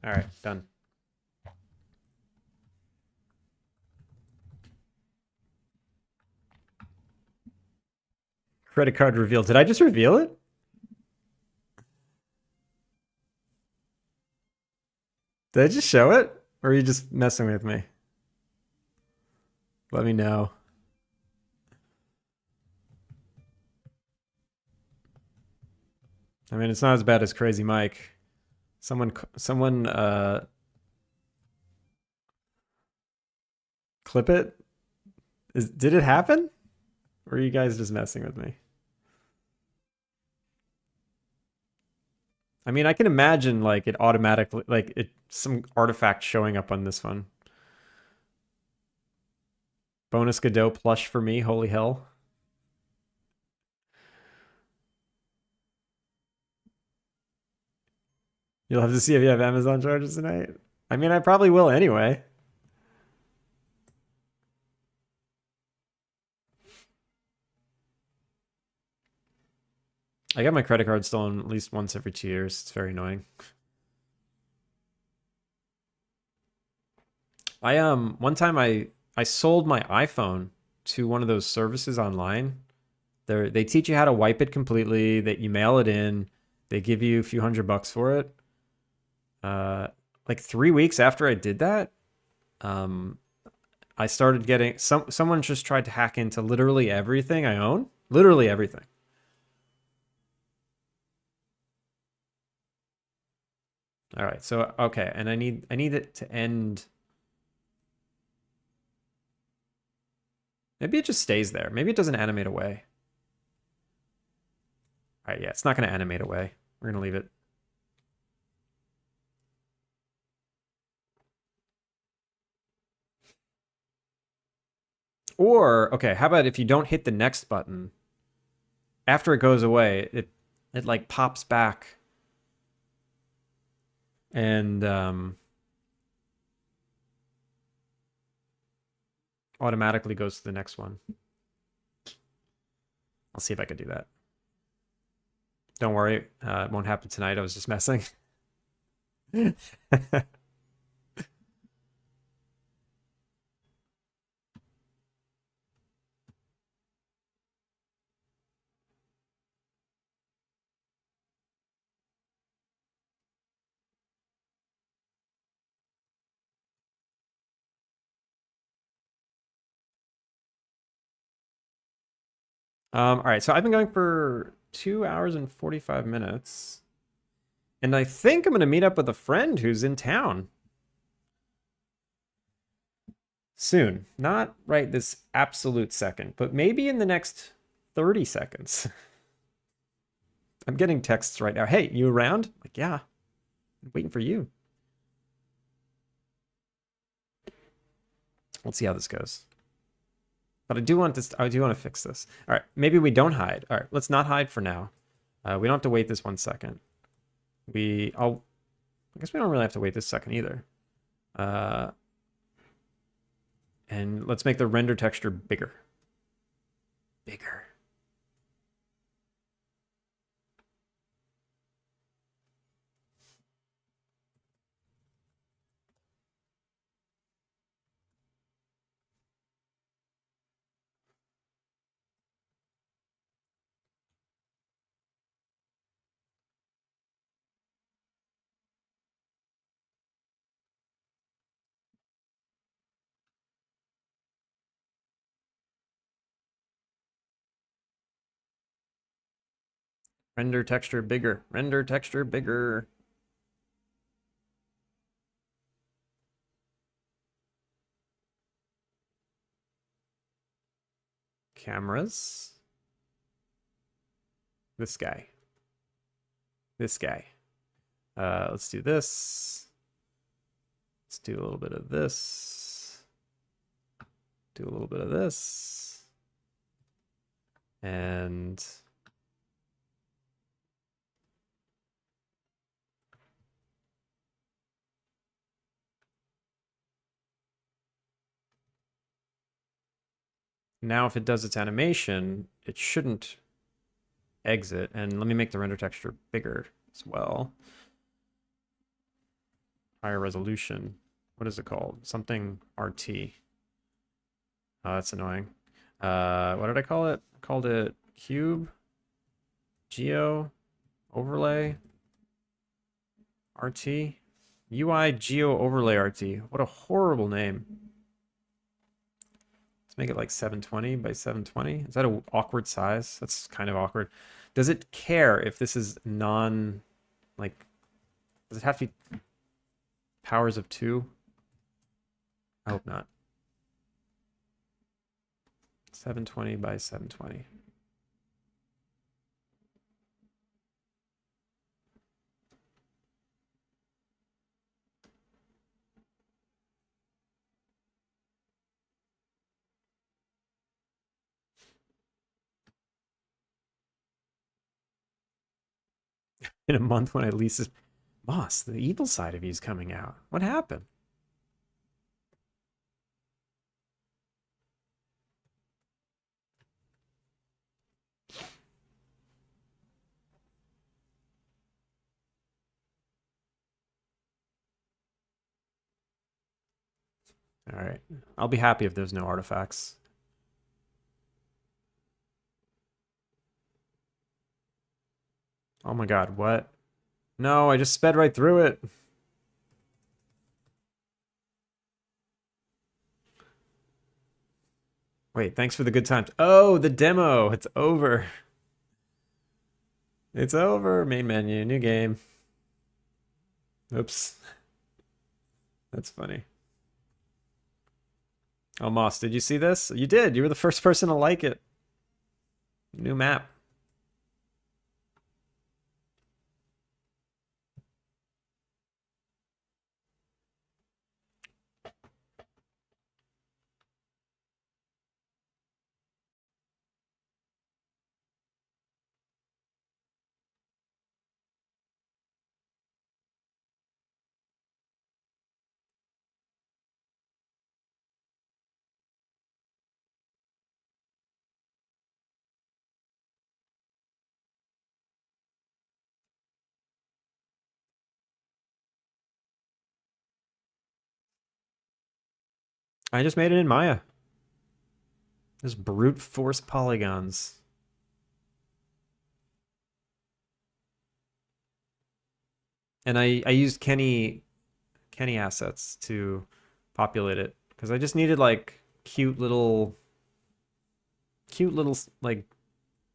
All right, done. Credit card reveal. Did I just reveal it? Did I just show it? Or are you just messing with me? Let me know. I mean, it's not as bad as Crazy Mike. Someone clip it. Did it happen? Or are you guys just messing with me? I mean, I can imagine like it automatically like it some artifact showing up on this one. Bonus Godot plush for me, holy hell. You'll have to see if you have Amazon charges tonight. I mean, I probably will anyway. I get my credit card stolen at least once every 2 years. It's very annoying. One time I sold my iPhone to one of those services online. They teach you how to wipe it completely, that you mail it in, they give you a few $100 for it. Like 3 weeks after I did that, I started getting someone just tried to hack into literally everything I own. Literally everything. All right, so okay, and I need it to end. Maybe it just stays there. Maybe it doesn't animate away. All right, yeah, it's not going to animate away. We're going to leave it. Or, okay, how about if you don't hit the next button, after it goes away, it like pops back and automatically goes to the next one. I'll see if I could do that. Don't worry, it won't happen tonight. I was just messing. All right, so I've been going for 2 hours and 45 minutes. And I think I'm going to meet up with a friend who's in town soon. Not right this absolute second, but maybe in the next 30 seconds. I'm getting texts right now. Hey, you around? Like, yeah, I'm waiting for you. Let's see how this goes. But I do want this. I do want to fix this. All right, maybe we don't hide. All right, let's not hide for now. We don't have to wait this 1 second. I guess we don't really have to wait this second either. And let's make the render texture bigger. Bigger. Render texture bigger. Render texture bigger. Cameras. This guy. This guy. Let's do this. Let's do a little bit of this. Do a little bit of this. And now if it does its animation, it shouldn't exit. And let me make the render texture bigger as well. Higher resolution. What is it called? Something RT. Oh, that's annoying. What did I call it? I called it cube, geo, overlay, RT, UI geo overlay RT. What a horrible name. Let's make it like 720 by 720. Is that an awkward size? That's kind of awkward. Does it care if this is like, does it have to be powers of 2? I hope not. 720 by 720. In a month when I lease this. Moss, the evil side of you is coming out. What happened? All right. I'll be happy if there's no artifacts. Oh my god, what? No, I just sped right through it. Wait, thanks for the good times. Oh, the demo. It's over. It's over. Main menu, new game. Oops. That's funny. Oh, Moss, did you see this? You did. You were the first person to like it. New map. I just made it in Maya. There's brute force polygons. And I used Kenny assets to populate it because I just needed like cute little like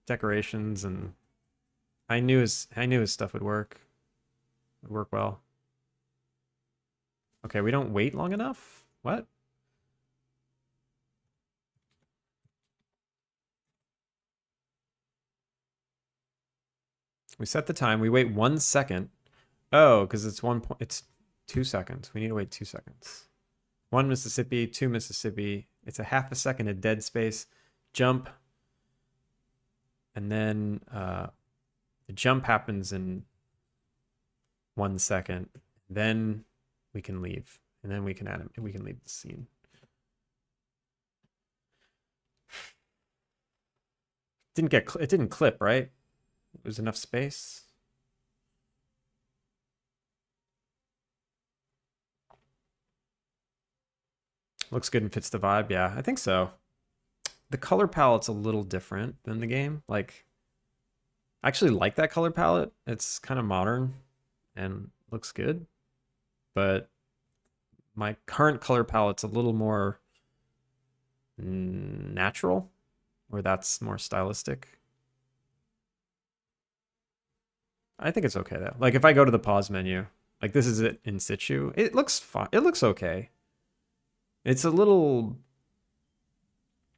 decorations, and I knew his stuff would work. Would work well. Okay, we don't wait long enough? What? We set the time. We wait 1 second. Oh, because it's it's 2 seconds. We need to wait 2 seconds. 1 Mississippi, 2 Mississippi. It's a half a second of dead space. Jump. And then the jump happens in 1 second. Then we can leave. And then we can leave the scene. It didn't clip, right? There's enough space. Looks good and fits the vibe. Yeah, I think so. The color palette's a little different than the game. Like, I actually like that color palette. It's kind of modern and looks good. But my current color palette's a little more natural, or that's more stylistic. I think it's okay though. Like if I go to the pause menu, like this is it in situ. It looks fine. It looks okay. It's a little,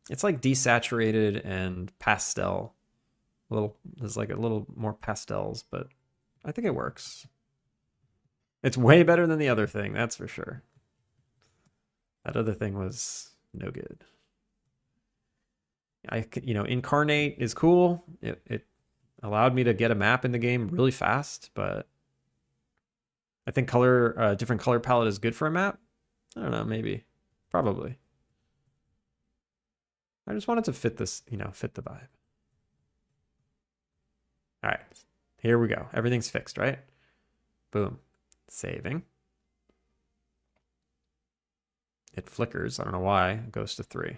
it's like desaturated and pastel. A little, there's like a little more pastels, but I think it works. It's way better than the other thing, that's for sure. That other thing was no good. Incarnate is cool. It allowed me to get a map in the game really fast, but I think different color palette is good for a map. I don't know, maybe, probably. I just wanted to fit this, fit the vibe. All right, here we go. Everything's fixed, right? Boom, saving. It flickers. I don't know why. It goes to 3.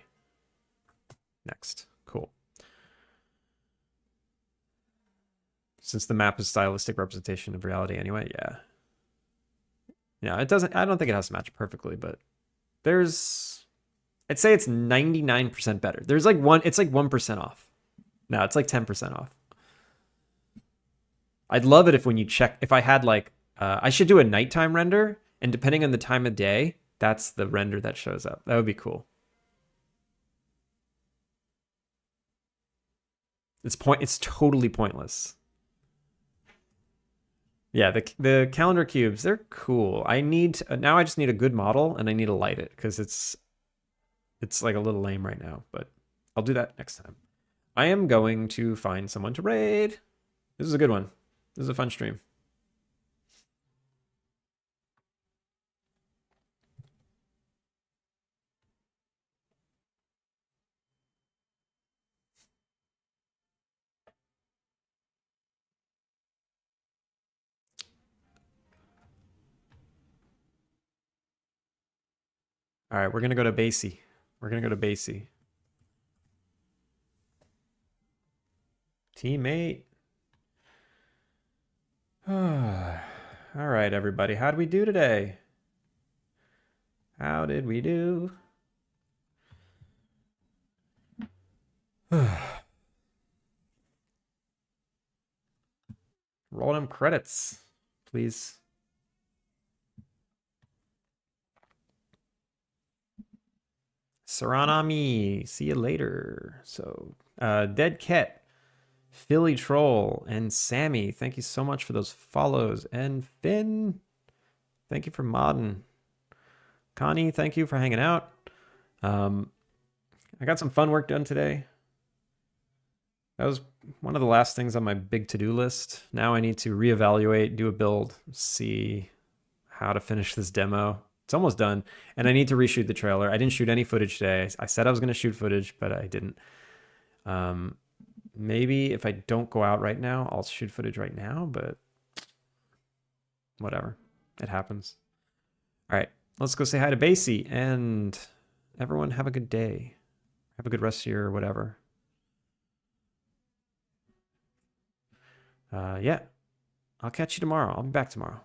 Next. Cool. Since the map is stylistic representation of reality anyway, yeah. Yeah, it doesn't, I don't think it has to match perfectly, but I'd say it's 99% better. There's like it's like 1% off. No, it's like 10% off. I'd love it when you check, if I had like, I should do a nighttime render, and depending on the time of day, that's the render that shows up. That would be cool. It's totally pointless. Yeah, the calendar cubes, they're cool. Now I just need a good model, and I need to light it because it's like a little lame right now, but I'll do that next time. I am going to find someone to raid. This is a good one. This is a fun stream. All right, we're going to go to Basie. We're going to go to Basie. Teammate. All right, everybody. How did we do today? How did we do? Roll them credits, please. Saranami, see you later. So, Dead Cat, Philly Troll, and Sammy, thank you so much for those follows. And Finn, thank you for modding. Connie, thank you for hanging out. I got some fun work done today. That was one of the last things on my big to-do list. Now I need to reevaluate, do a build, see how to finish this demo. It's almost done, and I need to reshoot the trailer. I didn't shoot any footage today. I said I was going to shoot footage, but I didn't. Maybe if I don't go out right now, I'll shoot footage right now, but whatever. It happens. All right, let's go say hi to Basie, and everyone have a good day. Have a good rest of your whatever. Yeah, I'll catch you tomorrow. I'll be back tomorrow.